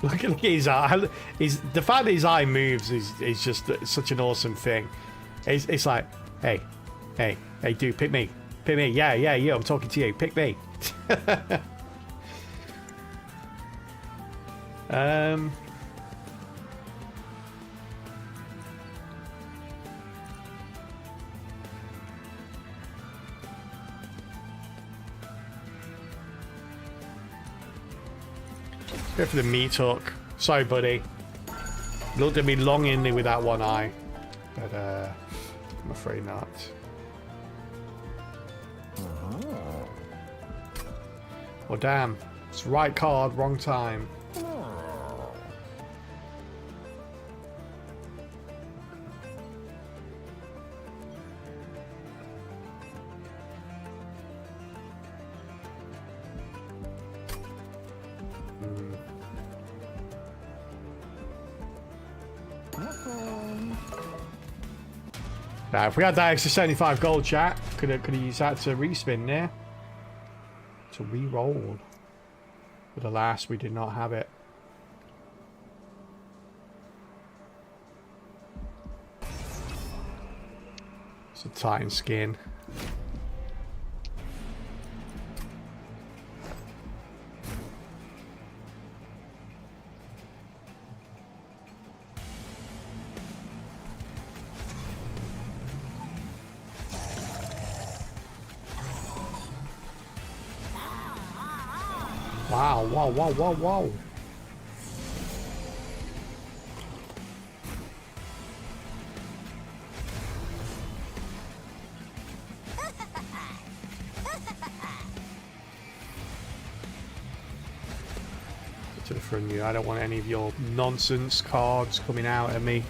Look at his eye. The fact that his eye moves is just such an awesome thing. It's like, hey, dude, pick me. Pick me. Yeah, you. I'm talking to you. Pick me. Go for the meat hook. Sorry, buddy. Looked at me longingly with that one eye. But, I'm afraid not. Well, damn. It's right card, wrong time. Now, if we had that extra 75 gold, chat, could have used that to respin there. To re-roll. But alas, we did not have it. It's a Titan skin. Wow, wow. from you. I don't want any of your nonsense cards coming out at me.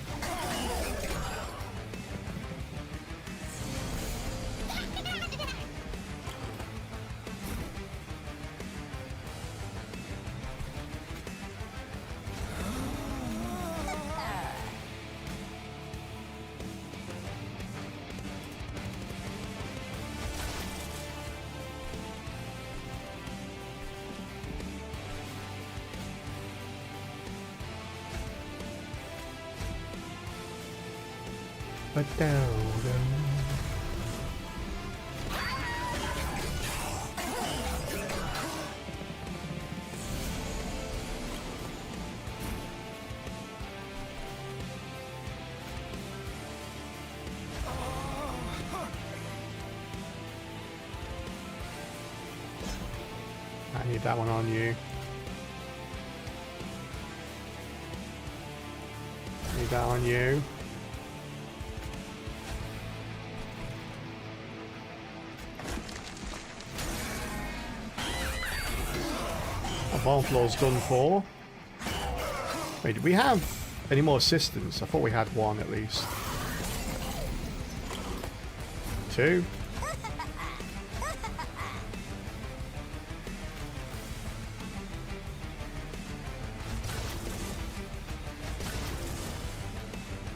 But I need that one on you. Need that on you. Bottom floor's done for. Wait, did we have any more assistants? I thought we had one at least. 2.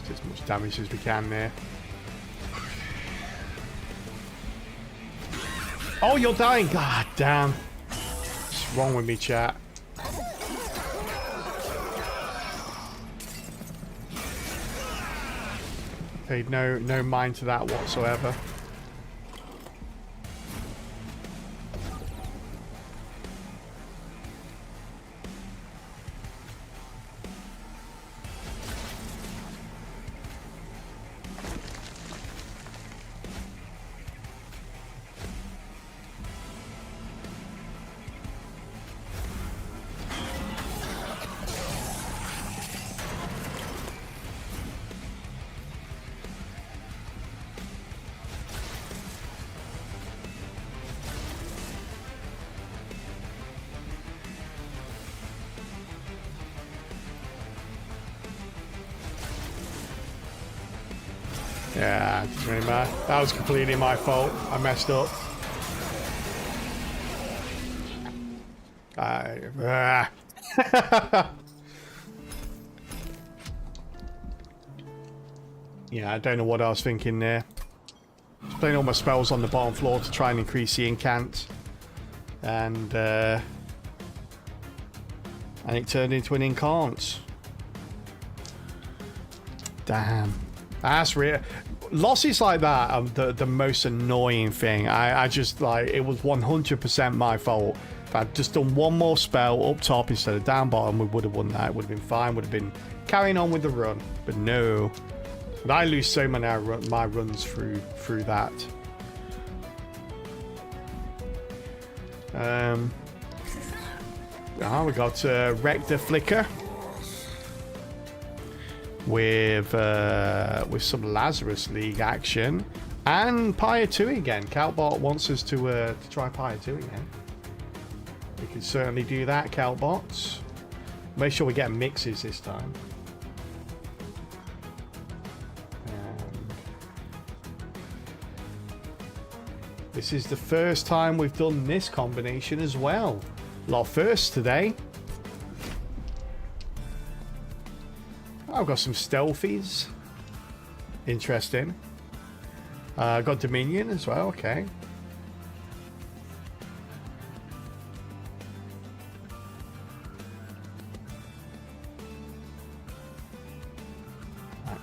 Do as much damage as we can there. Oh, you're dying! God damn. What's wrong with me, chat? Paid no mind to that whatsoever. Yeah, it doesn't really matter. That was completely my fault. I messed up. Yeah, I don't know what I was thinking there. Just playing all my spells on the bottom floor to try and increase the incant. And it turned into an incant. Damn. That's real. Losses like that are the most annoying thing. I just, like, it was 100% my fault. If I'd just done one more spell up top instead of down bottom, we would have won that. It would have been fine. Would have been carrying on with the run. But no. But I lose so many my runs through that. We got Rector Flicker. With some Lazarus League action and Pyre 2 again. Calbot wants us to try Pyre 2 again. We can certainly do that, Calbot. Make sure we get mixes this time. And this is the first time we've done this combination as well. A lot of firsts today. I've got some stealthies. Interesting. Got Dominion as well, okay. Right.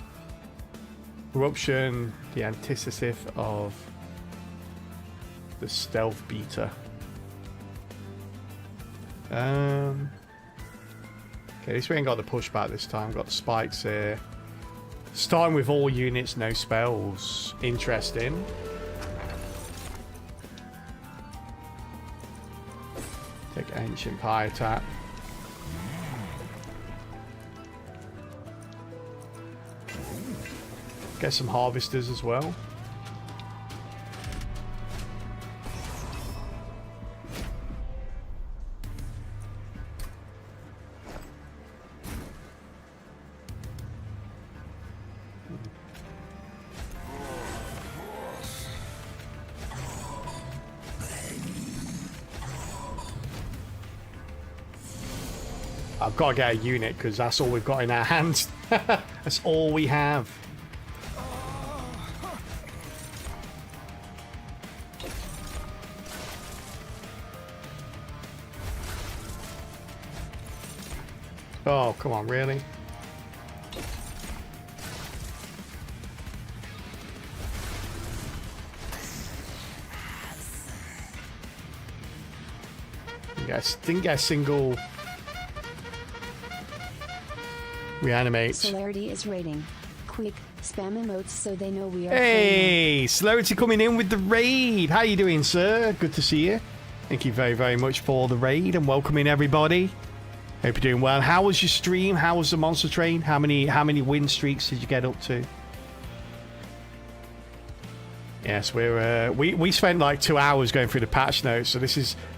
Corruption, the antithesis of the stealth beater. Okay, at least we ain't got the pushback this time. Got the spikes here. Starting with all units, no spells. Interesting. Take Ancient Pie attack. Get some Harvesters as well. I've got to get a unit because that's all we've got in our hands. That's all we have. Oh, come on, really? Yes, didn't get a single reanimate. Celerity is raiding. Quick, spam emotes so they know we are. Hey, Celerity coming in with the raid. How you doing, sir? Good to see you. Thank you very, very much for the raid and welcoming everybody. Hope you're doing well. How was your stream? How was the monster train? How many win streaks did you get up to? Yes, we spent like 2 hours going through the patch notes. So this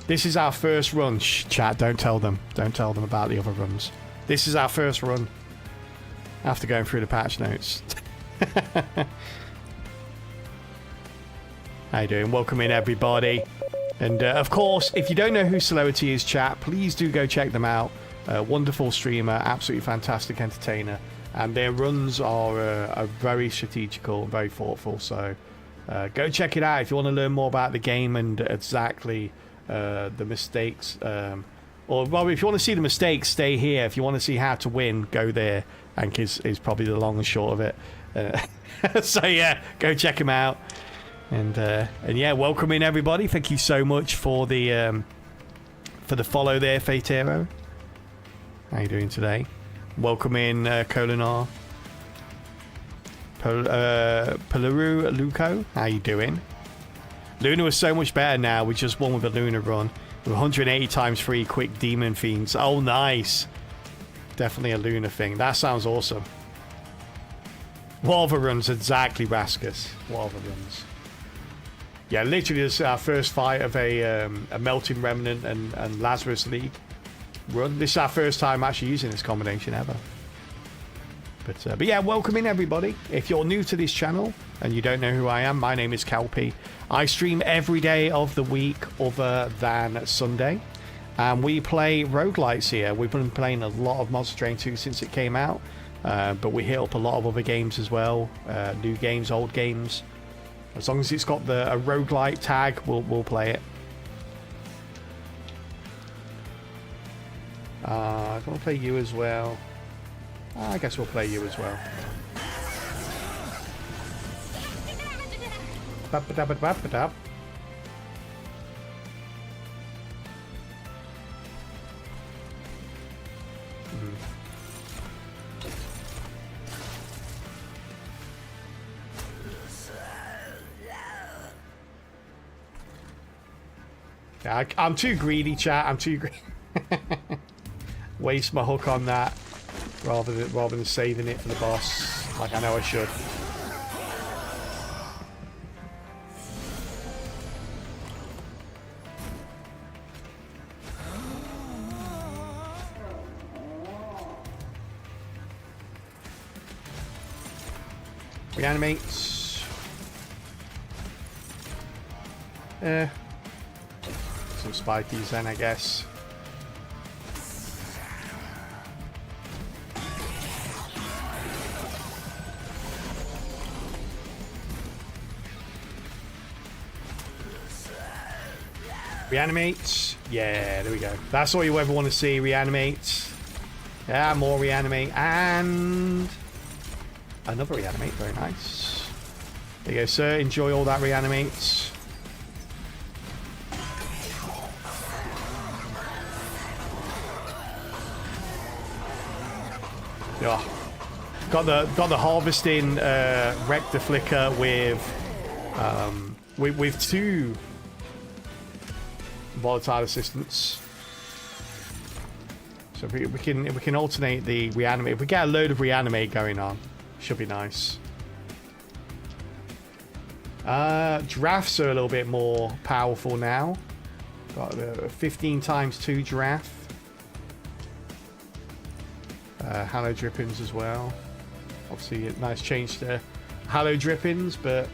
is our first run. Shh, chat, don't tell them. Don't tell them about the other runs. This is our first run after going through the patch notes. How you doing? Welcome in, everybody. And of course, if you don't know who Celerity is, chat, please do go check them out. Wonderful streamer, absolutely fantastic entertainer, and their runs are very strategical, very thoughtful. So go check it out if you want to learn more about the game and exactly the mistakes. Or well, if you want to see the mistakes, stay here. If you want to see how to win, go there. I think is probably the long and short of it. So yeah, go check him out. And yeah, welcome in, everybody. Thank you so much for the follow there, Fatero. How you doing today? Welcome in, Kolinar. Polaru Luco. How you doing? Luna was so much better now. We just won with a Luna run. With 180 times 3 quick demon fiends. Oh, nice. Definitely a Luna thing. That sounds awesome. What other runs? Exactly, Raskus. What other runs? Yeah, literally this is our first fight of a Melting Remnant and Lazarus League run. This is our first time actually using this combination ever. But yeah, welcome in, everybody. If you're new to this channel and you don't know who I am, my name is Calpy. I stream every day of the week other than Sunday. And we play roguelites here. We've been playing a lot of Monster Train 2 since it came out. But we hit up a lot of other games as well. New games, old games. As long as it's got a roguelite tag, we'll play it. I want to play you as well. I guess we'll play you as well. Ba-ba-da-ba-da-ba-da. Yeah, I'm too greedy, chat. I'm too greedy. Waste my hook on that rather than saving it for the boss, like I know I should. Reanimates. Some spikies then, I guess. Reanimates. Yeah, there we go. That's all you ever want to see. Reanimates. Yeah, more reanimate. And another reanimate. Very nice. There you go, sir. Enjoy all that reanimates. Yeah. Got the harvesting wreck the flicker with two volatile assistants. So we can alternate the reanimate. If we get a load of reanimate going on, should be nice. Drafts are a little bit more powerful now. Got the 15 times 2 draft. Hallow drippings as well. Obviously a nice change to hallow drippings, but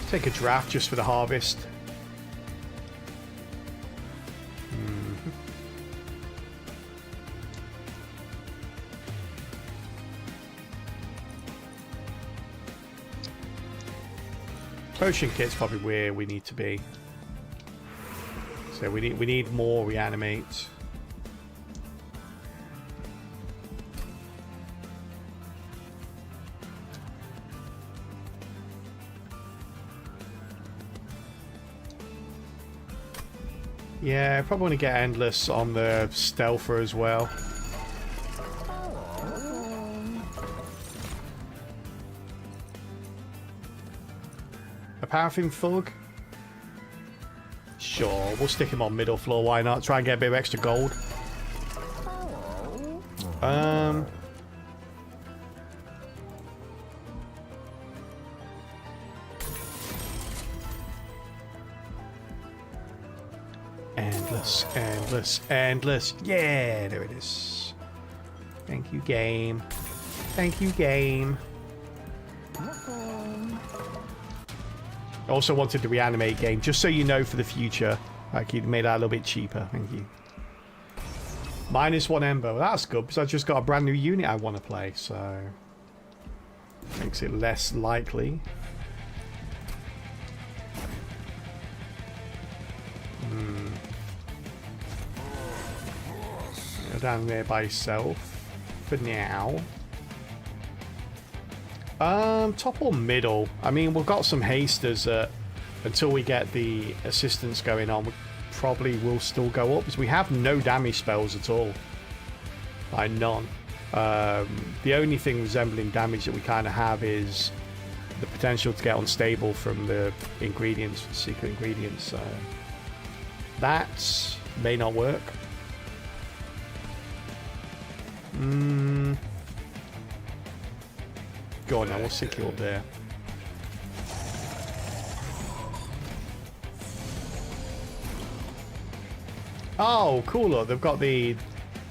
take a draft just for the harvest. Potion kit's probably where we need to be. So we need more reanimate. Yeah, probably want to get endless on the stealther as well. A paraffin thug? Sure, we'll stick him on middle floor, why not? Try and get a bit of extra gold. Endless, endless, endless. Yeah, there it is. Thank you, game. Thank you, game. I also wanted to reanimate game, just so you know for the future. Like, you made that a little bit cheaper. Thank you. -1 Ember. Well, that's good, because I just got a brand new unit I want to play, so... makes it less likely. Go down there by yourself. For now. Top or middle? I mean, we've got some hasters until we get the assistance going on. We probably will still go up because we have no damage spells at all. Like none. The only thing resembling damage that we kind of have is the potential to get unstable from the ingredients, the secret ingredients. So that may not work. Go on now, we'll stick you up there. Oh, cool! Look, they've got the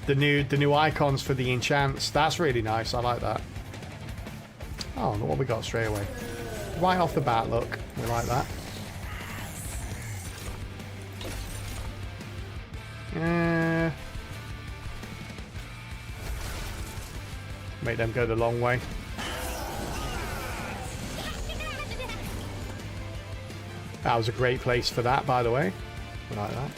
new icons for the enchants. That's really nice. I like that. Oh, look what we got straight away. Right off the bat, look, we like that. Make them go the long way. That was a great place for that, by the way. We like that.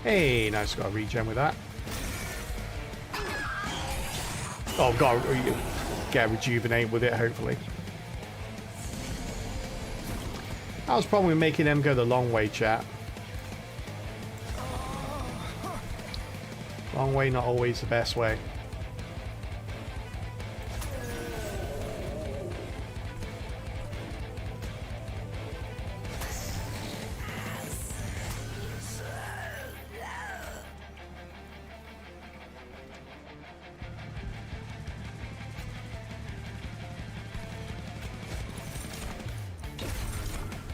Hey, nice, got a regen with that. Oh, got to get rejuvenate with it, hopefully. That was probably making them go the long way, chat. Long way, not always the best way.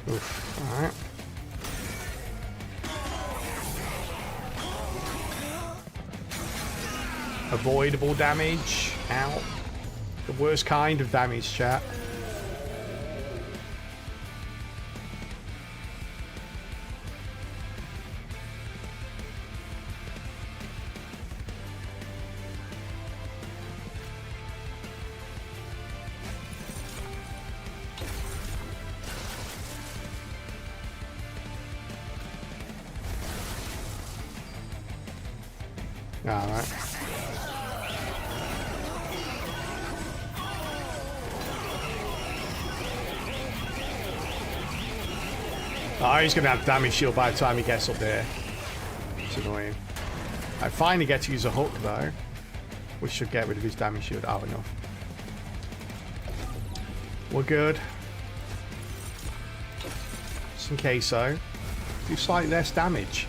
Oof, alright. Avoidable damage. Ow. The worst kind of damage, chat. Alright. Oh, he's gonna have damage shield by the time he gets up there. It's annoying. I finally get to use a hook though, which should get rid of his damage shield. Oh, enough. We're good. Just in case so. Do slightly less damage.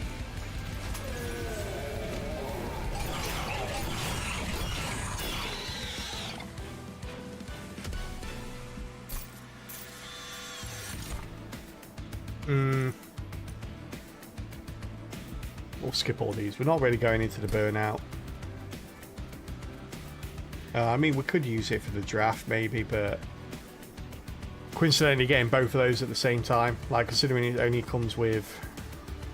We'll skip all these. We're not really going into the burnout. I mean, we could use it for the draft maybe, but coincidentally getting both of those at the same time, like considering it only comes with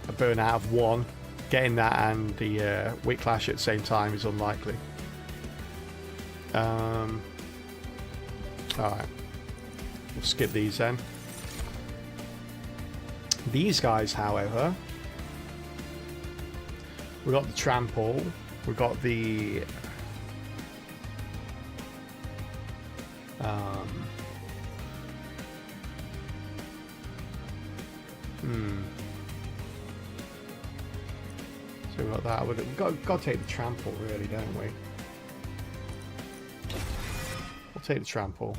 a burn out of 1, getting that and the Wit Clash at the same time is unlikely. Alright. We'll skip these then. These guys, however, we got the Trample, we got the so we got that. We've got to take the Trample, really, don't we? We'll take the Trample.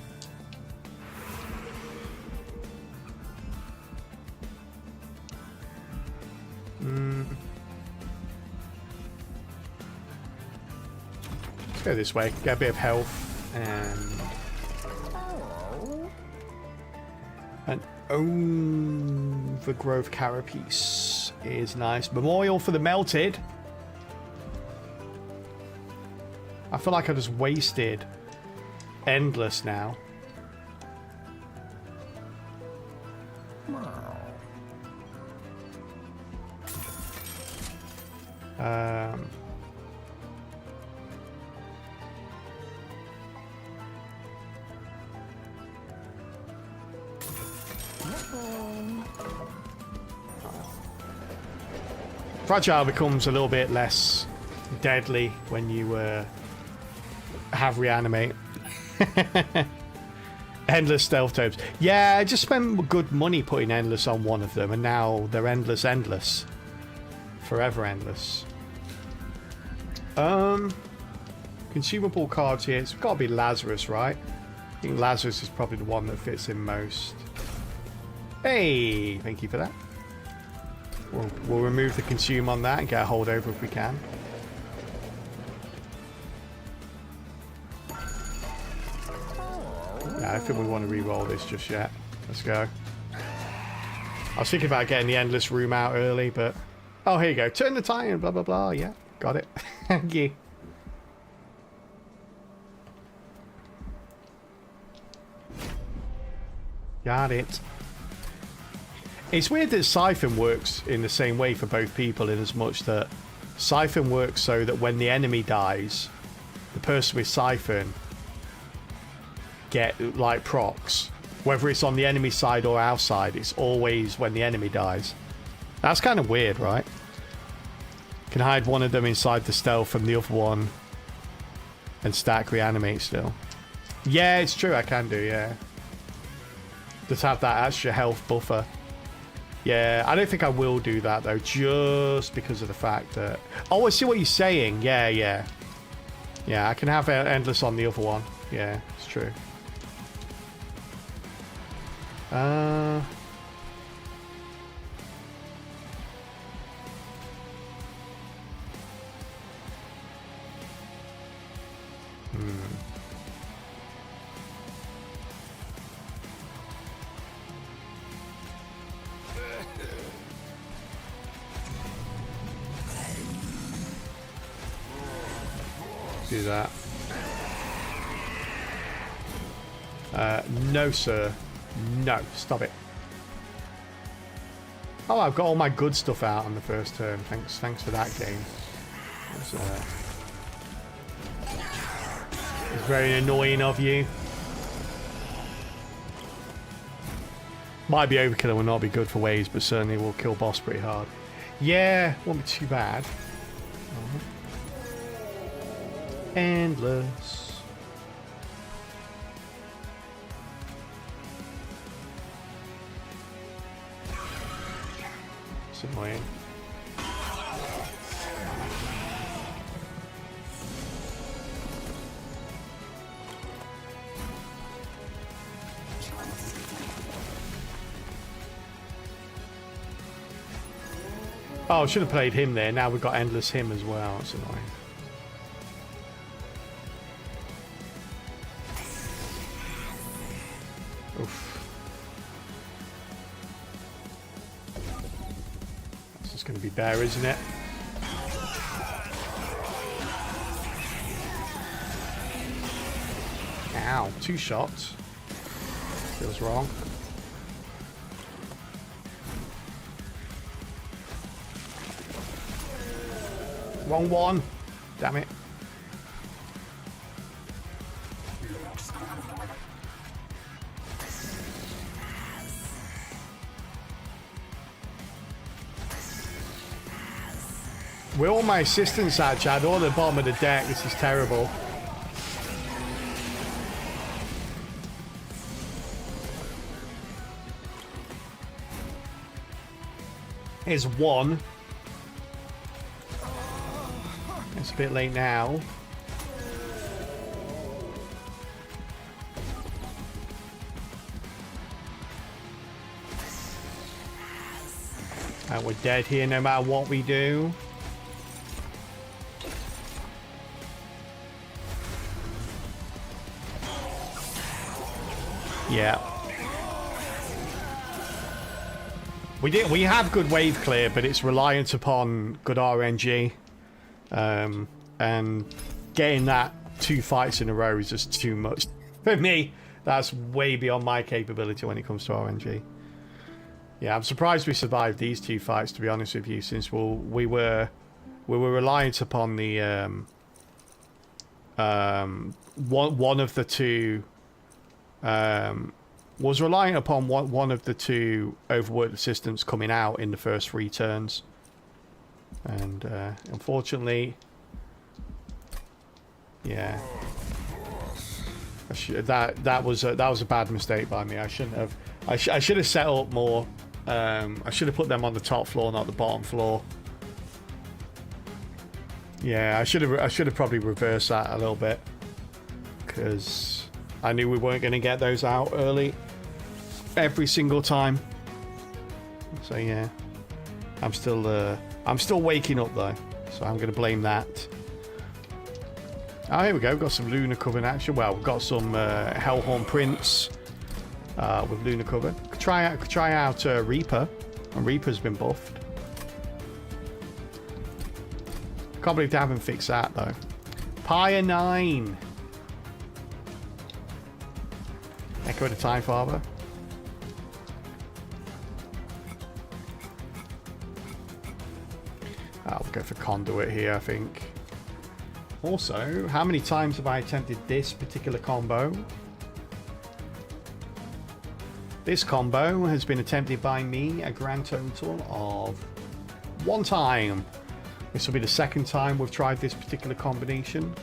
Let's go this way. Get a bit of health and Overgrowth Carapace is nice. Memorial for the Melted. I feel like I just wasted Endless now. Fragile becomes a little bit less deadly when you have Reanimate. Endless Stealth Tomes. Yeah, I just spent good money putting Endless on one of them, and now they're endless. Forever endless. Consumable cards here. It's got to be Lazarus, right? I think Lazarus is probably the one that fits in most. Hey, thank you for that. We'll remove the consume on that and get a holdover if we can. Yeah, I think we want to re-roll this just yet. Let's go. I was thinking about getting the Endless Room out early, but... Oh, here you go. Turn the Titan, blah, blah, blah. Yeah, got it. Thank you. Got it. It's weird that Siphon works in the same way for both people, in as much that Siphon works so that when the enemy dies, the person with Siphon get, like, procs. Whether it's on the enemy side or our side, it's always when the enemy dies. That's kind of weird, right? Can hide one of them inside the stealth from the other one and stack Reanimate still. Yeah, it's true, I can do, yeah. Just have that extra health buffer. Yeah, I don't think I will do that, though, just because of the fact that... Oh, I see what you're saying. Yeah, yeah. Yeah, I can have Endless on the other one. Yeah, it's true. Do that. No, sir. No, stop it. Oh, I've got all my good stuff out on the first turn. Thanks for that game. It's very annoying of you. Might be overkill and will not be good for waves, but certainly will kill boss pretty hard. Yeah, won't be too bad. Endless. It's annoying. Oh, should have played him there. Now we've got Endless him as well. It's annoying. Oof. That's just going to be there, isn't it? Ow, 2 shots. Feels wrong. Wrong one. Damn it. Where all my assistants at, Chad? All at the bottom of the deck. This is terrible. Here's one. It's a bit late now. And we're dead here no matter what we do. Yeah. We have good wave clear, but it's reliant upon good RNG. And getting that 2 fights in a row is just too much. For me, that's way beyond my capability when it comes to RNG. Yeah, I'm surprised we survived these 2 fights, to be honest with you, since we were reliant upon the one of the two was reliant upon one of the 2 overworked assistants coming out in the first 3 turns. And unfortunately, yeah, that was a bad mistake by me. I shouldn't have. I should have set up more. I should have put them on the top floor, not the bottom floor. Yeah, I should have probably reversed that a little bit, because I knew we weren't going to get those out early every single time. So yeah, I'm still waking up though, so I'm going to blame that. Oh, here we go. We've got some Lunar Cover in action. Well, we've got some Hellhorn Prince with Lunar Cover. Could try out Reaper, and Reaper's been buffed. Can't believe they haven't fixed that though. Pyre 9. Echo the Time Father. I'll go for Conduit here, I think. Also, how many times have I attempted this particular combo? This combo has been attempted by me a grand total of 1 time. This will be the 2nd time we've tried this particular combination.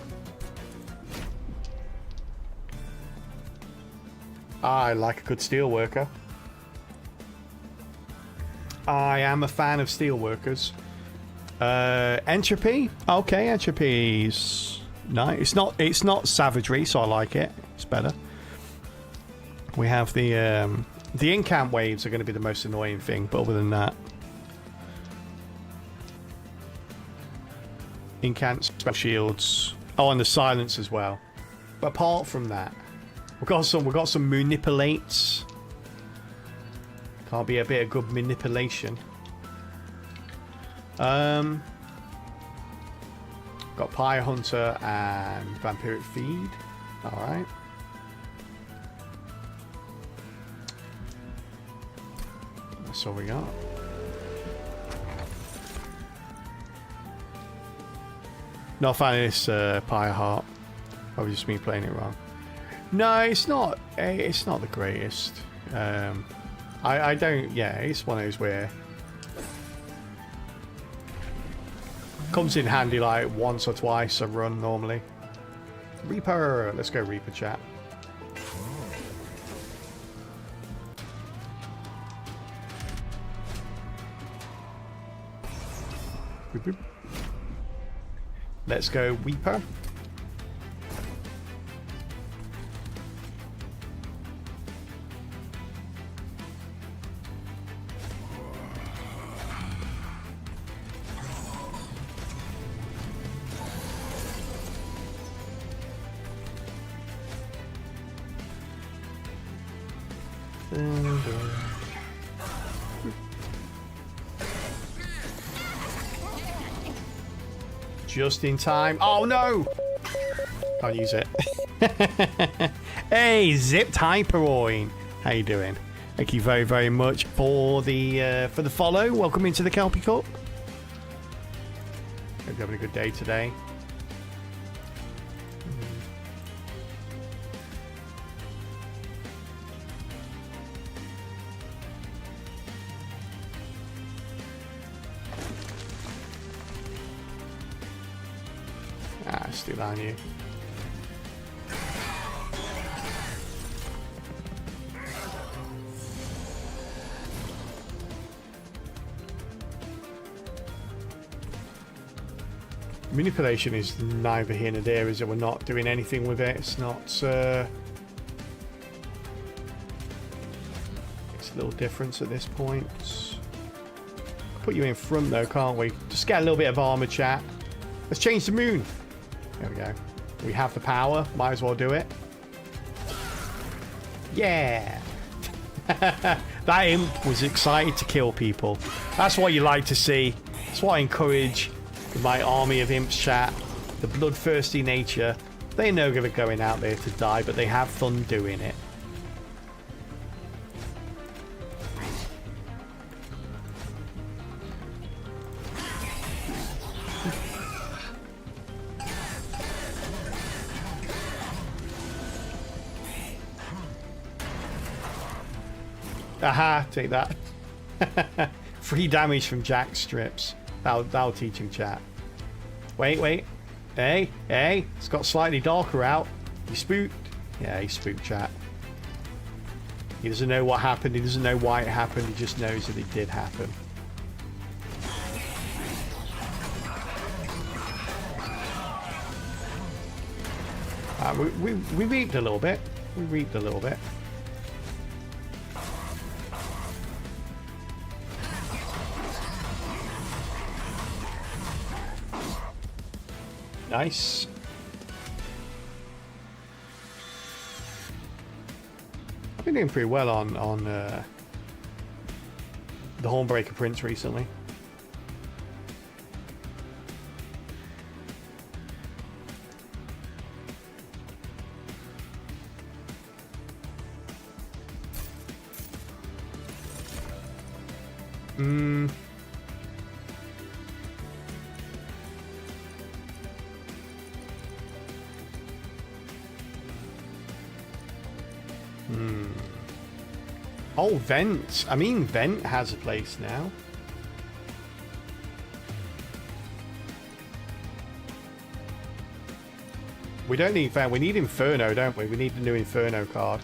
I like a good steelworker. I am a fan of steelworkers. Entropy. Okay, Entropy's nice. It's not savagery, so I like it. It's better. We have the incamp waves are going to be the most annoying thing, but other than that, incant spell shields. Oh, and the silence as well. But apart from that, we've got some manipulates. Can't be a bit of good manipulation. Got Pyre Hunter and Vampiric Feed. Alright. That's all we got. Not finding this Pyre Heart. Probably just me playing it wrong. No, it's not. It's not the greatest. I don't. Yeah, it's one of those where comes in handy like once or twice a run normally. Reaper. Let's go Reaper, chat. Boop, boop. Let's go Reaper. Just in time. Oh no! Can't use it. Hey, zipped Hyperoin. How you doing? Thank you very, very much for the follow. Welcome into the Kelpie Cup. Hope you're having a good day today. Still on you. Manipulation is neither here nor there, is it? We're not doing anything with it. It's not. It's a little difference at this point. Put you in front though, can't we? Just get a little bit of armor, chat. Let's change the moon. There we go. We have the power. Might as well do it. Yeah. That imp was excited to kill people. That's what you like to see. That's what I encourage in my army of imps, chat. The bloodthirsty nature. They know they're going out there to die, but they have fun doing it. Aha, take that. 3 damage from Jack strips. That'll teach him, chat. Wait. Hey, it's got slightly darker out. He spooked. Yeah, he spooked, chat. He doesn't know what happened. He doesn't know why it happened. He just knows that it did happen. We reaped a little bit. Nice. I've been doing pretty well on the Hornbreaker Prince recently. Oh, Vent. I mean, Vent has a place now. We don't need Vent. We need Inferno, don't we? We need the new Inferno card.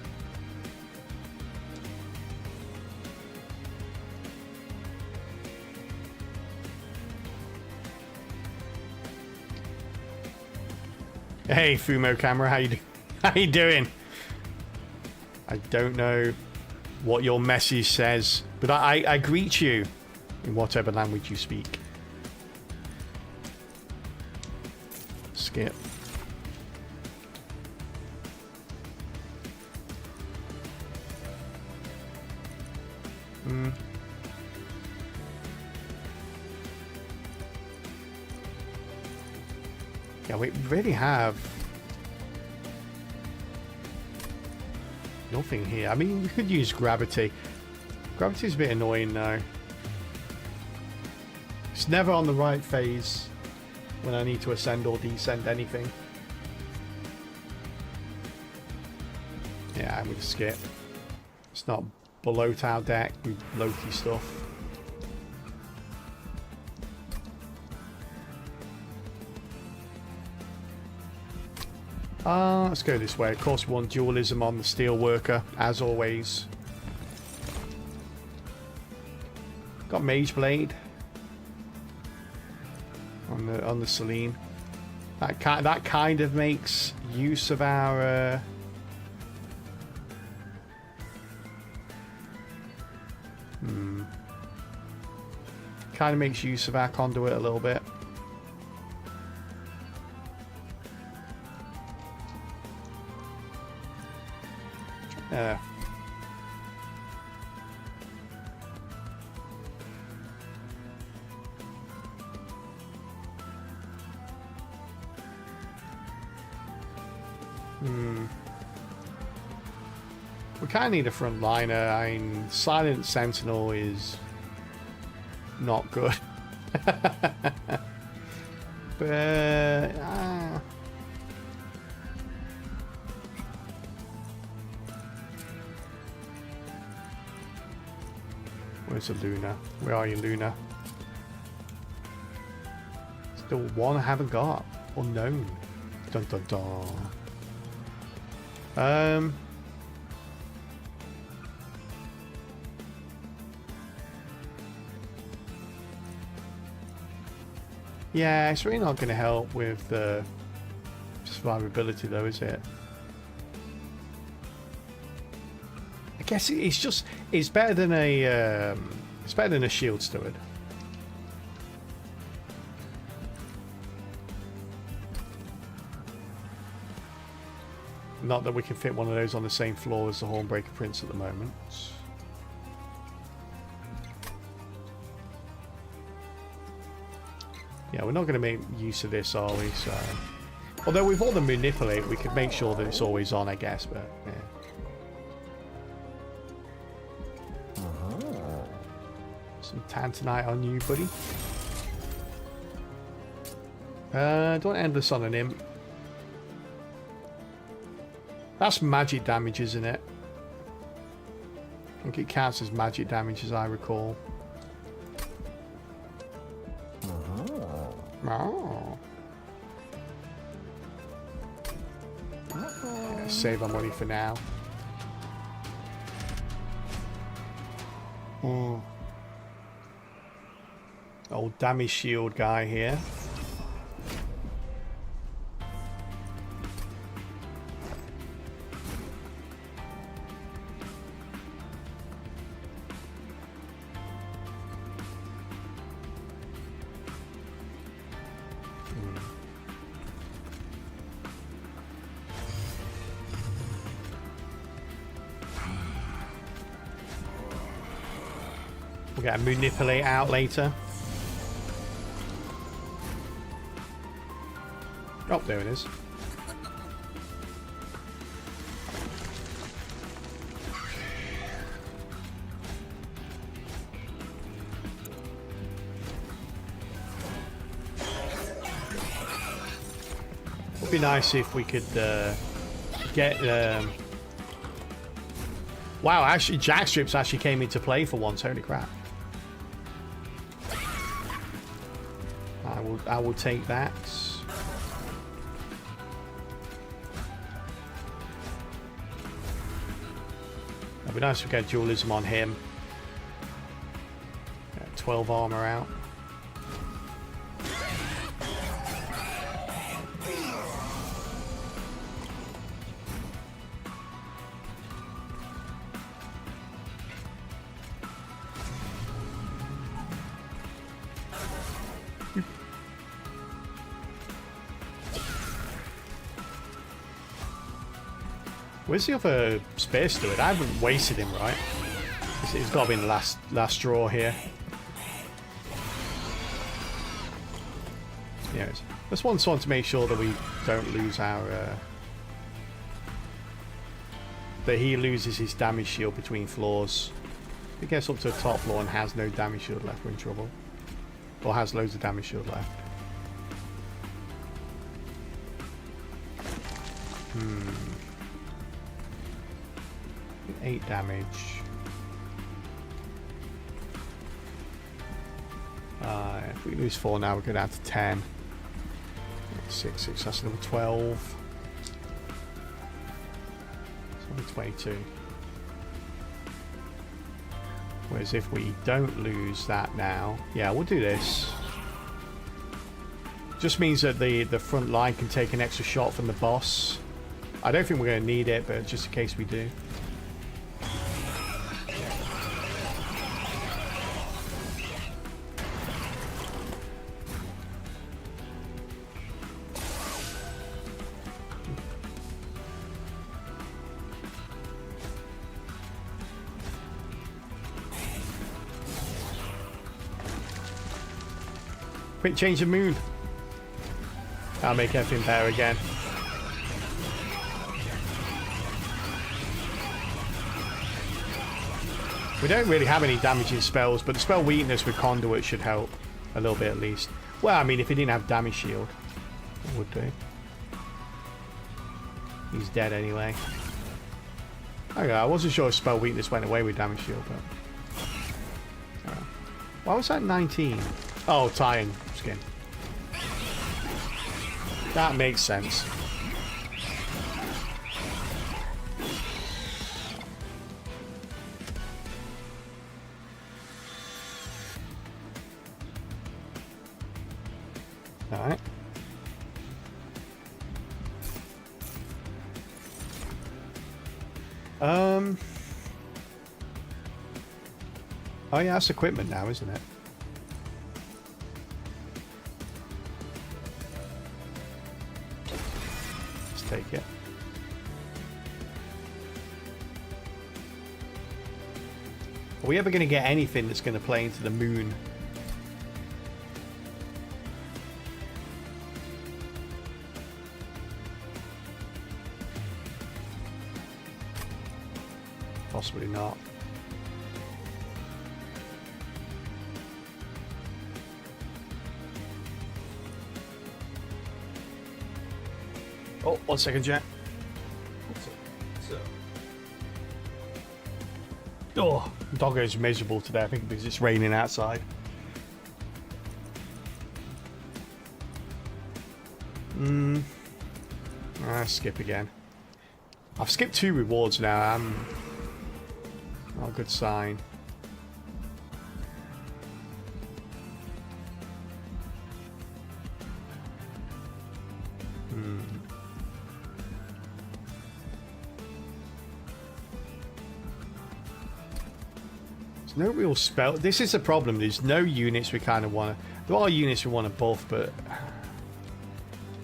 Hey, Fumo Camera, how you doing? I don't know what your message says, but I greet you in whatever language you speak. Skip. Yeah, we really have nothing here. I mean, we could use Gravity. Gravity's a bit annoying now. It's never on the right phase when I need to ascend or descend anything. Yeah, we skip. It's not below our deck with Loki stuff. Let's go this way. Of course, we want dualism on the Steelworker, as always. Got Mage Blade on the Selene. That kind of makes use of our kind of makes use of our conduit a little bit. We kind of need a front liner. I mean, Silent Sentinel is not good. But where's the Luna? Where are you, Luna? Still one I haven't got. Unknown. Dun dun dun. Yeah, it's really not going to help with the survivability, though, is it? I guess it's better than a shield steward. Not that we can fit one of those on the same floor as the Hornbreaker Prince at the moment. Yeah, we're not going to make use of this, are we? So, although with all the manipulate, we could make sure that it's always on, I guess. But yeah. Some Tantanite on you, buddy. Don't end this on an imp. That's magic damage, isn't it? I think it counts as magic damage, as I recall. Oh. Yeah, save our money for now. Old damage shield guy here. We'll get a manipulate out later. Oh, there it is. Would be nice if we could get. Wow, actually, Jackstrips actually came into play for once. Holy crap! I will take that. It'd be nice if we get dualism on him. 12 armor out. Where's the other space steward? I haven't wasted him, right? He's got to be in the last draw here. Yeah, just want to make sure that we don't lose our... that he loses his damage shield between floors. If he gets up to the top floor and has no damage shield left, we're in trouble. Or has loads of damage shield left. 8 damage. If we lose 4 now, we go down to 10. 6, that's another 12. It's only 22. Whereas if we don't lose that now, yeah, we'll do this. Just means that the front line can take an extra shot from the boss. I don't think we're going to need it, but just in case we do. Quick change of mood. That'll make everything better again. We don't really have any damaging spells, but the spell weakness with Conduit should help a little bit at least. Well, I mean, if he didn't have damage shield, it would do. He's dead anyway. Okay, I wasn't sure if spell weakness went away with damage shield, but... Why was that 19? Oh, Titan skin. That makes sense. Alright. Oh yeah, that's equipment now, isn't it? Let's take it. Are we ever going to get anything that's going to play into the moon? Possibly not. Oh, 1 second, Jack. Oh, Doggo's miserable today, I think, because it's raining outside. Skip again. I've skipped 2 rewards now. Not a good sign. There's no real spell. This is the problem. There's no units we kind of want to... There are units we want to buff, but...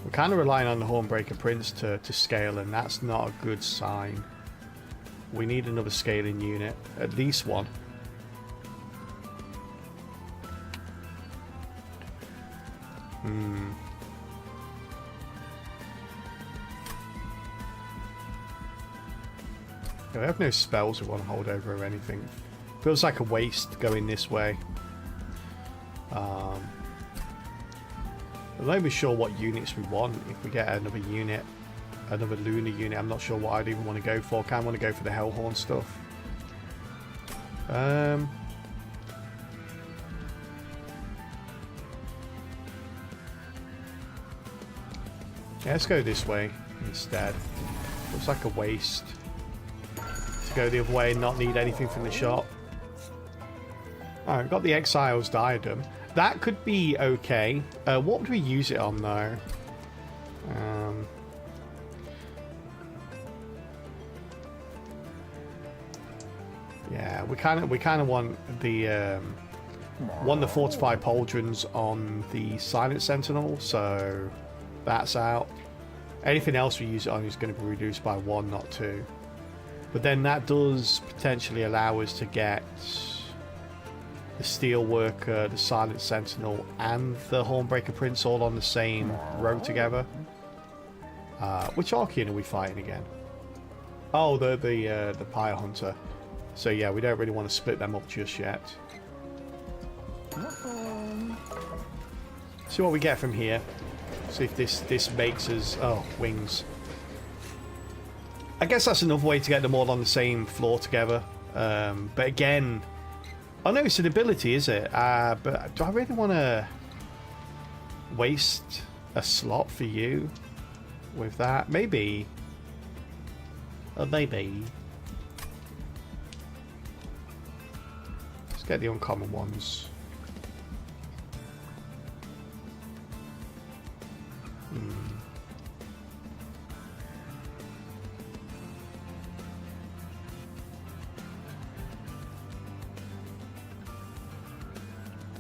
We're kind of relying on the Hornbreaker Prince to scale, and that's not a good sign. We need another scaling unit. At least one. We have no spells we want to hold over or anything. Feels like a waste going this way. I'm not even sure what units we want. If we get another unit, another lunar unit, I'm not sure what I'd even want to go for. I kind of want to go for the Hellhorn stuff. Yeah, let's go this way instead. Looks like a waste to go the other way and not need anything from the shop. Alright, we've got the Exile's Diadem. That could be okay. What would we use it on though? Yeah, we kind of want the fortified pauldrons on the Silent Sentinel, so that's out. Anything else we use it on is going to be reduced by 1, not 2. But then that does potentially allow us to get the Steelworker, the Silent Sentinel, and the Hornbreaker Prince all on the same row together. Which Archean are we fighting again? Oh, the Pyre Hunter. So yeah, we don't really want to split them up just yet. See what we get from here. See if this makes us... Oh, wings. I guess that's another way to get them all on the same floor together. But again... Oh no, it's an ability, is it? But do I really want to waste a slot for you with that? Maybe. Maybe. Let's get the uncommon ones.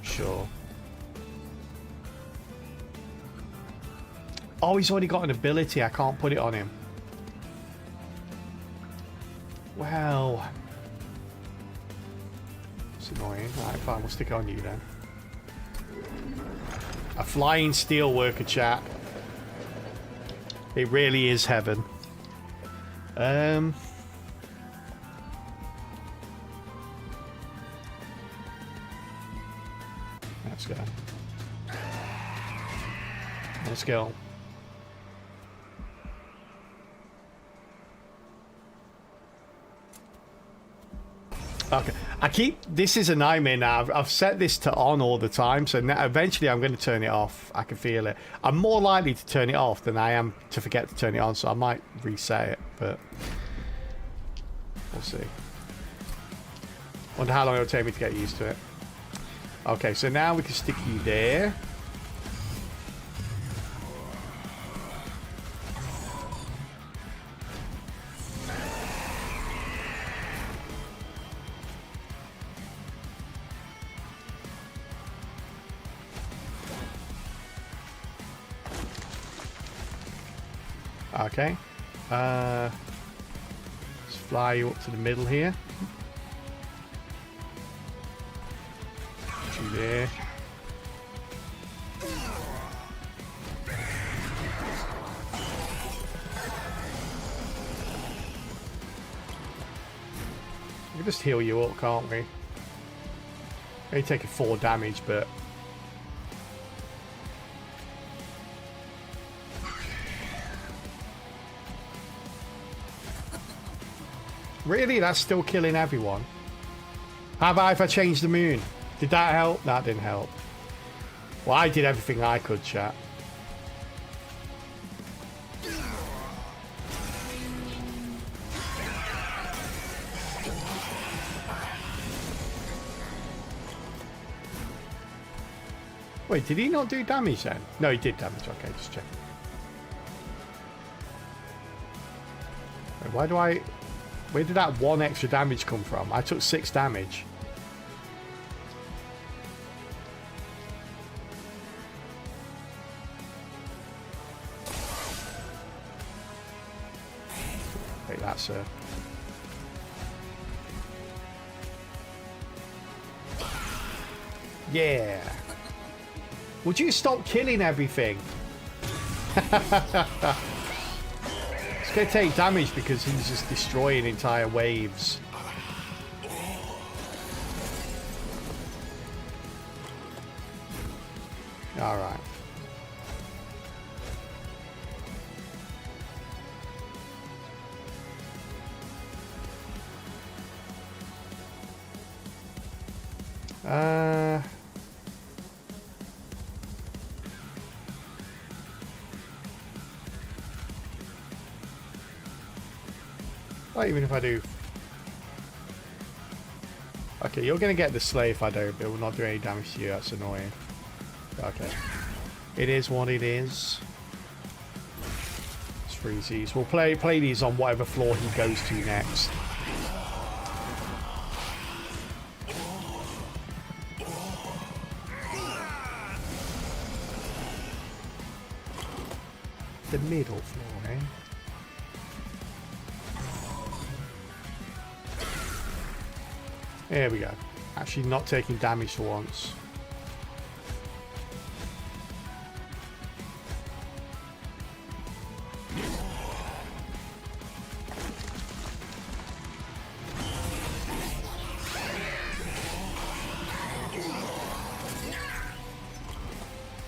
Sure. Oh, he's already got an ability. I can't put it on him. Well, it's annoying. Alright, fine. We'll stick it on you then. A flying steelworker, chat. It really is heaven. Let's go. Let's go. Okay, this is a nightmare now. I've set this to on all the time, so now eventually I'm going to turn it off. I can feel it. I'm more likely to turn it off than I am to forget to turn it on, so I might reset it, but we'll see. Wonder how long it'll take me to get used to it. Okay, so now we can stick you there. Okay, let's fly you up to the middle here. Put you there. We can just heal you up, can't we? Maybe taking 4 damage, but really, that's still killing everyone. How about if I change the moon? Did that help? That didn't help. Well, I did everything I could, chat. Wait, did he not do damage then? No, he did damage. Okay, just check. Wait, why do I... Where did that 1 extra damage come from? I took 6 damage. Wait, that's a... Yeah. Would you stop killing everything? It's going to take damage because he's just destroying entire waves. Alright. Well, even if I do... Okay, you're going to get the slay if I don't, but it will not do any damage to you. That's annoying. Okay. It is what it is. Let's freeze these. We'll play these on whatever floor he goes to next. The middle floor, eh? There we go. Actually not taking damage for once.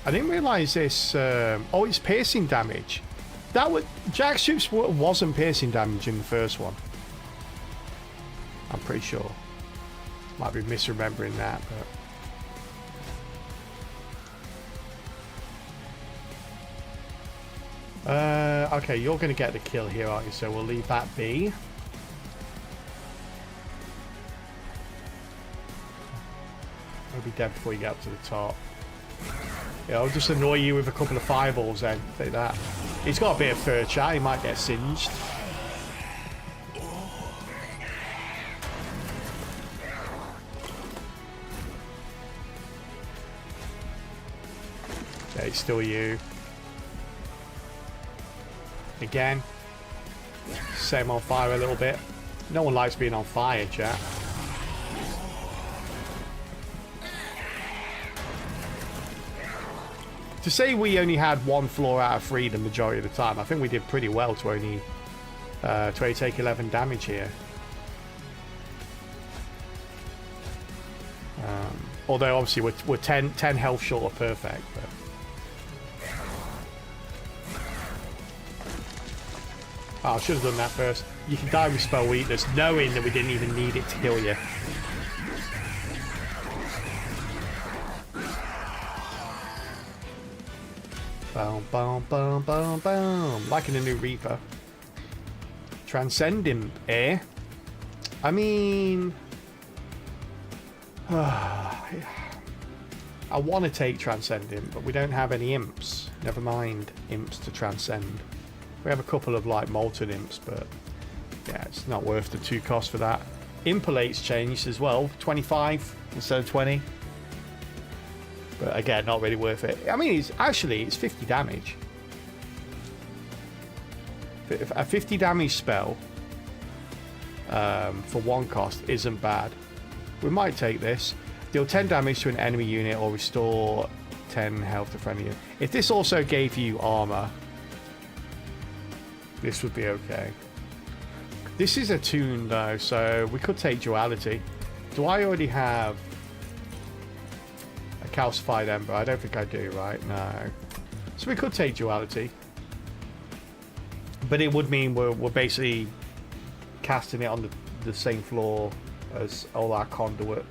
I didn't realise this. Oh, it's piercing damage. That was Jack Soups wasn't piercing damage in the first one. I'm pretty sure. Might be misremembering that, but... okay, you're going to get the kill here, aren't you? So we'll leave that be. I'll be dead before you get up to the top. Yeah, I'll just annoy you with a couple of fireballs then. Take that. He's got a bit of fur chat, he might get singed. Okay, it's still you. Again. Set him on fire a little bit. No one likes being on fire, chat. To say we only had 1 floor out of 3 the majority of the time, I think we did pretty well to only take 11 damage here. Although obviously we're 10 health short of perfect. But... Oh, I should have done that first. You can die with spell weakness, knowing that we didn't even need it to kill you. Boom, boom, boom, boom, boom. Like in the new Reaper. Transcend him, eh? I mean... I want to take Transcend him, but we don't have any imps. Never mind imps to transcend. We have a couple of like molten imps, but yeah, it's not worth the 2 costs for that. Impalate's changed as well, 25 instead of 20. But again, not really worth it. I mean, it's 50 damage. A 50 damage spell for 1 cost isn't bad. We might take this. Deal 10 damage to an enemy unit or restore 10 health to friendly unit. If this also gave you armor, this would be okay. This is a tune though, so we could take duality. Do I already have a calcified ember? I don't think I do, right? No. So we could take duality. But it would mean we're basically casting it on the same floor as all our conduit.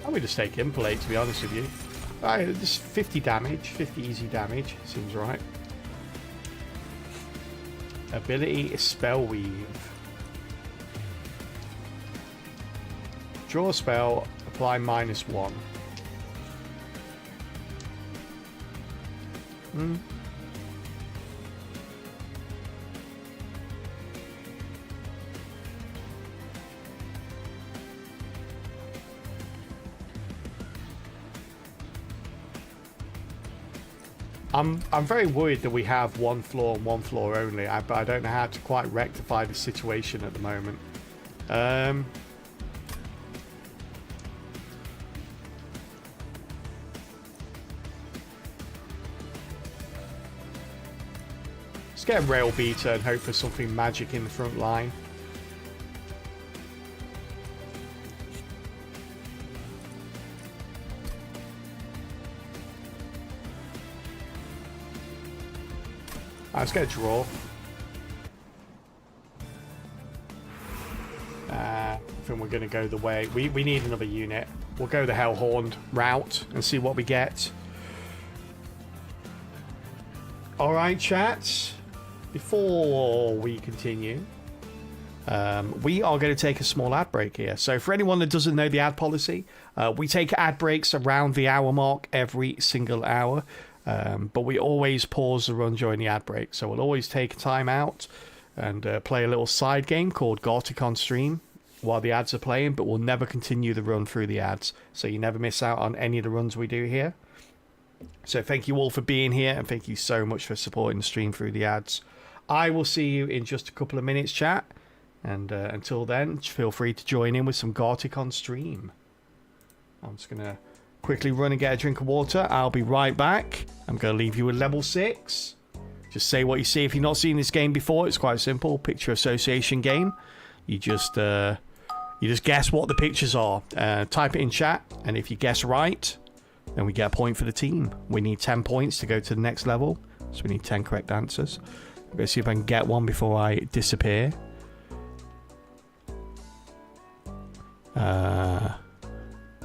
I would just take Impalate, to be honest with you. Just 50 damage, 50 easy damage, seems right. Ability is Spellweave. Draw a spell, apply -1. I'm very worried that we have 1 floor and 1 floor only, but I don't know how to quite rectify the situation at the moment. Let's get a Rail Beater and hope for something magic in the front line. Let's get a draw. I think we're going to go the way. We need another unit. We'll go the Hellhorn route and see what we get. Alright, chat. Before we continue, we are going to take a small ad break here. So for anyone that doesn't know the ad policy, we take ad breaks around the hour mark every single hour. But we always pause the run during the ad break. So we'll always take a time out and play a little side game called Gartic on Stream while the ads are playing, but we'll never continue the run through the ads. So you never miss out on any of the runs we do here. So thank you all for being here, and thank you so much for supporting the stream through the ads. I will see you in just a couple of minutes, chat. And until then, feel free to join in with some Gartic on Stream. I'm just going to quickly run and get a drink of water. I'll be right back. I'm going to leave you with level 6. Just say what you see. If you've not seen this game before, it's quite simple. Picture association game. You just guess what the pictures are. Type it in chat, and if you guess right, then we get a point for the team. We need 10 points to go to the next level, so we need 10 correct answers. I'm going to see if I can get one before I disappear.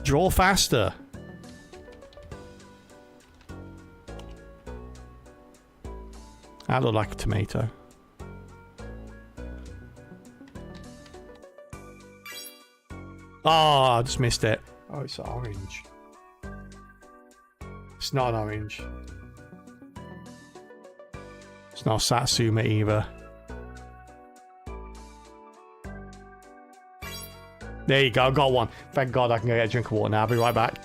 Draw faster. That looked like a tomato. Oh, I just missed it. Oh, it's orange. It's not an orange. It's not Satsuma either. There you go, I got one. Thank God I can go get a drink of water now. I'll be right back.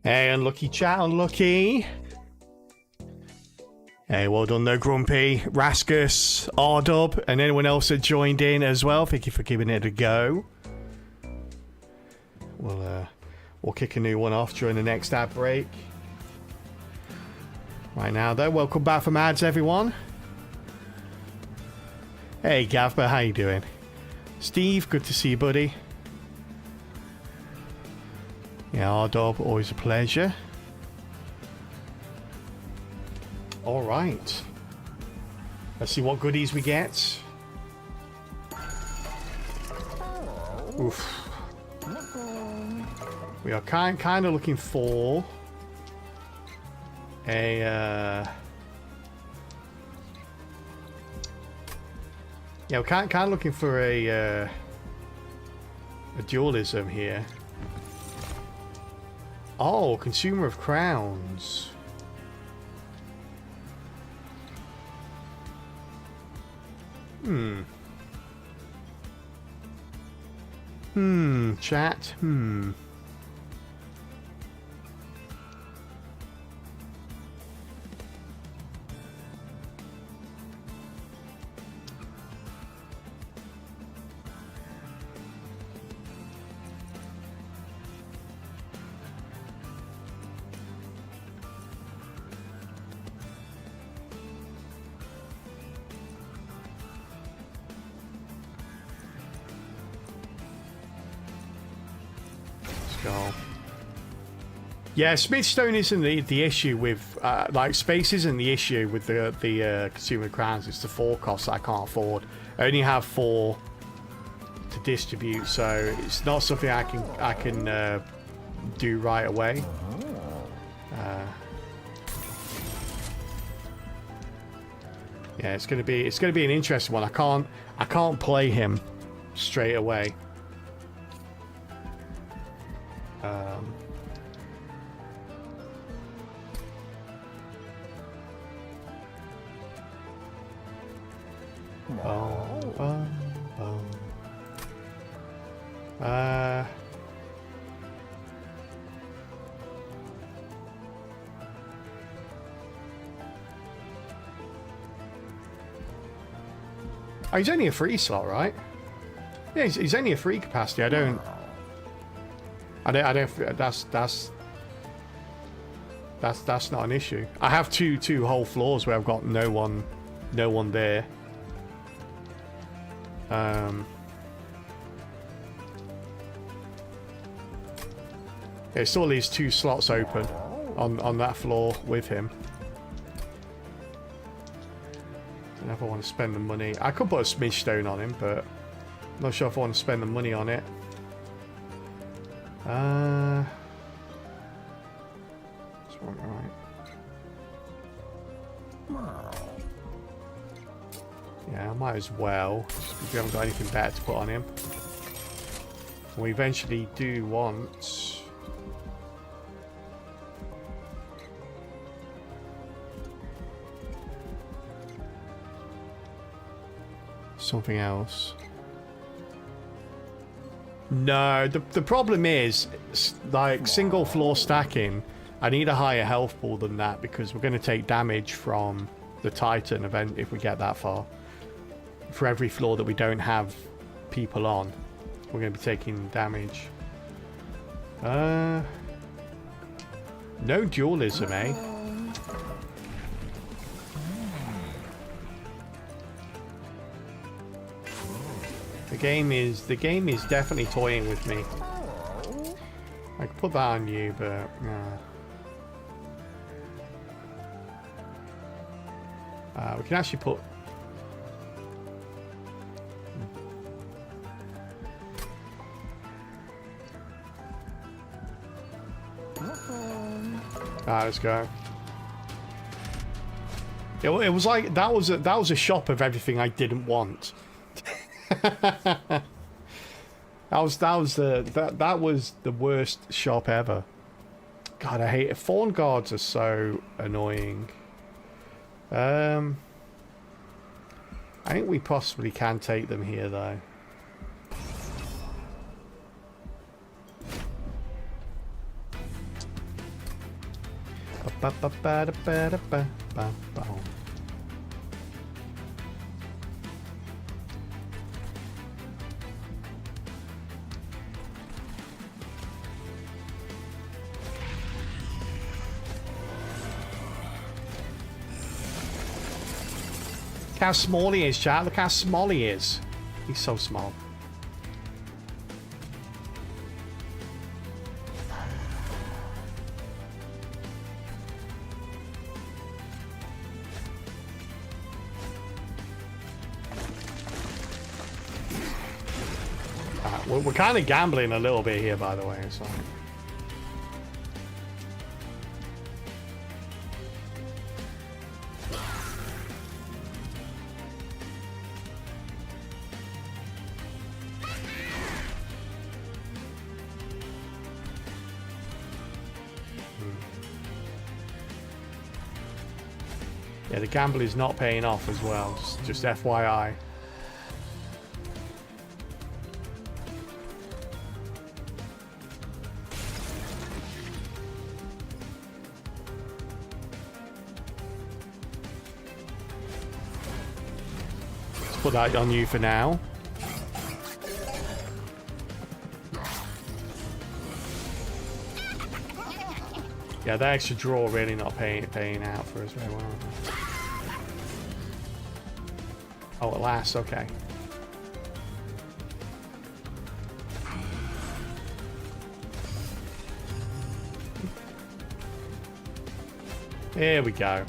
Hey, unlucky chat, unlucky. Hey, well done though, Grumpy, Raskus, Rdub, and anyone else that joined in as well. Thank you for giving it a go. We'll kick a new one off during the next ad break. Right now though, welcome back from ads, everyone. Hey, Gavba, how you doing? Steve, good to see you, buddy. Yeah, Rdub, always a pleasure. All right. Let's see what goodies we get. Oof. We are kind of looking for a yeah, we're kind of looking for a dualism here. Oh, consumer of crowns. Chat. Yeah, Smithstone isn't the issue with like space isn't the issue with the consumer crowns. It's the 4 costs I can't afford. I only have 4 to distribute, so it's not something I can do right away. Yeah, it's gonna be an interesting one. I can't play him straight away. Oh, he's only a free slot, right? Yeah, he's only a free capacity. I don't. That's not an issue. I have two whole floors where I've got no one there. It still leaves 2 slots open on that floor with him. Don't know if I want to spend the money. I could put a Smidgestone on him, but I'm not sure if I want to spend the money on it. That's right. Yeah, I might as well, because we haven't got anything better to put on him. We eventually do want something else. No, the problem is, like, single floor stacking, I need a higher health pool than that because we're going to take damage from the Titan event if we get that far. For every floor that we don't have people on, we're going to be taking damage. No dualism, eh? The game is definitely toying with me. I could put that on you, but nah. We can actually put. Let's go. It was like that was a shop of everything I didn't want. that was the worst shop ever. God, I hate it. Fawn guards are so annoying. I think we possibly can take them here though. How small he is, chat. Look how small he is. He's so small. We're kind of gambling a little bit here, by the way. So. Yeah, the gamble is not paying off as well. Just FYI. Let's put that on you for now. Yeah, that extra draw really not paying out for us very well. Oh, at last, okay. Here we go.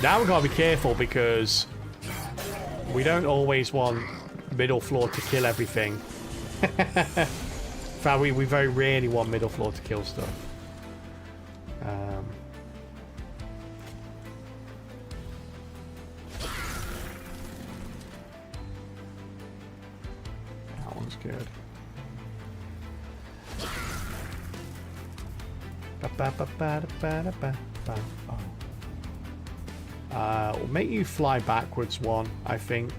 Now we've got to be careful because we don't always want middle floor to kill everything. In fact, we very rarely want middle floor to kill stuff. That one's good. We'll make you fly backwards one, I think.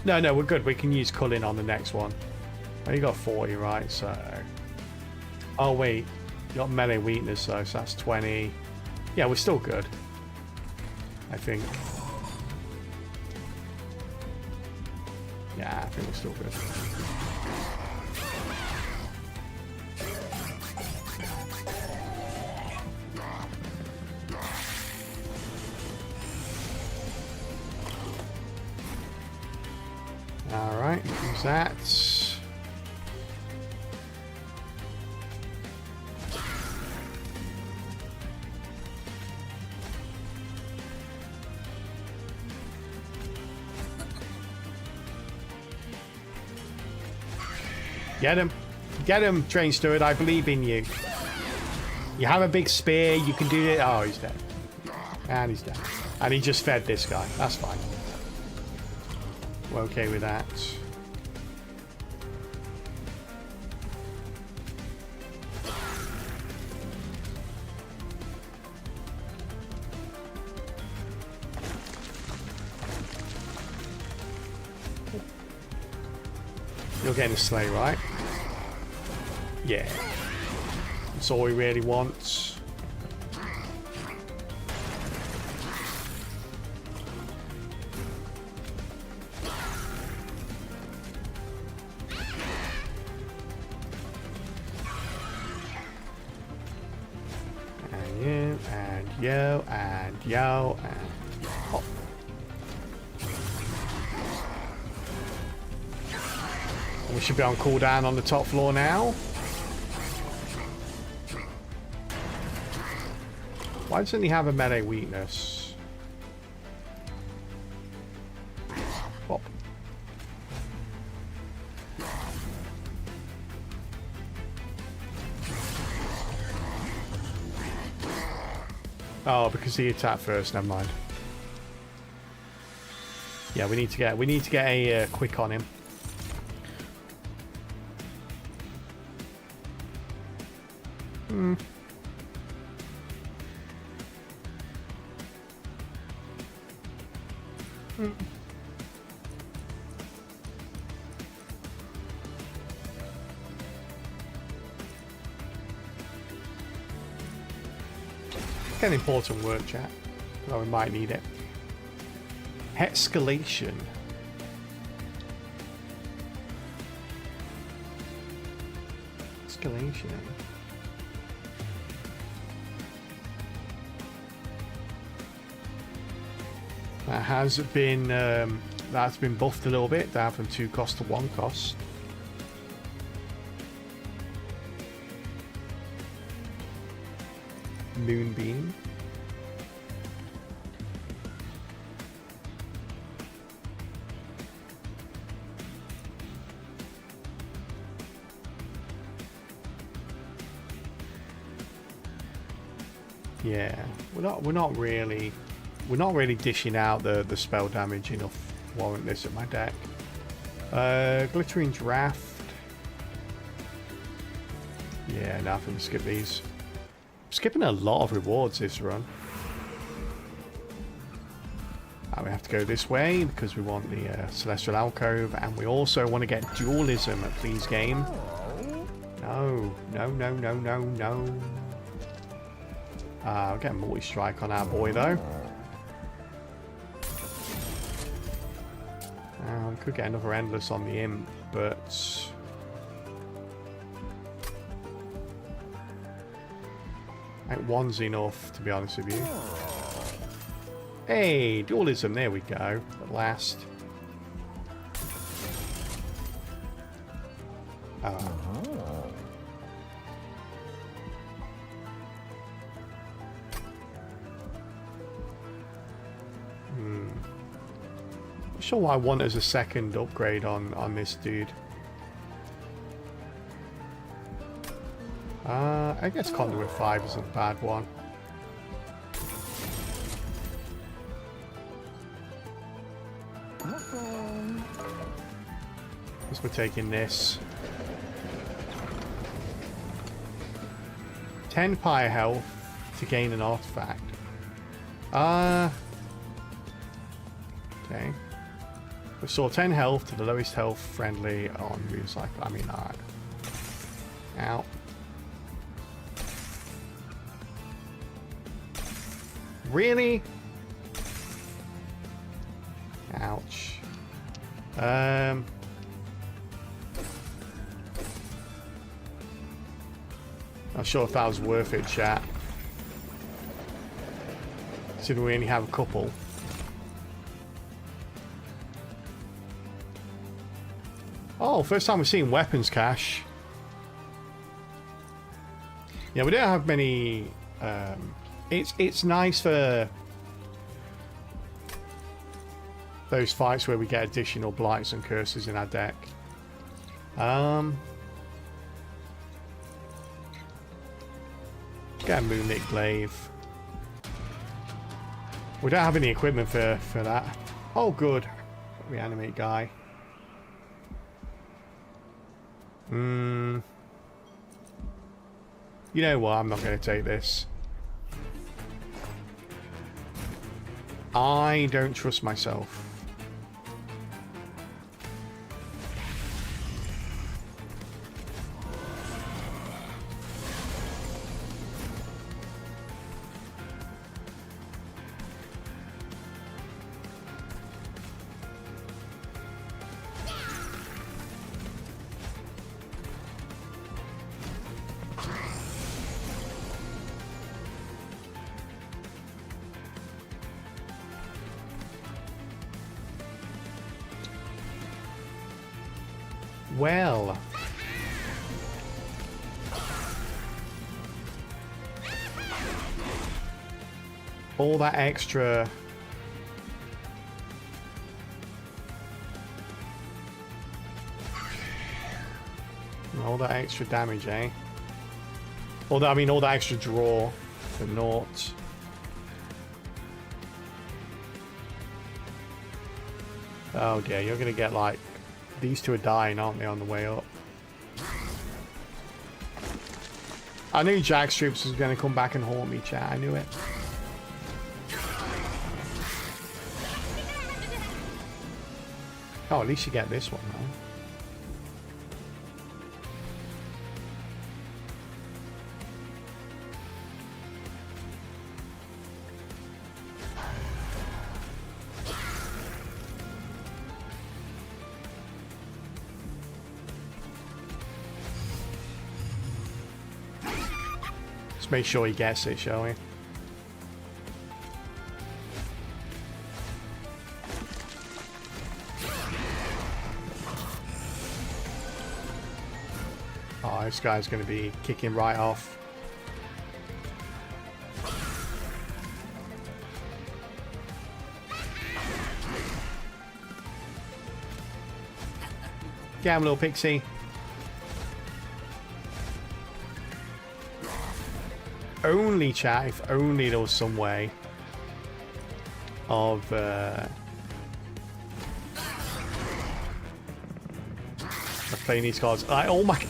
No, we're good. We can use Culling on the next one. Oh, you got 40, right? So... Oh, wait. You got melee weakness, though, so that's 20. Yeah, we're still good. I think. Yeah, I think we're still good. Alright, use that. Get him. Get him, Train Steward. I believe in you. You have a big spear. You can do it. Oh, he's dead. And he's dead. And he just fed this guy. That's fine. We're okay with that. You're getting a sleigh, right? Yeah. That's all we really want. Yo, and yo, and hop. We should be on cooldown on the top floor now. Why doesn't he have a melee weakness? Pop. Oh, because he attacked first. Never mind. Yeah, we need to get a quick on him. get an important word, chat. Oh, we might need it. Escalation. Escalation. That has been that's been buffed a little bit, down from 2 cost to 1 cost. Moonbeam. Yeah, we're not really dishing out the spell damage enough to warrant this at my deck. Glittering Draft. Yeah, now I can skip these. Skipping a lot of rewards this run. We have to go this way because we want the Celestial Alcove, and we also want to get Dualism, please game. No, no, no, no, no, no. We'll get a multi-strike on our boy though. We could get another Endless on the Imp, but I think 1's enough, to be honest with you. Hey, Dualism, there we go, at last. Not sure what I want as a second upgrade on this dude. I guess Conduit 5 isn't a bad one. Guess we're taking this. 10 Pyre health to gain an artifact. Okay. Restore 10 health to the lowest health friendly on Moon Cycle. I mean, alright. Ow. Really? Ouch. Not sure if that was worth it, chat. Considering we only have a couple. Oh, first time we're seeing weapons cache. Yeah, we don't have many. It's nice for those fights where we get additional blights and curses in our deck. Get a Moonlit Glaive. We don't have any equipment for that. Oh, good. Reanimate guy. You know what? I'm not going to take this. I don't trust myself. Well, all that extra damage, eh? All that extra draw for naught. Oh dear, you're gonna get like. These two are dying, aren't they, on the way up? I knew Jack's troops was going to come back and haunt me, chat. I knew it. Oh, at least you get this one, though. Let's make sure he gets it, shall we? Oh, this guy's going to be kicking right off. Get him, little pixie. Only, chat, if only there was some way of playing these cards. Oh my!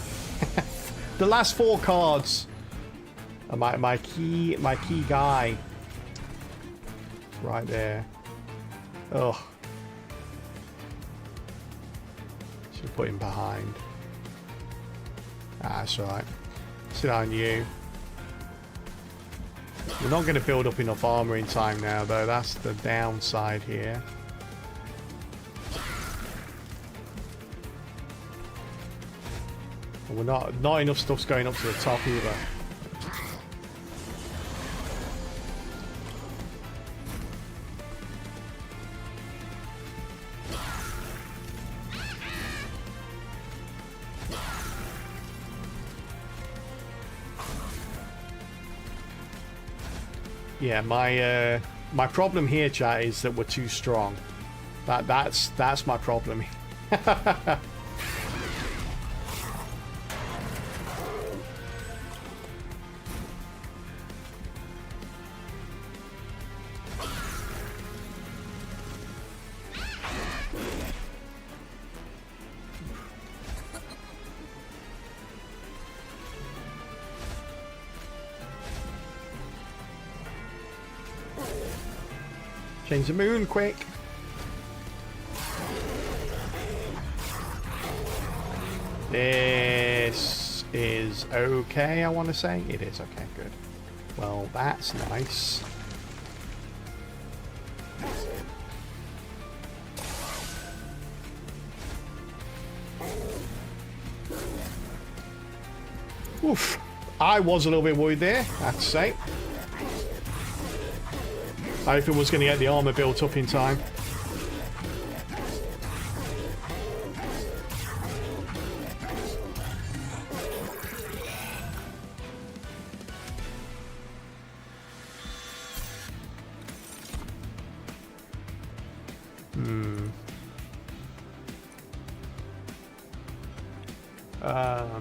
The last 4 cards. My key guy. Right there. Oh. Should put him behind. Ah, that's alright. Sit on you. We're not going to build up enough armor in time now, though. That's the downside here. And we're not enough stuff's going up to the top either. Yeah, my problem here, chat, is that we're too strong. That's my problem. Change the moon, quick. This is okay, I want to say. It is okay, good. Well, that's nice. Oof. I was a little bit worried there, I have to say. I hope it was going to get the armor built up in time.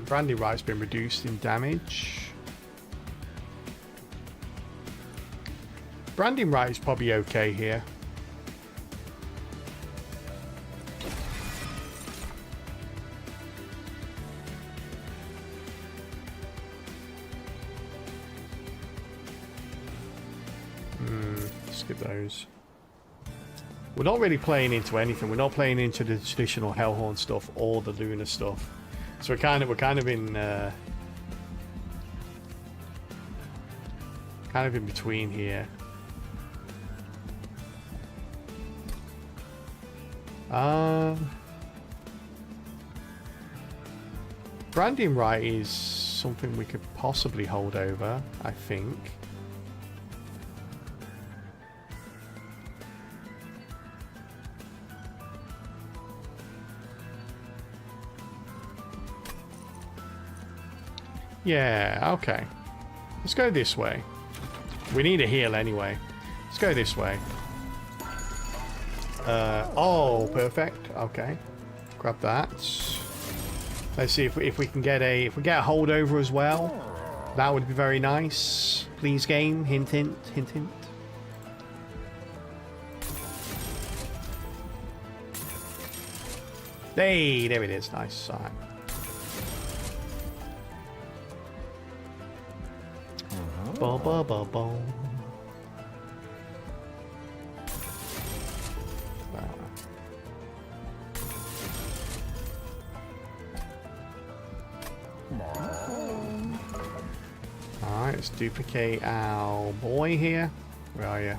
Brandy Wright's been reduced in damage. Branding right is probably okay here. Skip those. We're not really playing into anything. We're not playing into the traditional Hellhorn stuff or the Luna stuff. So we're kind of in between here. Branding right is something we could possibly hold over, I think. Yeah, okay. Let's go this way. We need a heal anyway. Let's go this way. Oh, perfect. Okay. Grab that. Let's see if we can get a holdover as well. That would be very nice. Please, game. Hint, hint, hint, hint. Hey, there it is. Nice. All right. Ba ba ba ba. Alright, let's duplicate our boy here. Where are you?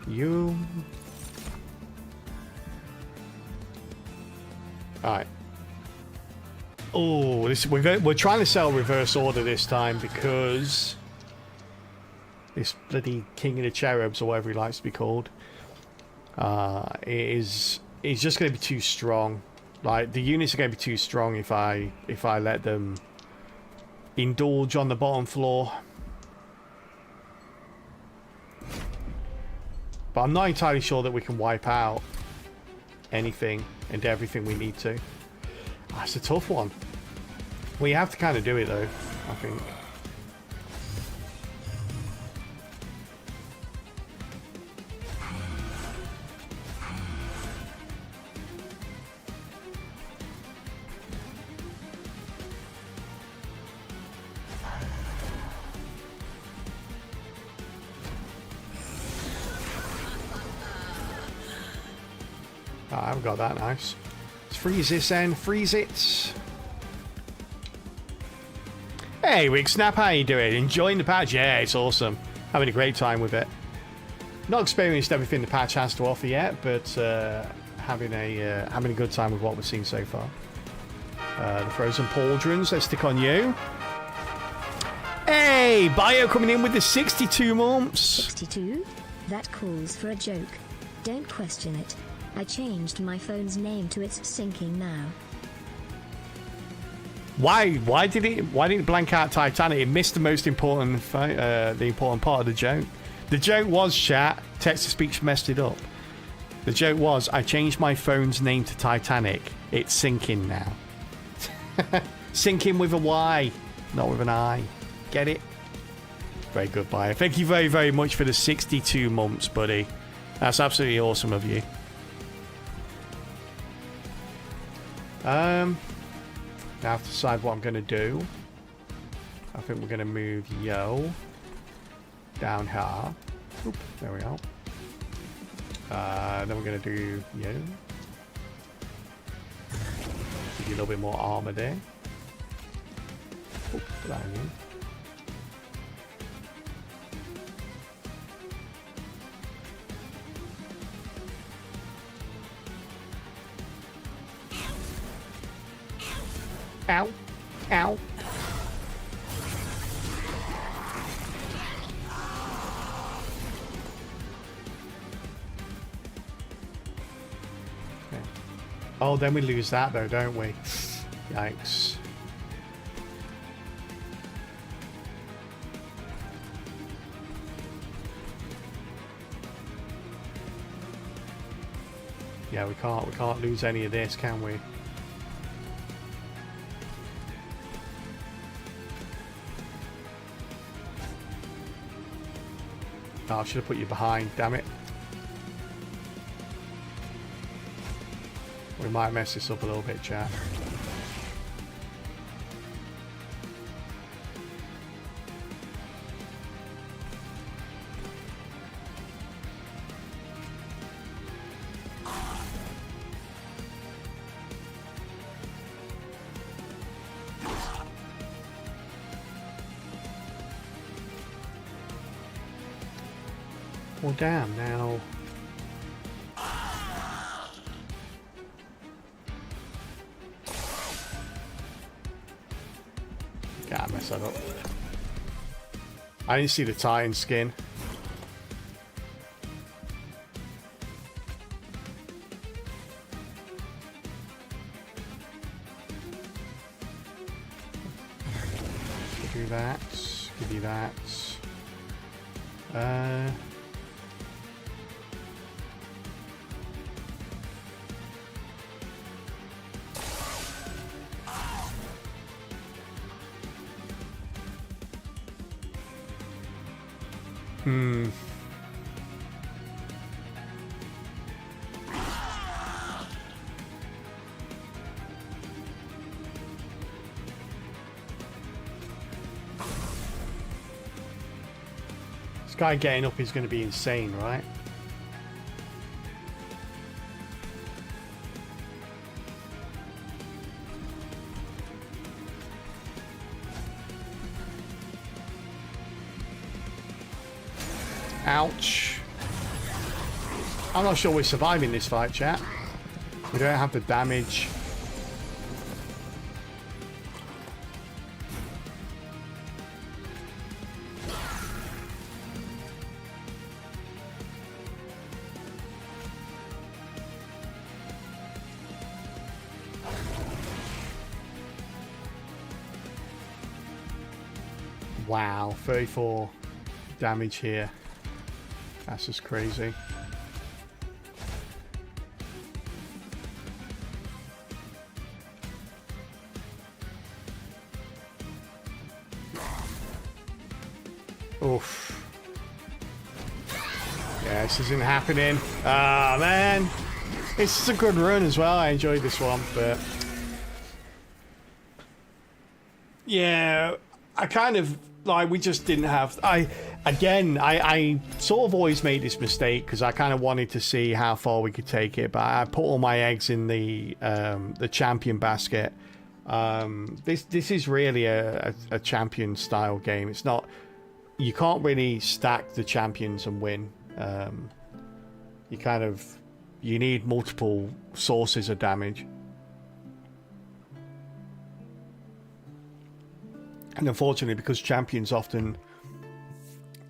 You. Alright. Oh, we're trying to sell reverse order this time because this bloody King of the Cherubs or whatever he likes to be called, is just going to be too strong. Like, the units are going to be too strong if I let them indulge on the bottom floor. But I'm not entirely sure that we can wipe out anything and everything we need to. That's a tough one. We have to kind of do it though, I think. Oh, I haven't got that. Nice. Let's freeze this then. Freeze it. Hey, Wig Snap, how you doing? Enjoying the patch? Yeah, it's awesome. Having a great time with it. Not experienced everything the patch has to offer yet, but having a good time with what we've seen so far. The Frozen Pauldrons. Let's stick on you. Hey, Bio coming in with the 62 months. 62? That calls for a joke. Don't question it. I changed my phone's name to It's Sinking Now. Why did it blank out Titanic? It missed the most important the important part of the joke. The joke was, chat, text to speech messed it up. The joke was, I changed my phone's name to Titanic. It's sinking now. Sinking with a Y, not with an I. Get it? Very good, Bio. Thank you very, very much for the 62 months, buddy. That's absolutely awesome of you. Now I have to decide what I'm going to do. I think we're going to move Yo down here. Oop, there we go. Then we're going to do Yo. Give you a little bit more armor there. Oop, put that in. Ow. Ow. Okay. Oh, then we lose that though, don't we? Yikes. Yeah, we can't lose any of this, can we? Oh, I should have put you behind, damn it. We might mess this up a little bit, chat. Well, damn, now... Can't mess that up. I didn't see the Titan skin. Give you that. Give you that. This guy getting up is going to be insane, right? Ouch. I'm not sure we're surviving this fight, chat. We don't have the damage. Wow, 34 damage here. That's just crazy. Oof. Yeah, this isn't happening. Ah, man. It's a good run as well. I enjoyed this one, but... yeah, I kind of... like, we just didn't have... I sort of always made this mistake because I kind of wanted to see how far we could take it, but I put all my eggs in the champion basket. This is really a champion style game. It's not... you can't really stack the champions and win. You need multiple sources of damage. And unfortunately, because champions often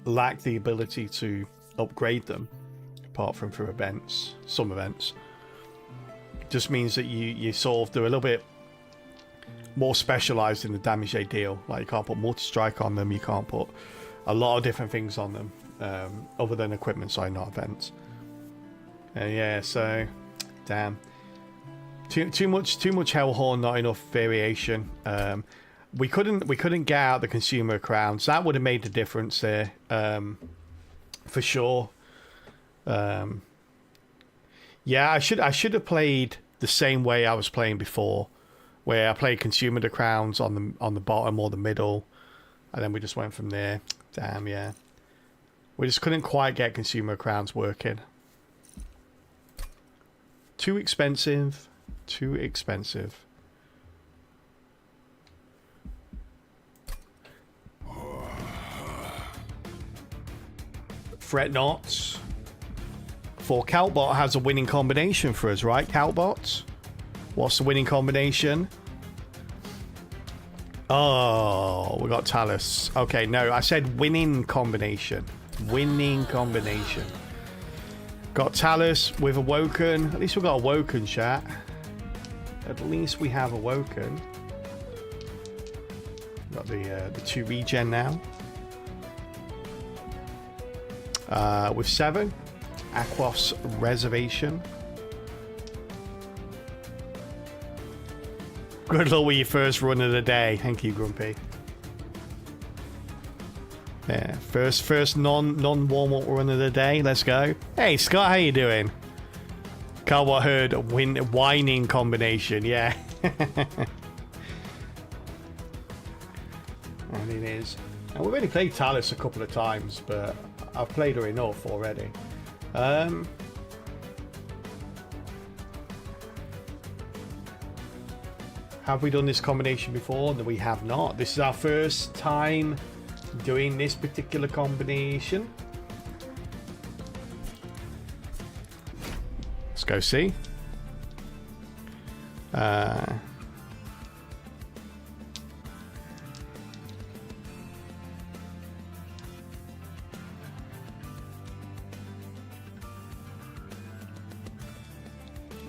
lack the ability to upgrade them, apart from through events, some events, just means that you sort of do a little bit more specialized in the damage they deal. Like, you can't put multi-strike on them, you can't put a lot of different things on them, other than equipment, sorry, not events. Yeah, so damn, too much Hellhorn, not enough variation. We couldn't get out the consumer crowns. That would have made the difference there, for sure. Yeah, I should have played the same way I was playing before, where I played consumer the crowns on the bottom or the middle, and then we just went from there. Damn, yeah. We just couldn't quite get consumer crowns working. Too expensive. Too expensive. Fret not. For Calbot has a winning combination for us, right, Calbot? What's the winning combination? Oh, we got Talus. Okay, no, I said winning combination. Winning combination. Got Talus with Awoken. At least we got Awoken, chat. At least we have Awoken. Got the 2 regen now. With 7. Aquos Reservation. Good luck with your first run of the day. Thank you, Grumpy. Yeah, first non-warm-up run of the day. Let's go. Hey, Scott, how you doing? Calbot heard whining combination. Yeah. And it is. And we've only played Talus a couple of times, but I've played her enough already. Have we done this combination before? No, we have not. This is our first time doing this particular combination. Let's go see.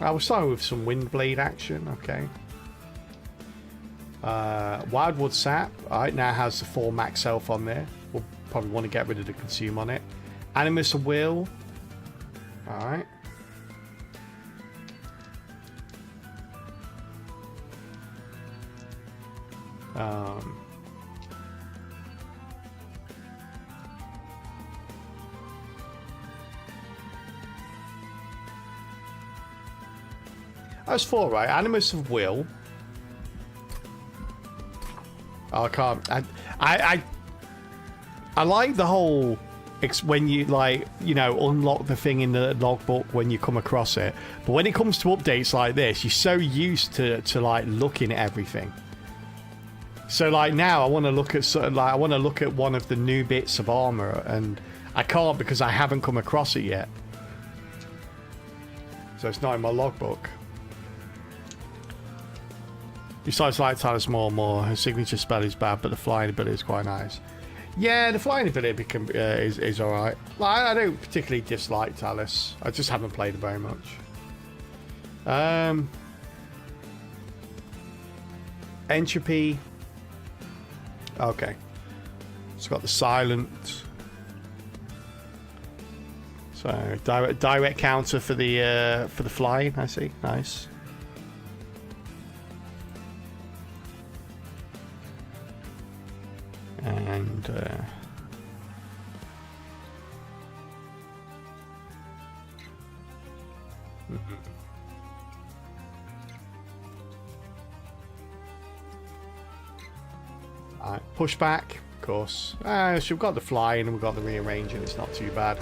We're starting with some Windblade action. Okay. Wildwood Sap, alright, now has the 4 max health on there. We'll probably want to get rid of the consume on it. Animus of Will, alright. That's 4, right? Animus of Will. Oh, I can't. I like the whole when you unlock the thing in the logbook when you come across it, but when it comes to updates like this, you're so used to like looking at everything. So like now I want to look at one of the new bits of armor, and I can't because I haven't come across it yet. So it's not in my logbook. Besides, like Talus more and more, her signature spell is bad, but the flying ability is quite nice. Yeah, the flying ability is alright. Like, I don't particularly dislike Talus. I just haven't played it very much. Entropy. Okay. It's got the silent. So direct counter for the flying. I see. Nice. And alright, push back, of course. So we've got the flying and we've got the rearranging. It's not too bad.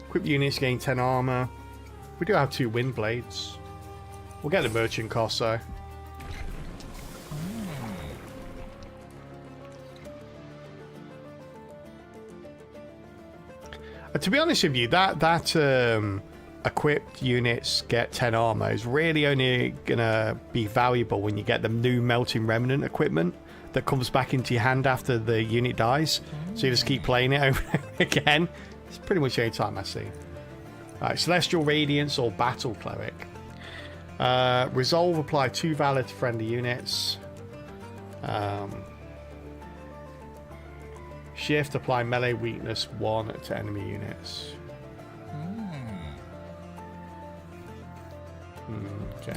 Equip units gain 10 armor. We do have 2 wind blades. We'll get the merchant cost though. To be honest with you, that equipped units get 10 armor is really only gonna be valuable when you get the new melting remnant equipment that comes back into your hand after the unit dies. So you just keep playing it over and over again. It's pretty much any time I see. Alright, Celestial Radiance or Battle Cleric. Resolve, apply 2 valor to friendly units. Shift, apply melee weakness 1 to enemy units. Okay.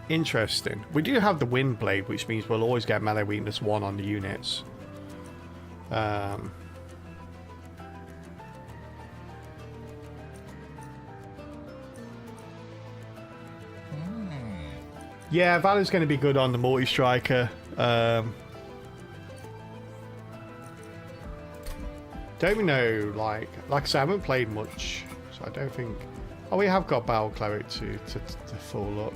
Interesting. We do have the Wind Blade, which means we'll always get melee weakness 1 on the units. Yeah, Valor's going to be good on the multi-striker. Don't we know, like I said, I haven't played much, so I don't think... Oh, we have got Battle Cleric to full look.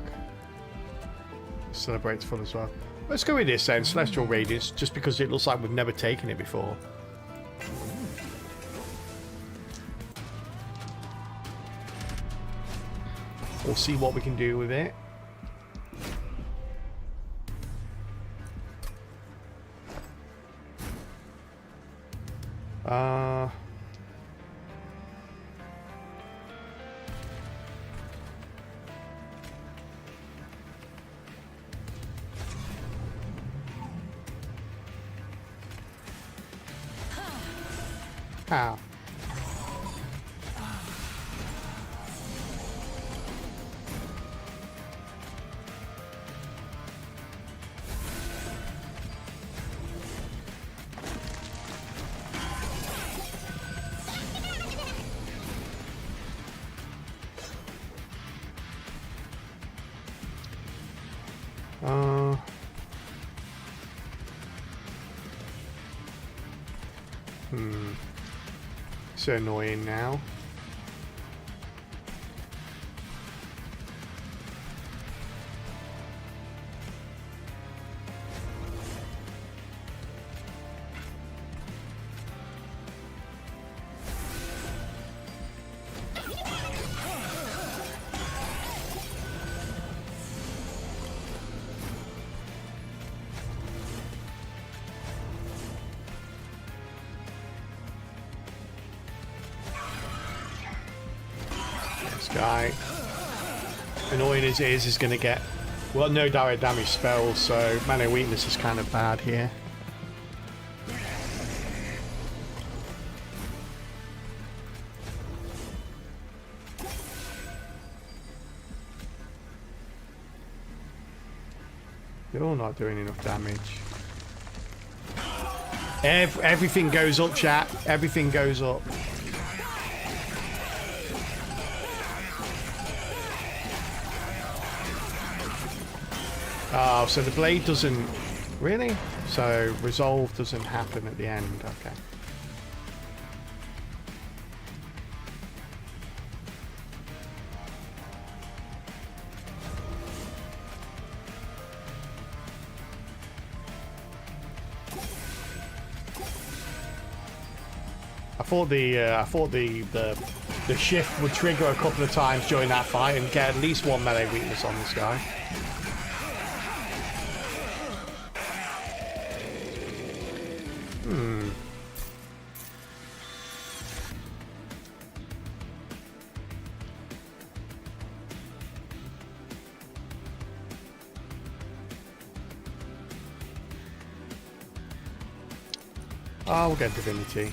Celebrate full as well. Let's go with this then, Celestial Radiance, just because it looks like we've never taken it before. We'll see what we can do with it. Ow. So annoying now. Guy, annoying as it is going to get, well, no direct damage spells, so mana weakness is kind of bad here. They're all not doing enough damage. Everything goes up, chat. Everything goes up. Oh, so the blade doesn't... Really? So resolve doesn't happen at the end. Okay. I thought the shift would trigger a couple of times during that fight and get at least 1 melee weakness on this guy. Hmm. Oh, we'll get Divinity.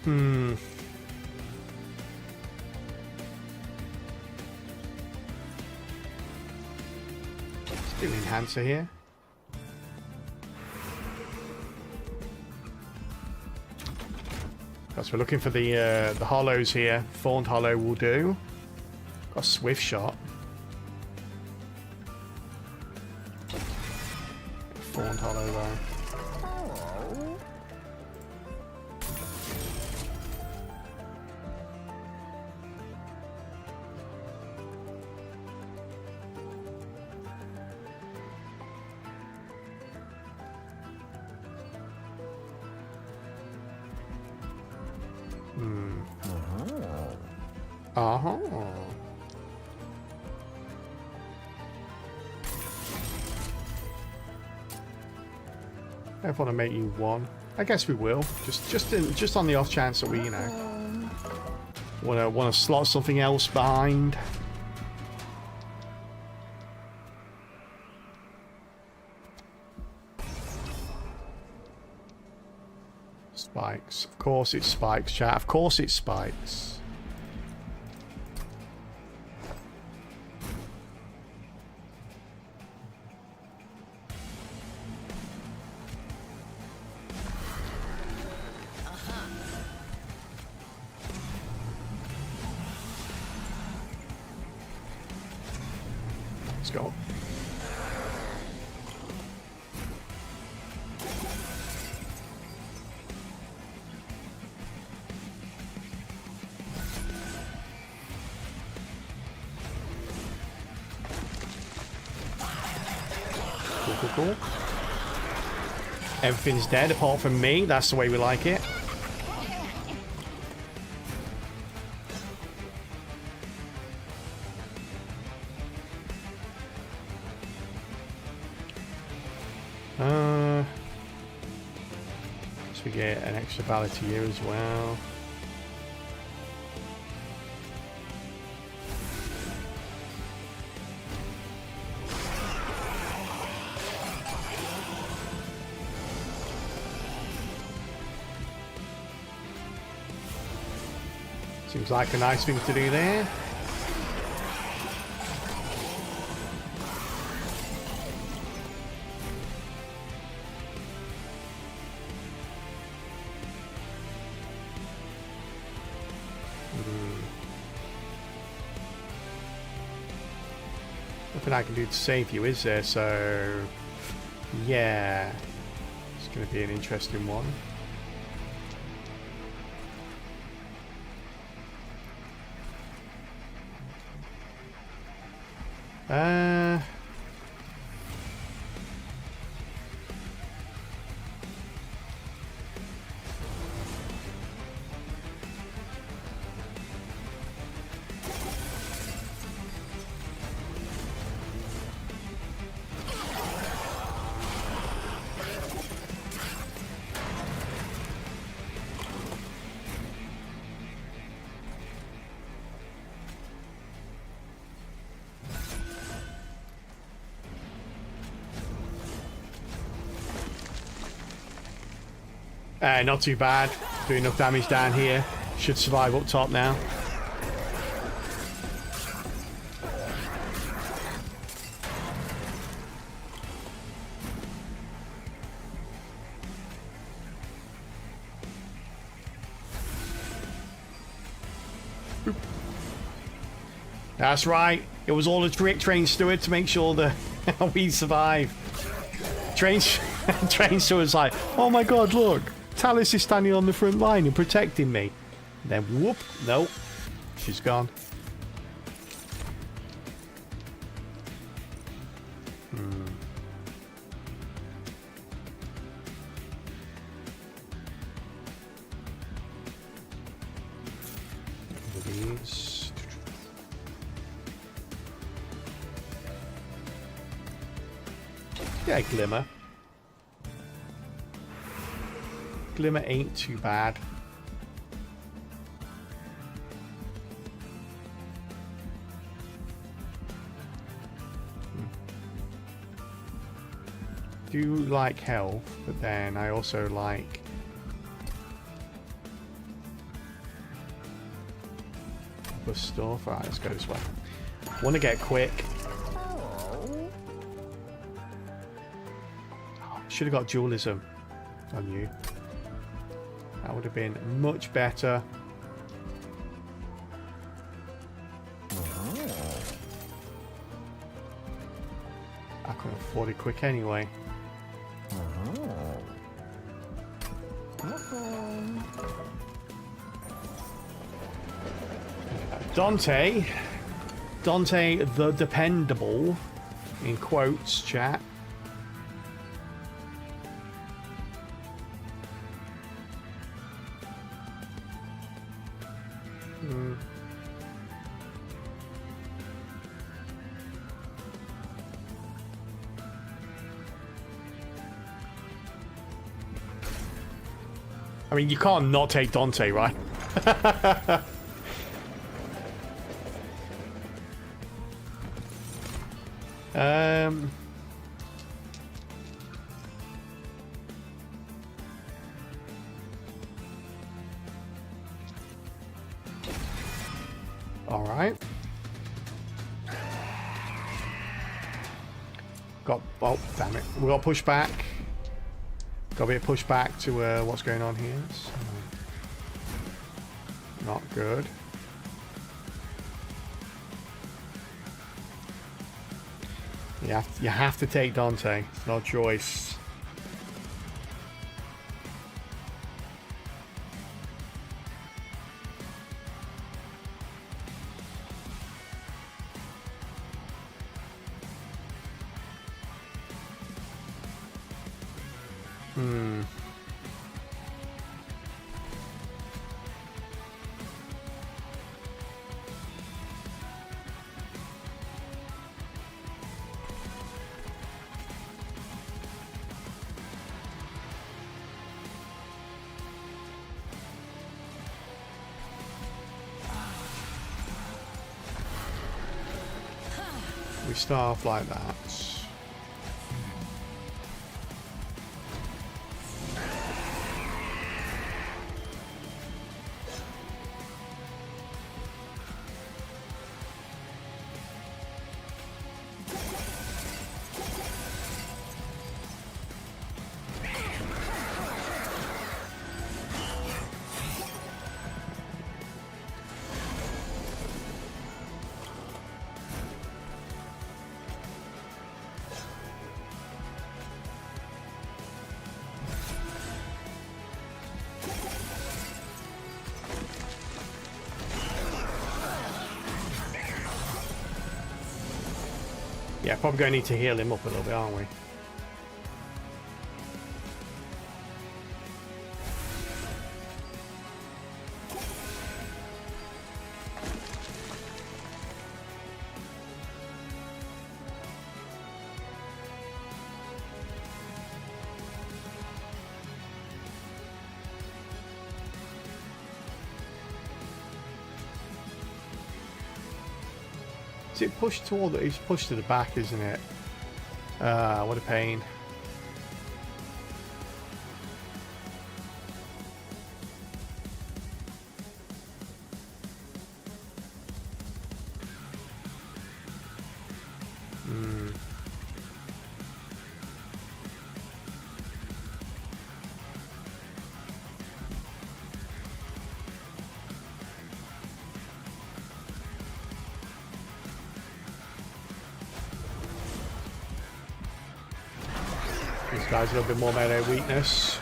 Hmm. Still enhancer here. Because we're looking for the hollows here. Thorned Hollow will do. Got Swift Shot. Thorned Hollow though. Uh-huh. I want to make you one. I guess we will. Just on the off chance that we, you know, wanna slot something else behind. Spikes. Of course it's spikes, chat. Of course it's spikes. Let's go. Cool. Everything's dead apart from me. That's the way we like it. So we get an extra ballot here as well. Seems like a nice thing to do there. Nothing I can do to save you, is there? So, yeah. It's going to be an interesting one. Not too bad. Doing enough damage down here. Should survive up top now. Boop. That's right. It was all a trick, Train Steward, to make sure that we survive. Train Steward's like, oh my god, look. Talus is standing on the front line and protecting me. And then whoop, nope, she's gone. these. Yeah, Glimmer. Glimmer ain't too bad. Do like health, but then I also like the stuff. Alright, let's go this way. Want to get quick. Should have got dualism on you. That would have been much better. I couldn't afford it quick anyway. Dante the Dependable, in quotes, chat. I mean, you can't not take Dante, right? All right. Oh, damn it. We got pushed back. Got a bit pushed back to what's going on here. So, not good. You have to take Dante. No choice. We start off like that. Yeah, probably going to need to heal him up a little bit, aren't we? Is it pushed toward it's pushed to the back, isn't it? What a pain. This guy's a little bit more melee weakness.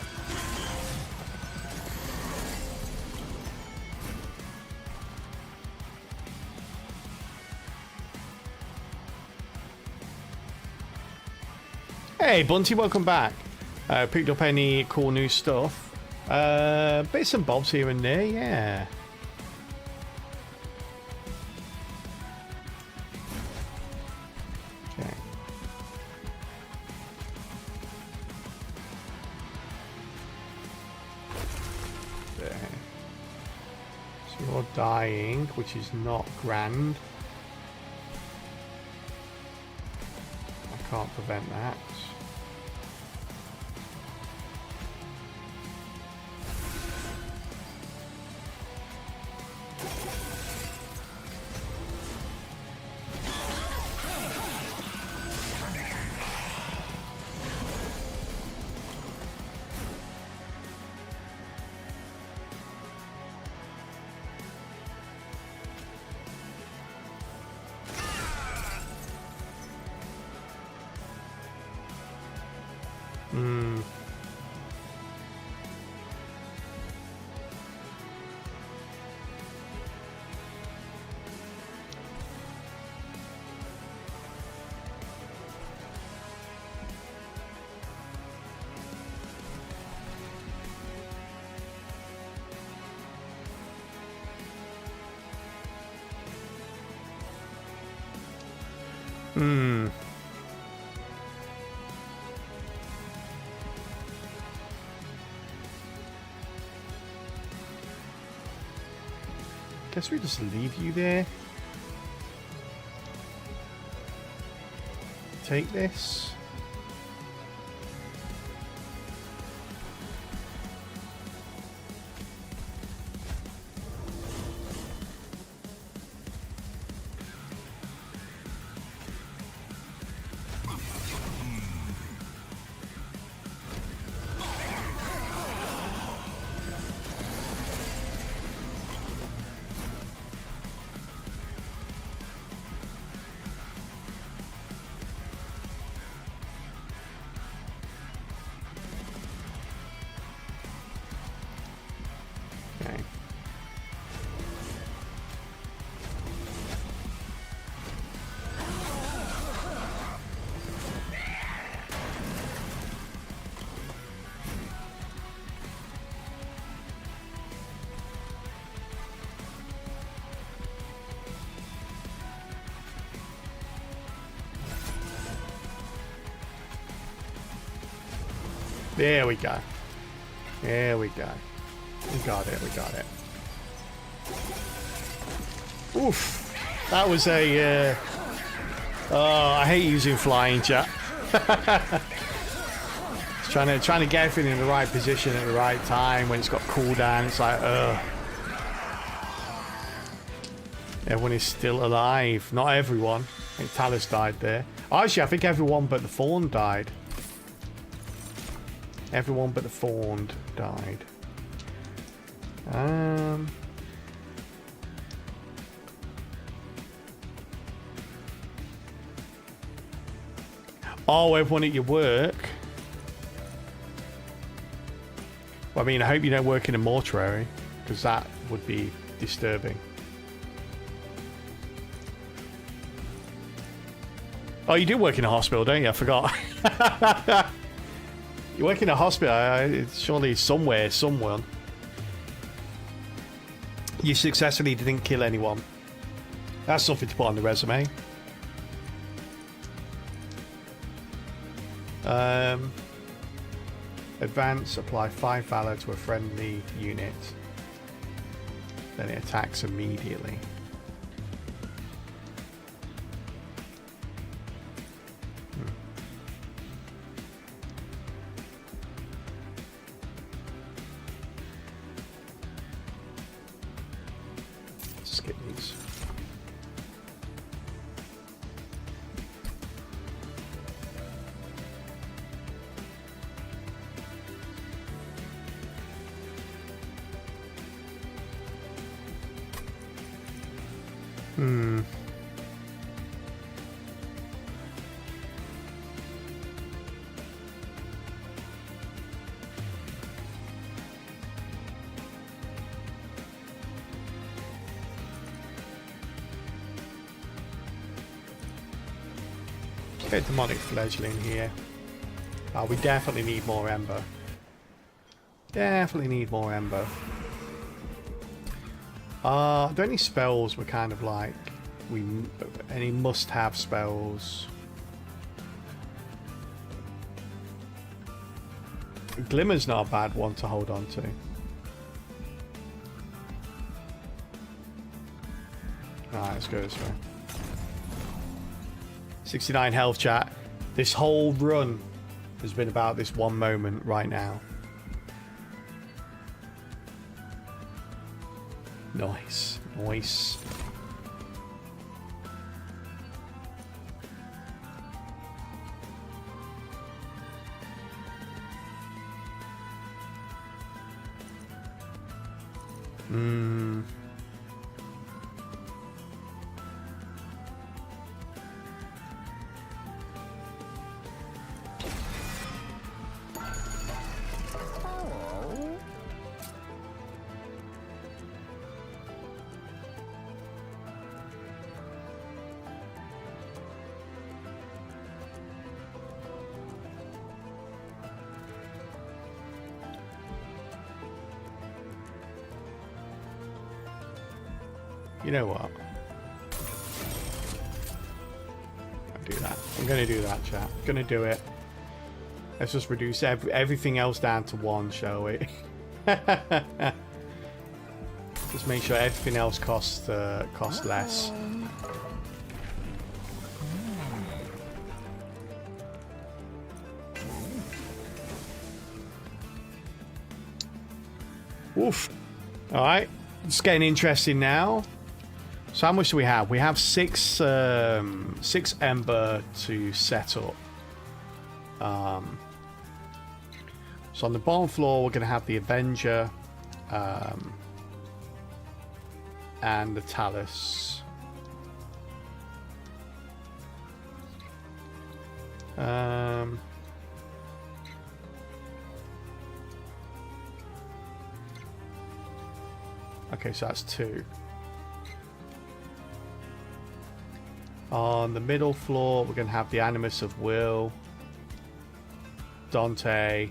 Hey Bunty, welcome back. Picked up any cool new stuff? Bits and bobs here and there, yeah. You're dying, which is not grand. I can't prevent that. Guess we just leave you there. Take this. There we go. There we go. We got it. We got it. Oof. That was a... Oh, I hate using flying, chat. Trying to get everything in the right position at the right time when it's got cooldown. It's like, ugh. Everyone is still alive. Not everyone. I think Talus died there. Actually, I think everyone but the Fawn died. Everyone but the Fawn died. Oh, everyone at your work. Well, I mean, I hope you don't work in a mortuary, because that would be disturbing. Oh, you do work in a hospital, don't you? I forgot. You work in a hospital, it's surely somewhere, someone. You successfully didn't kill anyone. That's something to put on the resume. Advance, apply 5 valor to a friendly unit. Then it attacks immediately. Skip these. Get demonic fledgling here. Oh, we definitely need more ember. Definitely need more ember. Are there any spells we're kind of like any must-have spells? Glimmer's not a bad one to hold on to. Alright, let's go this way. 69 health, chat. This whole run has been about this one moment right now. Nice. Nice. You know what? I'll do that. I'm going to do that, chat. I'm going to do it. Let's just reduce everything else down to 1, shall we? Just make sure everything else costs less. Oof. All right. It's getting interesting now. So how much do we have? We have 6 ember to set up. So on the bottom floor, we're going to have the Avenger and the Talus. Okay, so that's 2. On the middle floor, we're going to have the Animus of Will, Dante,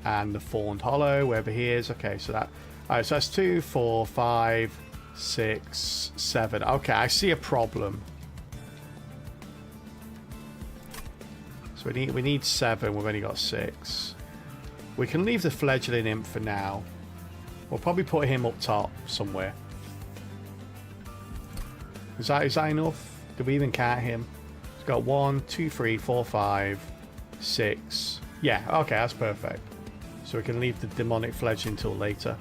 and the Fawned Hollow, wherever he is. Okay, so that... Alright, so that's 2, 4, 5, 6, 7. Okay, I see a problem. So we need 7, we've only got 6. We can leave the Fledgling Imp for now. We'll probably put him up top somewhere. Is that enough? Do we even count him? He's got 1, 2, 3, 4, 5, 6. Yeah, okay, that's perfect. So we can leave the demonic fledgling until later.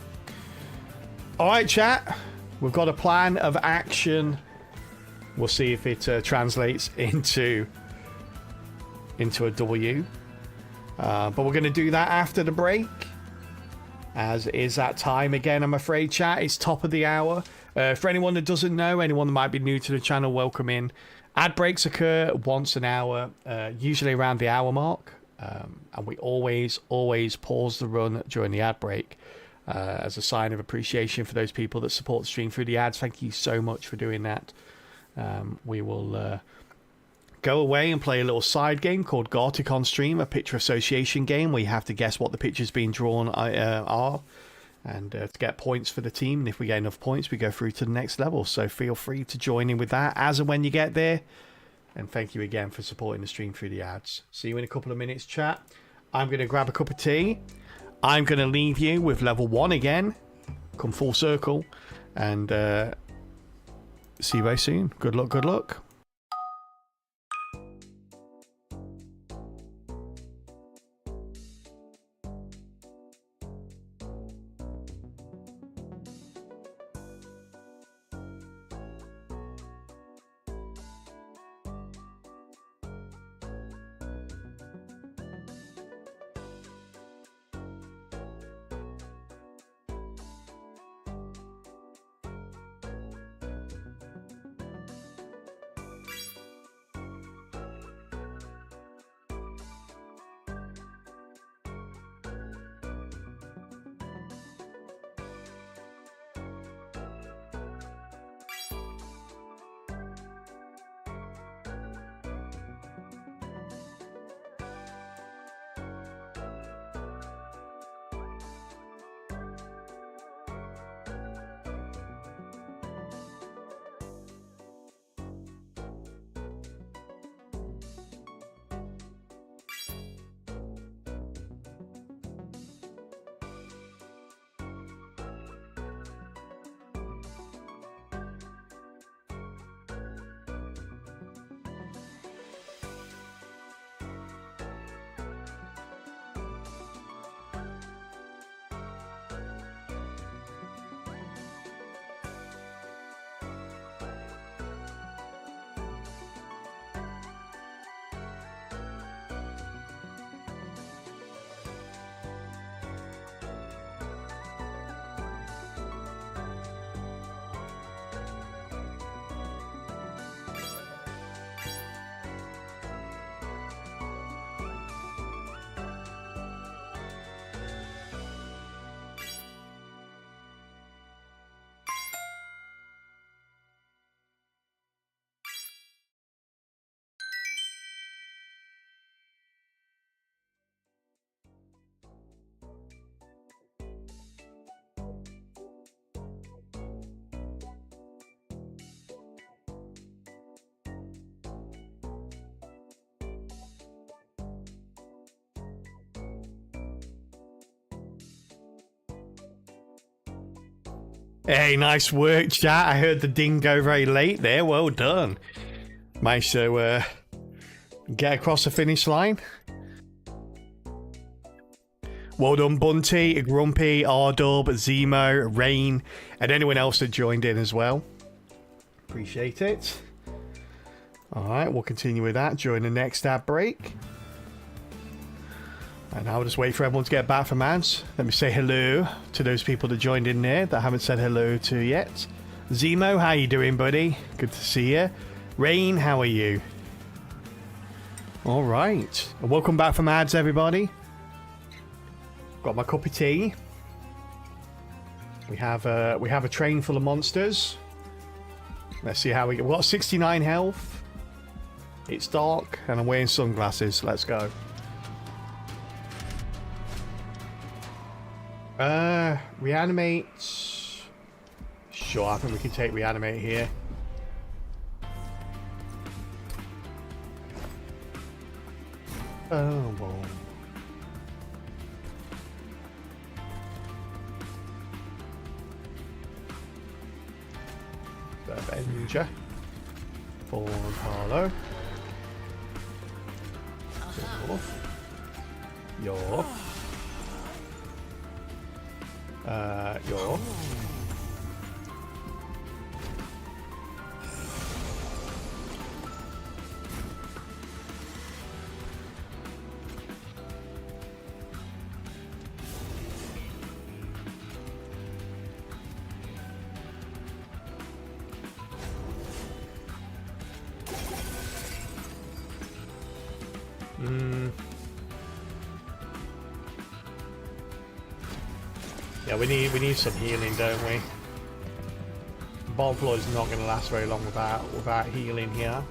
Alright, chat. We've got a plan of action. We'll see if it translates into a W. But we're going to do that after the break. As it is that time again, I'm afraid, chat. It's top of the hour. For anyone that doesn't know, anyone that might be new to the channel, welcome in. Ad breaks occur once an hour, usually around the hour mark. And we always pause the run during the ad break as a sign of appreciation for those people that support the stream through the ads. Thank you so much for doing that. We will go away and play a little side game called Gartic on Stream, a picture association game where you have to guess what the pictures being drawn are. And to get points for the team, and if we get enough points, we go through to the next level. So feel free to join in with that as and when you get there. And thank you again for supporting the stream through the ads. See you in a couple of minutes, chat. I'm going to grab a cup of tea. I'm going to leave you with level 1 again. Come full circle. And see you very soon. Good luck, good luck. Hey, nice work, chat. I heard the ding go very late there. Well done. Managed to get across the finish line. Well done, Bunty, Grumpy, Ardub, Zemo, Rain, and anyone else that joined in as well. Appreciate it. Alright, we'll continue with that during the next ad break. And I'll just wait for everyone to get back from ads. Let me say hello to those people that joined in there that I haven't said hello to yet. Zemo, how you doing, buddy? Good to see you. Rain, how are you? Alright. Welcome back from ads, everybody. Got my cup of tea. We have a train full of monsters. Let's see how we get. We've got 69 health. It's dark, and I'm wearing sunglasses. Let's go. Reanimate. Sure, I think we can take reanimate here. Oh, well. Avenger. Ford Harlow. Your. Yeah, we need some healing, don't we? Bomb floor is not going to last very long without healing here.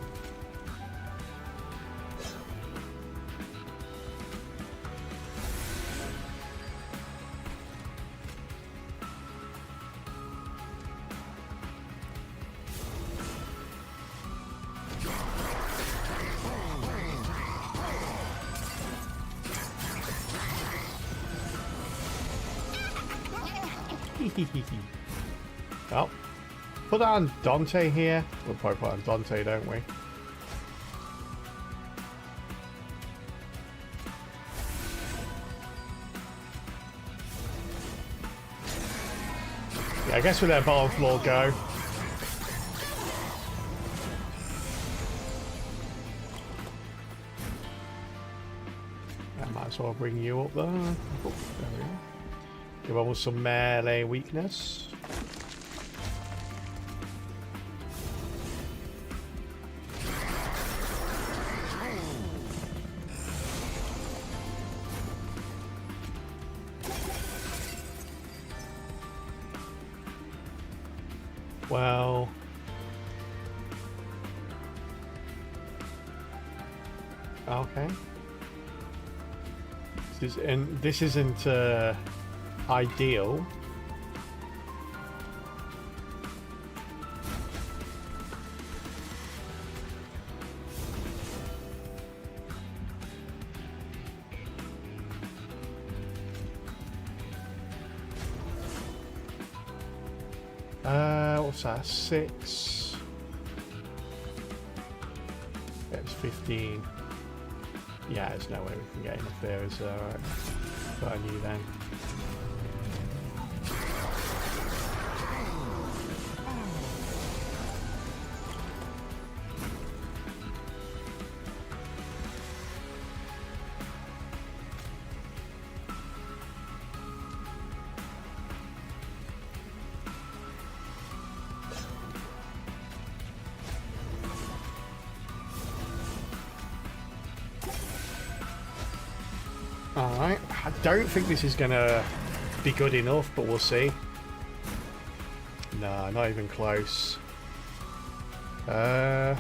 Oh, put that on Dante here. We'll probably put on Dante, don't we? Yeah, I guess we'll let bottom floor go. I might as well bring you up there. Oh, there we go. Give almost some melee weakness. Well, okay. This isn't ideal. What's that? 6. It's 15. Yeah, there's no way we can get enough there, is there? Alright. But I knew then. Alright, I don't think this is gonna be good enough, but we'll see. No, not even close. Yeah,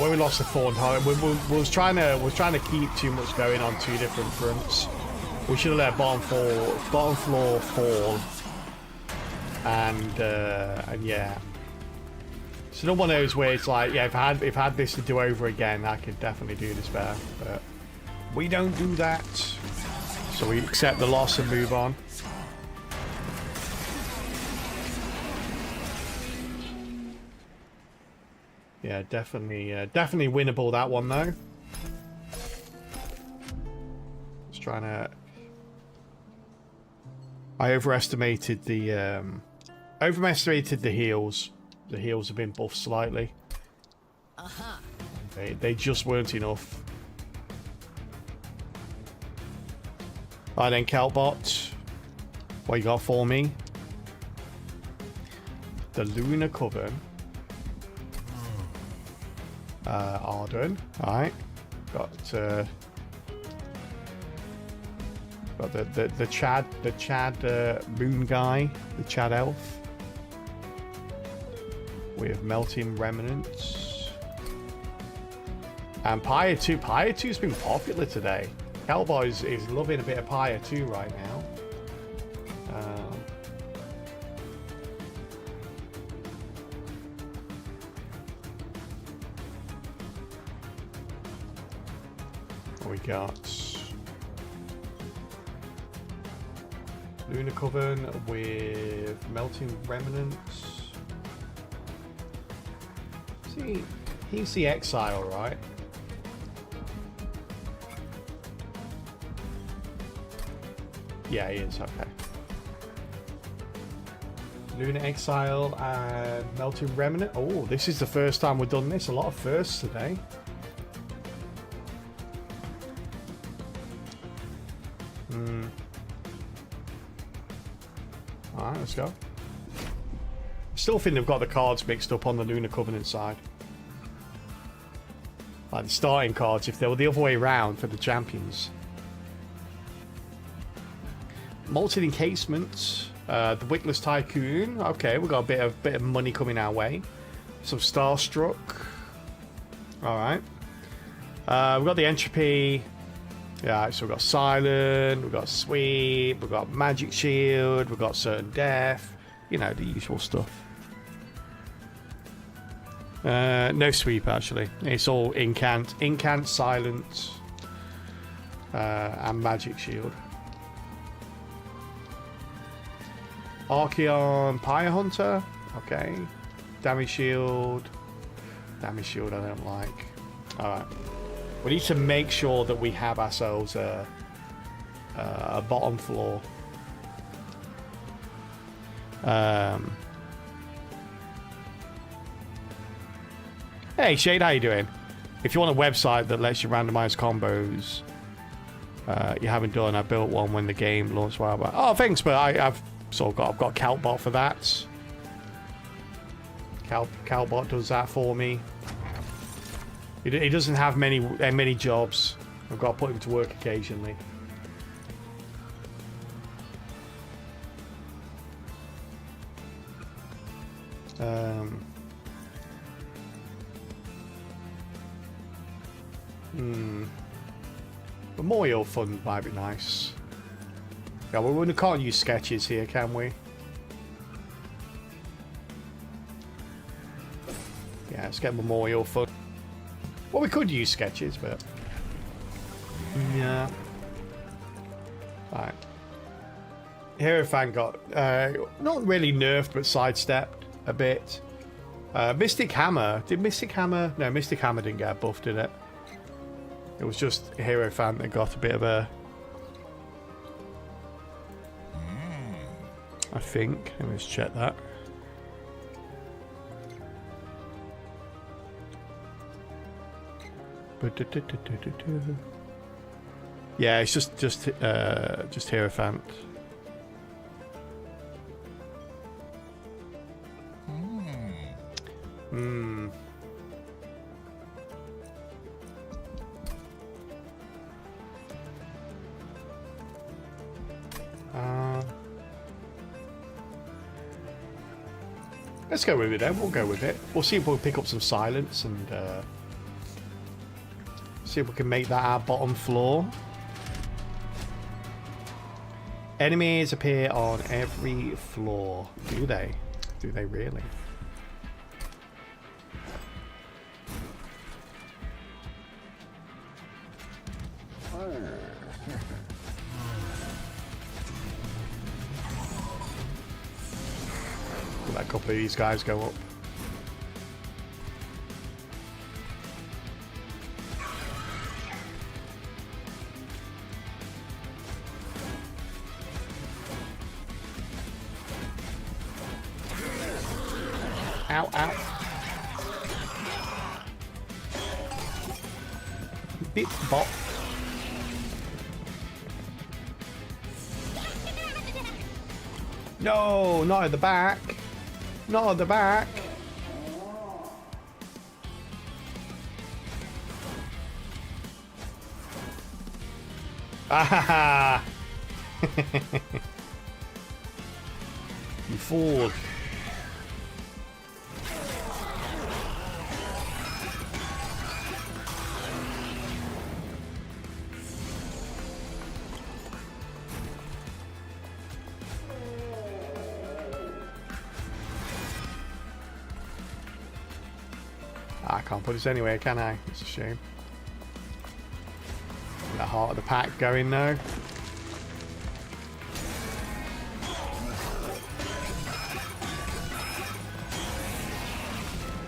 when we lost the Thorn Heart, we was trying to keep too much going on two different fronts. We should have let bottom floor fall, and yeah. It's not one of those where it's like, yeah, if I had this to do over again, I could definitely do this better. But we don't do that. So we accept the loss and move on. Yeah, definitely winnable, that one though. Just trying to. I overestimated the heals. The heals have been buffed slightly. They just weren't enough. Right then, Calbot. What you got for me? The Lunar Coven. Arden. Alright. Got the Chad moon guy, the Chad elf. With melting remnants. And Pyre 2. Pyre 2's been popular today. Calboy is loving a bit of Pyre 2 right now. What we got? Lunar Coven with melting remnants. See, he's the exile, right? Yeah, he is, okay. Lunar Exile and Melting Remnant. Oh, this is the first time we've done this. A lot of firsts today. Alright, let's go. Still think they've got the cards mixed up on the Lunar Covenant side. Like the starting cards, if they were the other way around for the champions. Molten Encasement, the Wickless Tycoon. Okay, we've got a bit of money coming our way. Some Starstruck. Alright. We've got the Entropy. Yeah, so we've got Silent, we've got Sweep, we've got Magic Shield, we've got Certain Death. You know, the usual stuff. No Sweep, actually. It's all Incant, Silent, and Magic Shield. Archeon Pyre Hunter. Okay. Damage Shield. Damage Shield I don't like. Alright. We need to make sure that we have ourselves a bottom floor. Hey Shade, how you doing? If you want a website that lets you randomize combos you haven't done, I built one when the game launched a while back. Oh, thanks, but I've got Calbot for that. Calbot does that for me. He doesn't have many jobs. I've got to put him to work occasionally. Memorial Fund might be nice. Yeah, well, we can't use sketches here, can we? Yeah, let's get Memorial Fund. Well, we could use sketches, but... yeah. Alright. Hierophant got, not really nerfed, but sidestepped a bit. Mystic Hammer. Did Mystic Hammer... no, Mystic Hammer didn't get buffed, did it? It was just Hierophant that got a bit of a... I think. Let me just check that. Yeah, it's just Hierophant. Let's go with it then. We'll go with it. We'll see if we'll pick up some silence and see if we can make that our bottom floor. Enemies appear on every floor. Do they? Do they really? Let a couple of these guys go up. Ow, ow. Bit bop. No, not at the back. Not at the back. Ah ha ha. You fool. I can't put this anywhere, can I? It's a shame. The heart of the pack going now.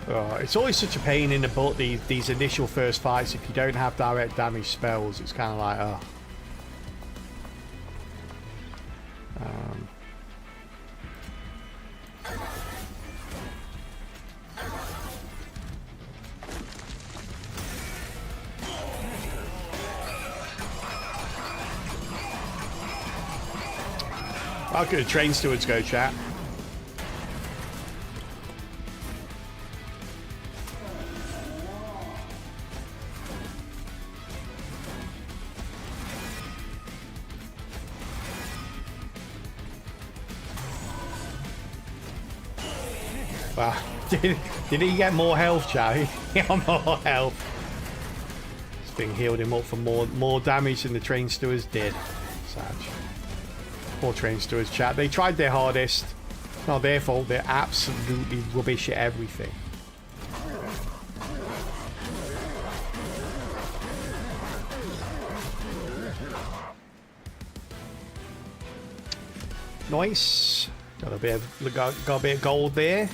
Oh, it's always such a pain in the butt, these initial first fights. If you don't have direct damage spells, it's kind of like, oh. How good train stewards go, chat? Wow. Did he get more health, chat? He got more health. This thing healed him up for more damage than the train stewards did. Sad. Poor train stewards, chat. They tried their hardest. It's not their fault. They're absolutely rubbish at everything. Nice. Got a bit of gold there.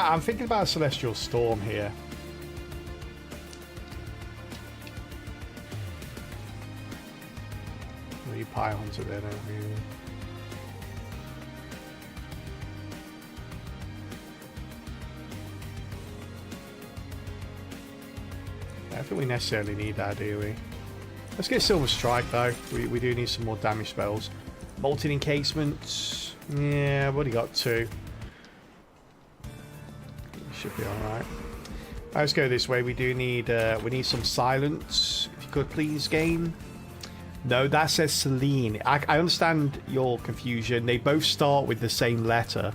I'm thinking about a Celestial Storm here. You pylons are there, don't you? I don't think we necessarily need that, do we? Let's get Silver Strike though. We do need some more damage spells. Molten Encasement. Yeah, I've already got 2. Should be alright. Let's go this way. We do need we need some silence. If you could please, game. No, that says Celine. I understand your confusion. They both start with the same letter.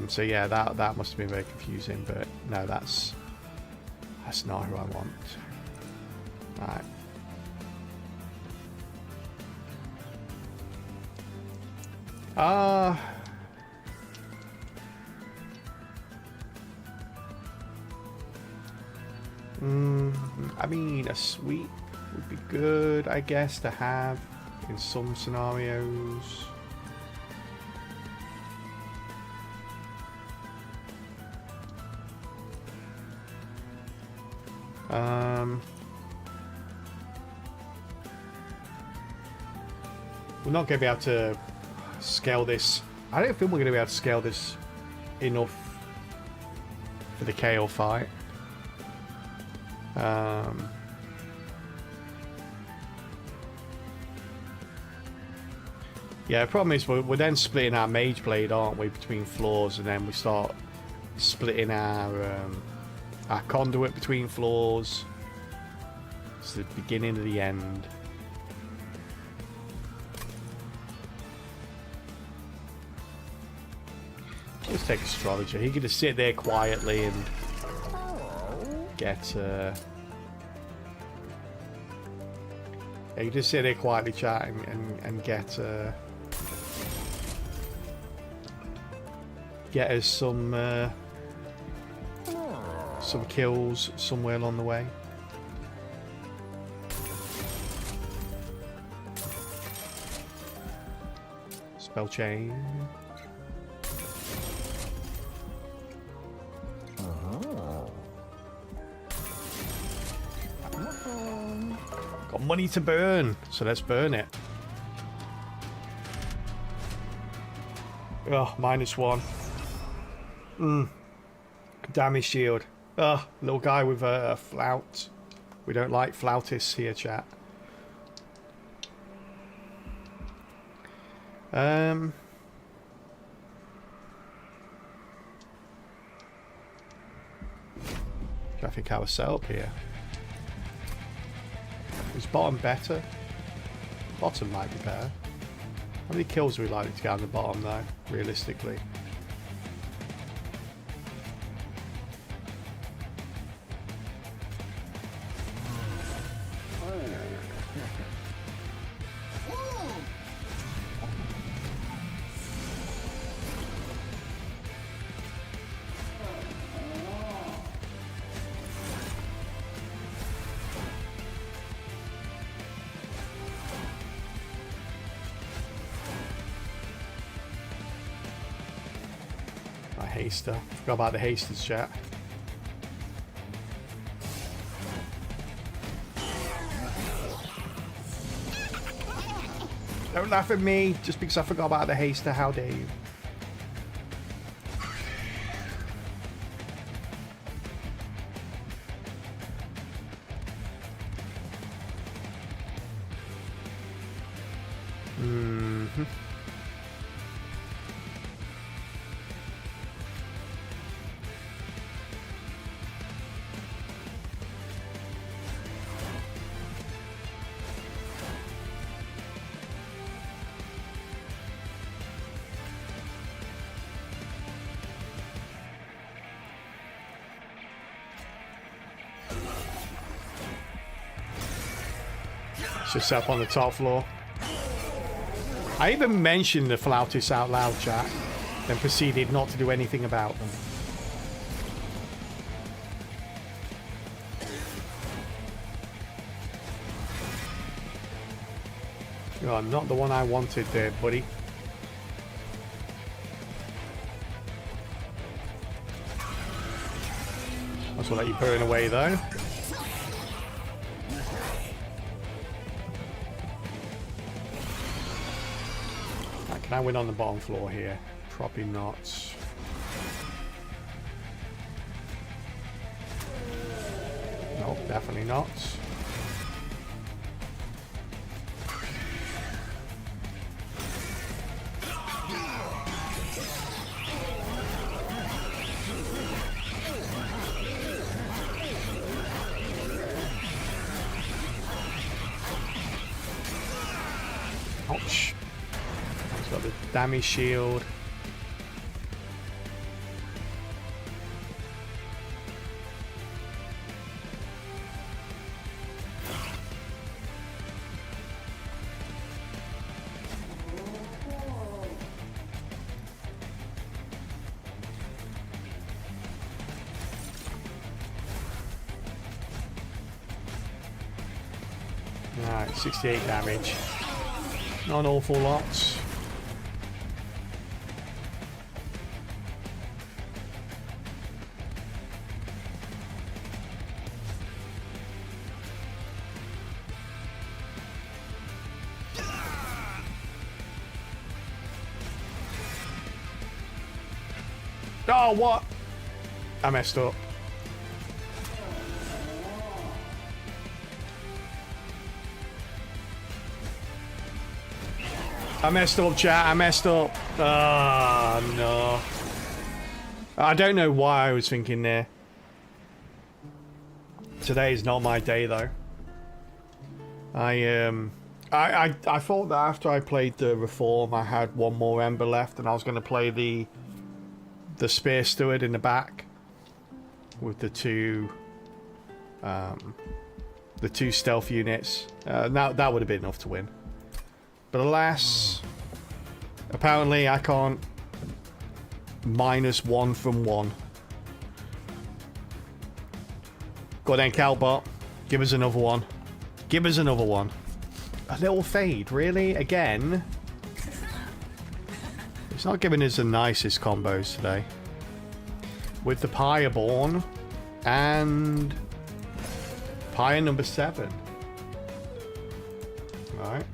So yeah, that must have been very confusing, but no, that's not who I want. Alright. I mean, a sweep would be good, I guess, to have in some scenarios. We're not going to be able to scale this. I don't think we're going to be able to scale this enough for the KO fight. Yeah, the problem is we're then splitting our Mage Blade, aren't we, between floors, and then we start splitting our conduit between floors. It's the beginning of the end. Let's take astrologer. He could just sit there quietly and get. He could just sit there quietly chatting and get. Get us some kills somewhere along the way. Spell chain. Got money to burn, so let's burn it. Oh, -1. Damage shield. Oh, little guy with a flout. We don't like flautists here, chat. Traffic carousel up here. Is bottom better? Bottom might be better. How many kills are we likely to get on the bottom though, realistically? Haster. Forgot about the hasters, chat. Don't laugh at me just because I forgot about the haster. How dare you? Just up on the top floor. I even mentioned the flautists out loud, chat, then proceeded not to do anything about them. Oh, not the one I wanted there, buddy. That's what let you burn away though. Can I win on the bottom floor here? Probably not. Nope, definitely not. Ouch. Got the damage shield. Alright, 68 damage. Not an awful lot. Oh, what? I messed up. I messed up, chat. I messed up. Ah, oh, no. I don't know why I was thinking there. Today is not my day, though. I thought that after I played the Reform, I had one more Ember left, and I was going to play the Spear Steward in the back with the two stealth units. Now that would have been enough to win, but alas, apparently I can't -1 from 1. Go on then, Calbot. Give us another one. Give us another one. A little fade, really? Again? It's not giving us the nicest combos today. With the Pyreborn and Pyre number 7. Alright.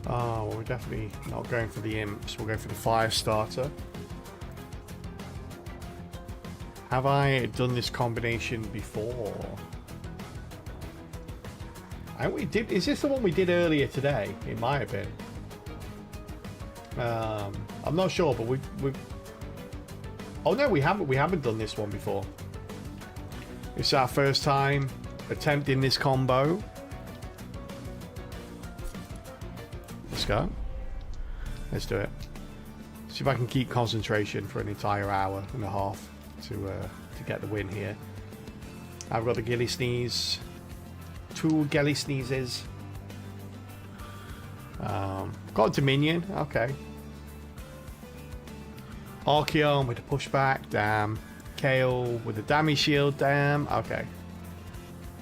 Oh, well, we're definitely not going for the imps. We'll go for the fire starter. Have I done this combination before? I we did. Is this the one we did earlier today? It might have been. I'm not sure, but we've. Oh no, we haven't. We haven't done this one before. It's our first time attempting this combo. Let's go. Let's do it. See if I can keep concentration for an entire hour and a half to get the win here. I've got the Ghillie Sneeze. 2 Ghillie Sneezes. Got a Dominion. Okay. Archeon with a pushback. Damn. Kale with a damage shield. Damn. Okay.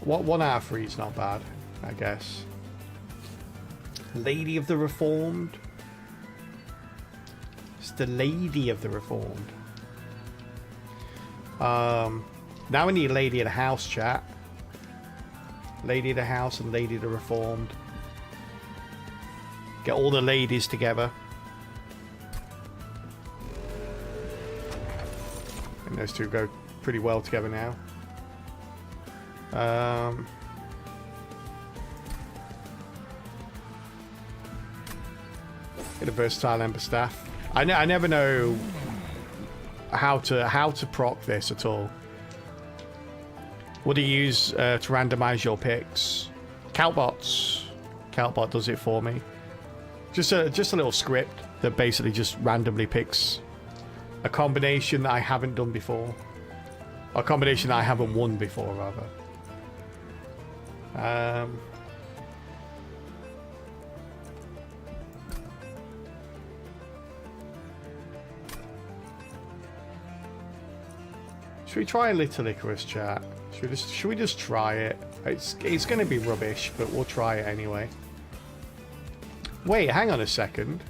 1 out of 3 is not bad, I guess. Lady of the Reformed. It's the Lady of the Reformed. Now we need Lady of the House, chat. Lady of the House and Lady of the Reformed. Get all the ladies together. And those two go pretty well together now. Get a versatile Ember Staff. I never know how to proc this at all. What do you use to randomize your picks? Calbots. Calbot does it for me. Just a little script that basically just randomly picks a combination that I haven't done before. A combination that I haven't won before, rather. Should we try a Little Icarus, chat? Should we just try it? It's going to be rubbish, but we'll try it anyway. Wait, hang on a second.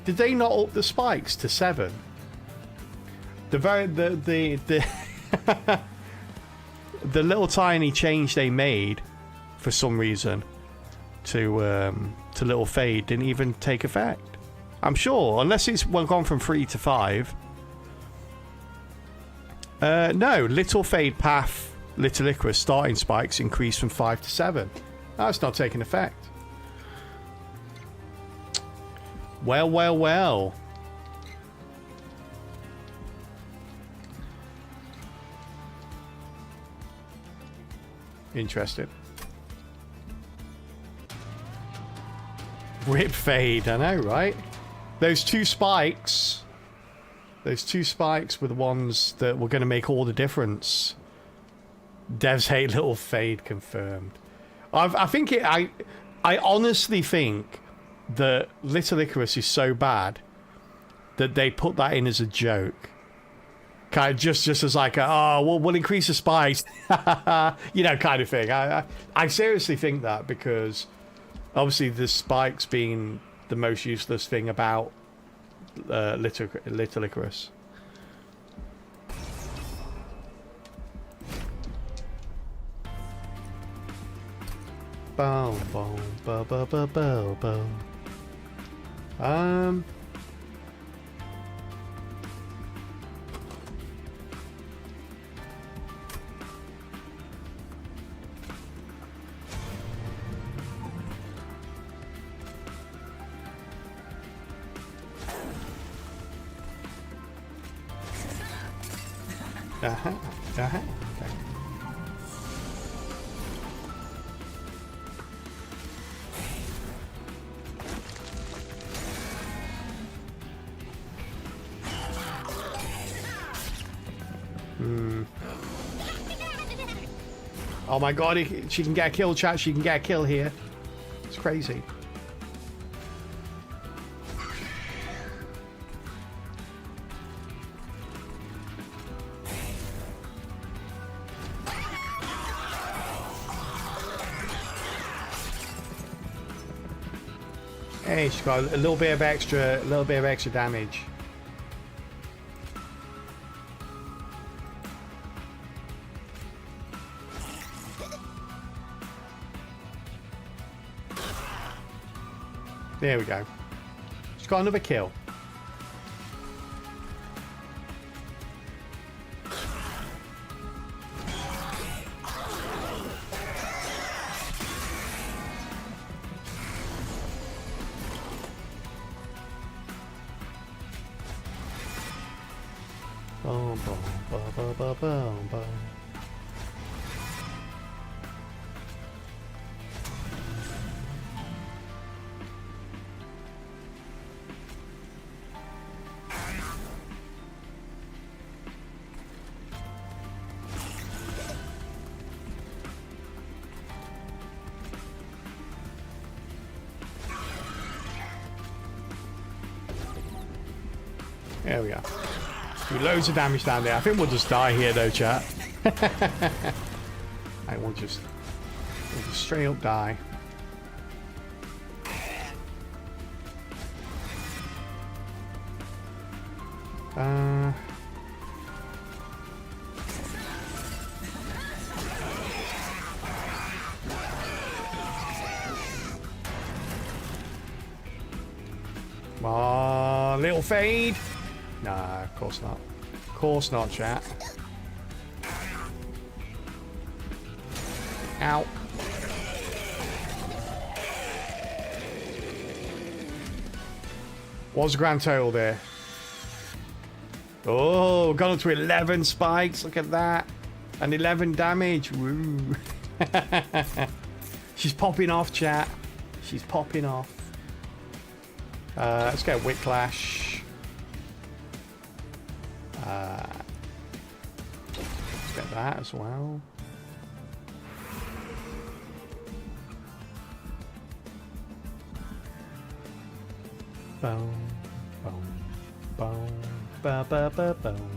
Did they not up the spikes to 7? The little tiny change they made for some reason to Little Fade didn't even take effect. I'm sure, unless it's gone from 3 to 5. No, Little Fade Path, Little Icarus starting spikes increased from 5 to 7. That's not taking effect. Well, well, well. Interesting. Rip Fade, I know, right? Those 2 spikes. Those 2 spikes were the ones that were going to make all the difference. Devs hate Little Fade confirmed. I honestly think that Little Icarus is so bad that they put that in as a joke. Kind of just as like, oh, we'll increase the spikes. You know, kind of thing. I seriously think that, because obviously the spikes being the most useless thing about Little Icarus. Boom, boom, boom, boom, boom, boom, boom. Uh-huh. Uh-huh. Okay. Oh my god, she can get a kill, chat. She can get a kill here. It's crazy. Hey, she's got a little bit of extra damage. There we go. She's got another kill. Boom, boom, boom, boom, boom, boom, boom. There we go. Do loads of damage down there. I think we'll just die here though, chat. We'll just straight up die. Come on, little fade. Nah, of course not. Of course not, chat. Ow. What's the grand total there? Oh, gone up to 11 spikes. Look at that. And 11 damage. Woo. She's popping off, chat. She's popping off. Let's get Whiplash. Let's get that as well. Boom, boom, boom, ba ba ba boom.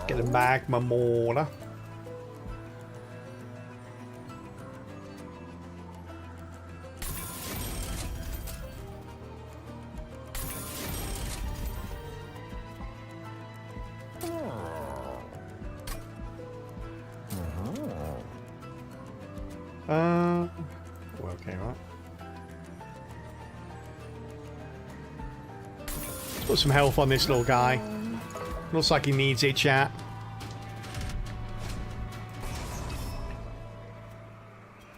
Get a magma mortar. Okay, right. Let's put some health on this little guy. Looks like he needs it, chat.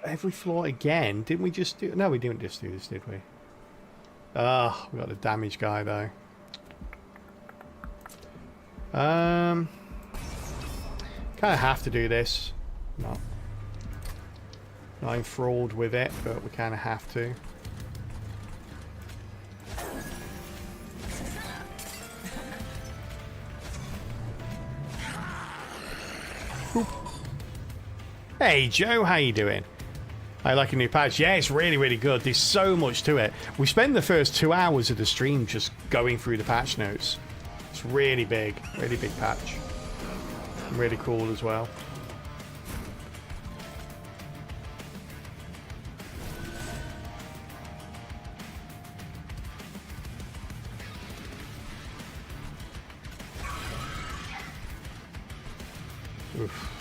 Every floor again? Didn't we just do... No, we didn't just do this, did we? Ah, we got the damage guy, though. Kind of have to do this. Not enthralled with it, but we kind of have to. Oop. Hey Joe, how you doing? I like a new patch. Yeah, it's really, really good. There's so much to it. We spent the first 2 hours of the stream just going through the patch notes. It's really big patch. Really cool as well. Oof.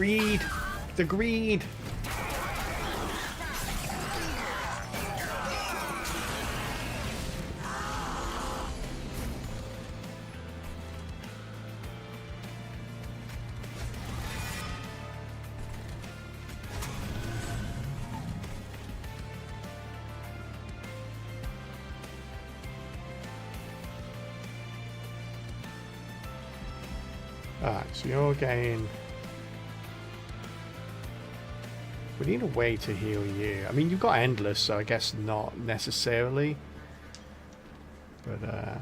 Greed. The greed. Alright, so you're getting... We need a way to heal you. I mean, you've got Endless, so I guess not necessarily. But,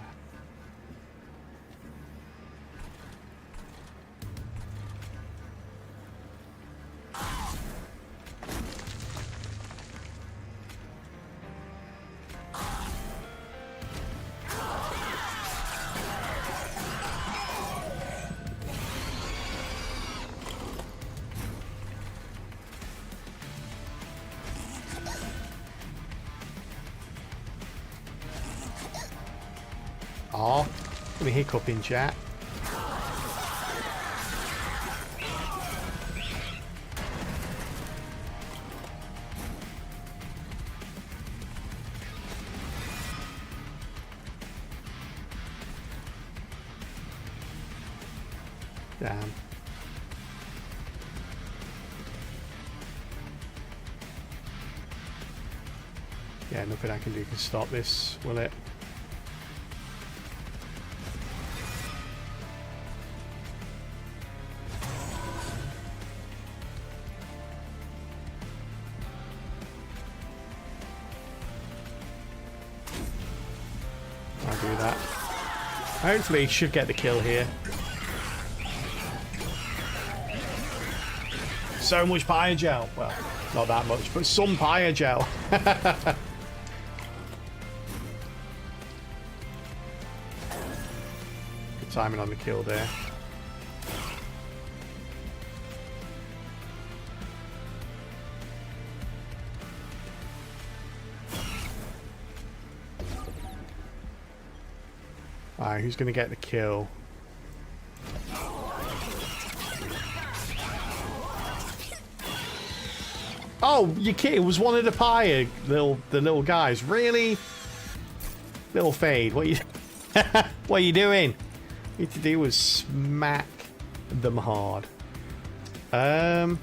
oh, let me hiccup in chat. Damn. Yeah, nothing I can do can stop this, will it? I'll do that. Hopefully, should get the kill here. So much Pyogel. Well, not that much, but some Pyogel. Good timing on the kill there. Alright, who's going to get the kill? Oh, you kidding? It was one of the little guys. Really? Little Fade, what you what are you doing? What you need to do was smack them hard. Get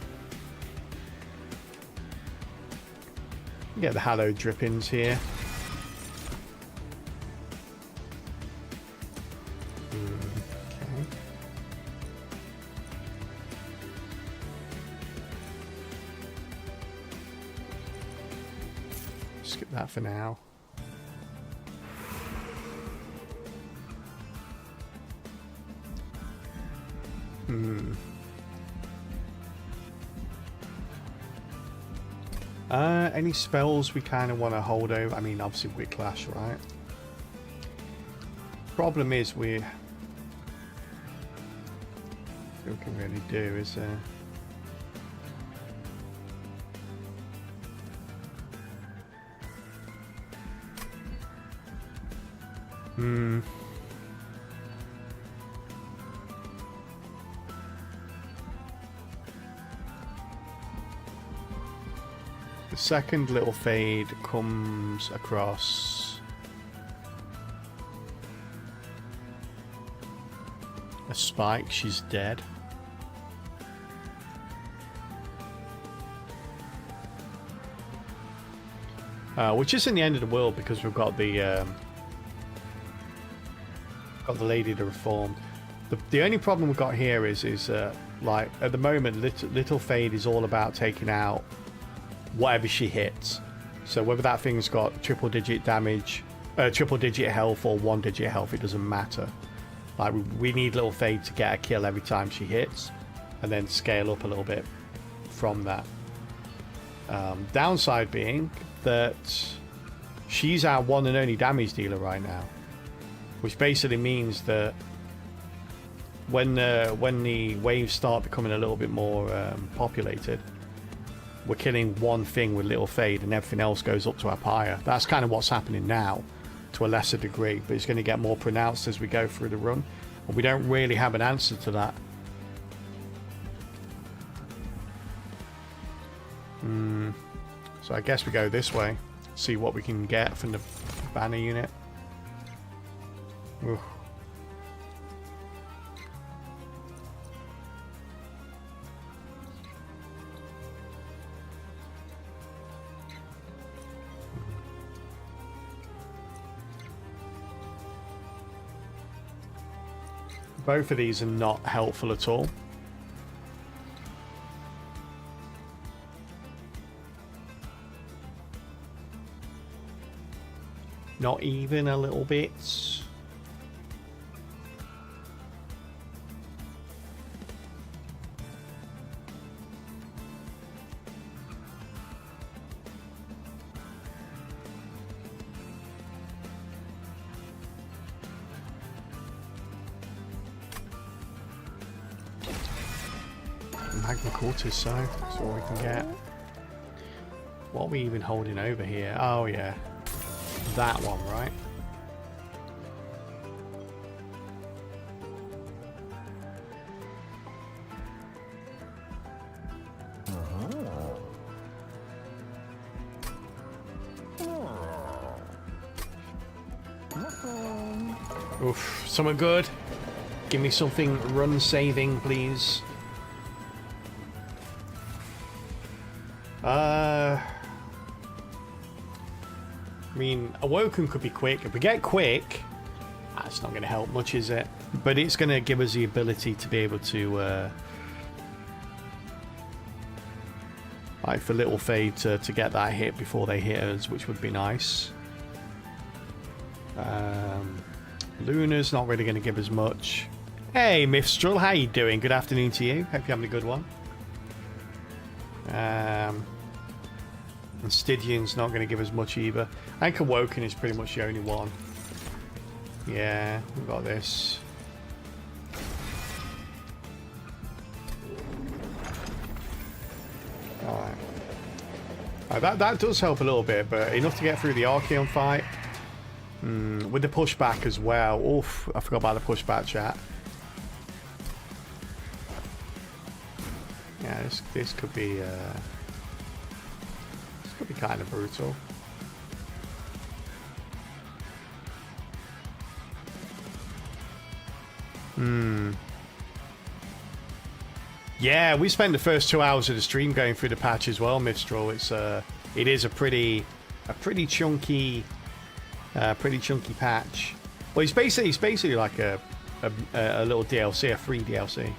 the hallowed drippings here. Skip that for now. Any spells we kind of want to hold over? I mean, obviously Whiplash, right? Problem is we can really do is the second little Fade comes across a spike, she's dead. Which isn't the end of the world because we've got the Lady of the Reformed. The only problem we've got here is like at the moment little Fade is all about taking out whatever she hits. So whether that thing's got triple digit damage, triple digit health or 1 digit health, it doesn't matter. Like we need little Fade to get a kill every time she hits and then scale up a little bit from that. Downside being that she's our one and only damage dealer right now, which basically means that when the waves start becoming a little bit more populated, we're killing one thing with little Fade and everything else goes up to our pyre. That's kind of what's happening now to a lesser degree, but it's going to get more pronounced as we go through the run, and we don't really have an answer to that. So I guess we go this way. See what we can get from the banner unit. Oof. Both of these are not helpful at all. Not even a little bit. Magna Cortis, so that's all we can get. What are we even holding over here? Oh yeah, that one, right? Oof, something good. Give me something run saving, please. I mean, Awoken could be quick. If we get quick, that's not going to help much, is it? But it's going to give us the ability to be able to, like for Little Fade to get that hit before they hit us, which would be nice. Luna's not really going to give us much. Hey, Mistral, how you doing? Good afternoon to you. Hope you're having a good one. And Stygian's not going to give us much either. I think Awoken is pretty much the only one. Yeah, we've got this. Alright. That does help a little bit, but enough to get through the Archeon fight. With the pushback as well. Oof, I forgot about the pushback, chat. Yeah, this could be kind of brutal. Yeah, we spent the first 2 hours of the stream going through the patch as well, Mistral. It is a pretty chunky patch. Well, it's basically like a little DLC, a free DLC.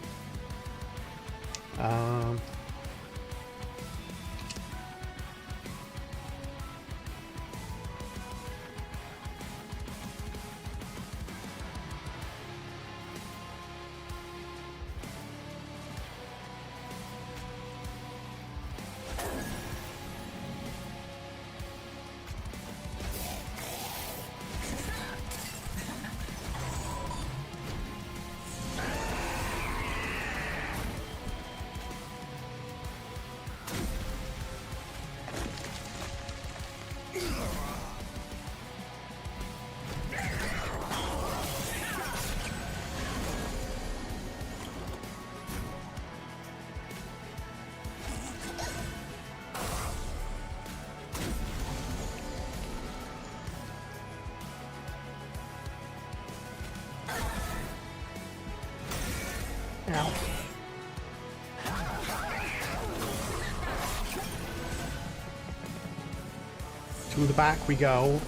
To the back we go.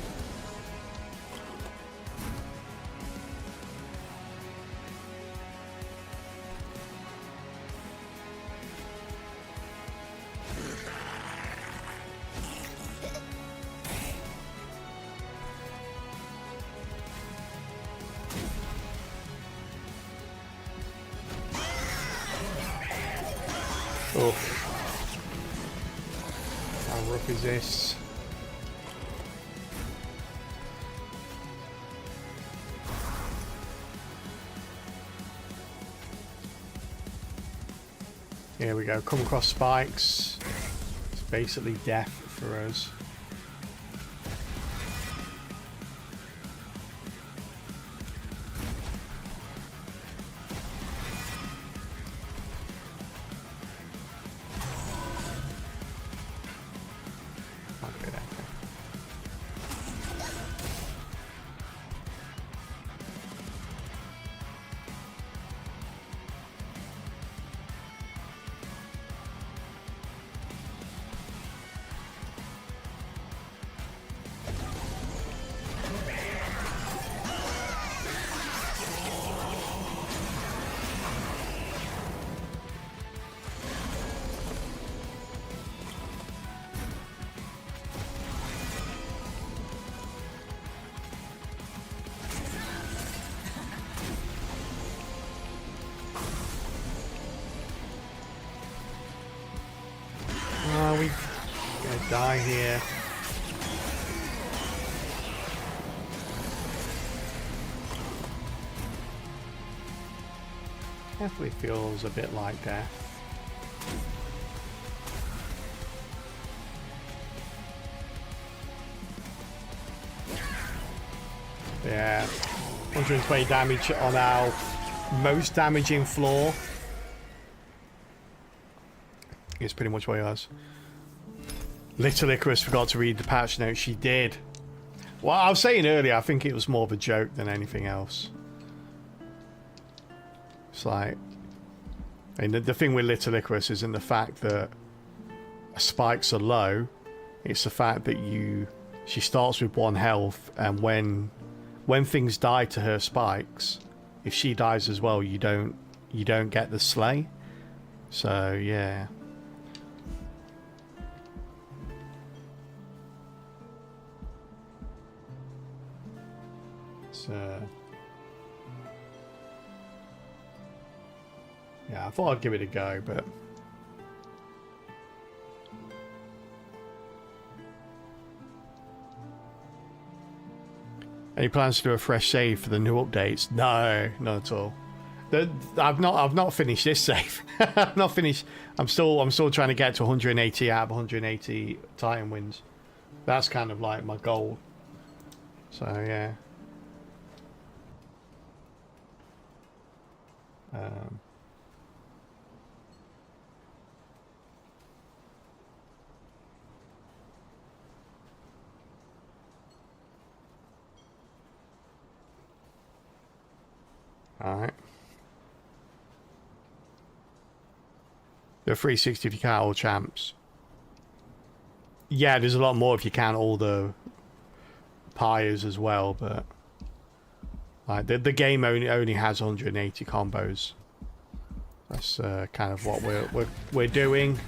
Oof. How rough is this? Here we go, come across spikes. It's basically death for us. die here. Definitely feels a bit like death. Yeah, 120 damage on our most damaging floor. It's pretty much what he has. Little Icarus forgot to read the patch notes. She did. Well, I was saying earlier, I think it was more of a joke than anything else. It's like, I mean, the thing with Little Icarus isn't the fact that spikes are low. It's the fact that she starts with 1 health, and when things die to her spikes, if she dies as well, you don't get the slay. So yeah. So yeah, I thought I'd give it a go, but any plans to do a fresh save for the new updates? No, not at all. I've not finished this save. I've not finished. I'm still trying to get to 180 out of 180 Titan wins. That's kind of like my goal. So yeah. Alright. They're 360 if you count all champs. Yeah, there's a lot more if you count all the pyres as well, but like the game only has 180 combos. That's kind of what we're doing.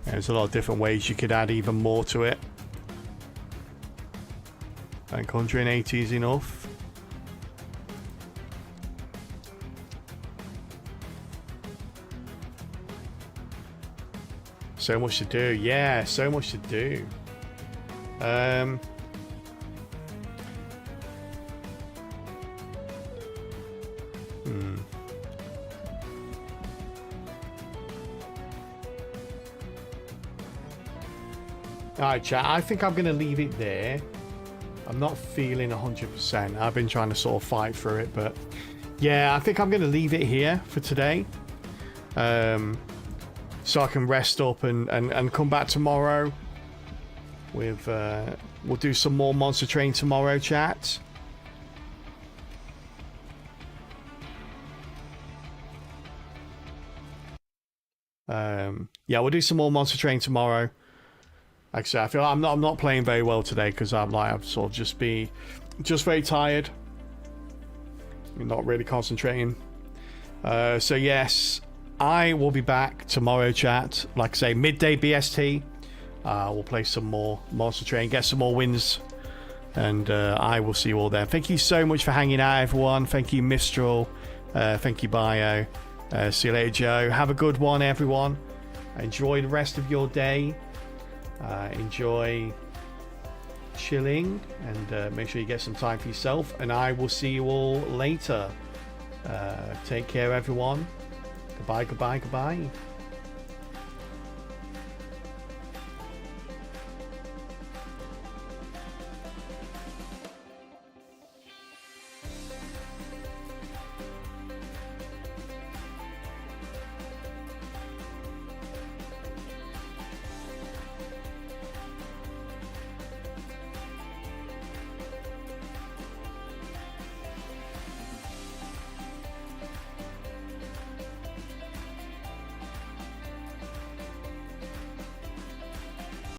There's a lot of different ways you could add even more to it. I think 180 is enough. So much to do. Yeah, so much to do. Alright, chat. I think I'm going to leave it there. I'm not feeling 100%. I've been trying to sort of fight through it, but yeah, I think I'm going to leave it here for today. So I can rest up and come back tomorrow with we'll do some more Monster Train tomorrow, chat. Yeah, we'll do some more Monster Train tomorrow. Like I said, I feel I'm not playing very well today because I'm sort of just very tired. I'm not really concentrating. So yes, I will be back tomorrow, chat. Like I say, midday BST. We'll play some more Monster Train, get some more wins, and I will see you all there. Thank you so much for hanging out, everyone. Thank you, Mistral. Thank you, Bio. See you later, Joe. Have a good one, everyone. Enjoy the rest of your day. Enjoy chilling, and make sure you get some time for yourself. And I will see you all later. Take care, everyone. Goodbye, goodbye, goodbye.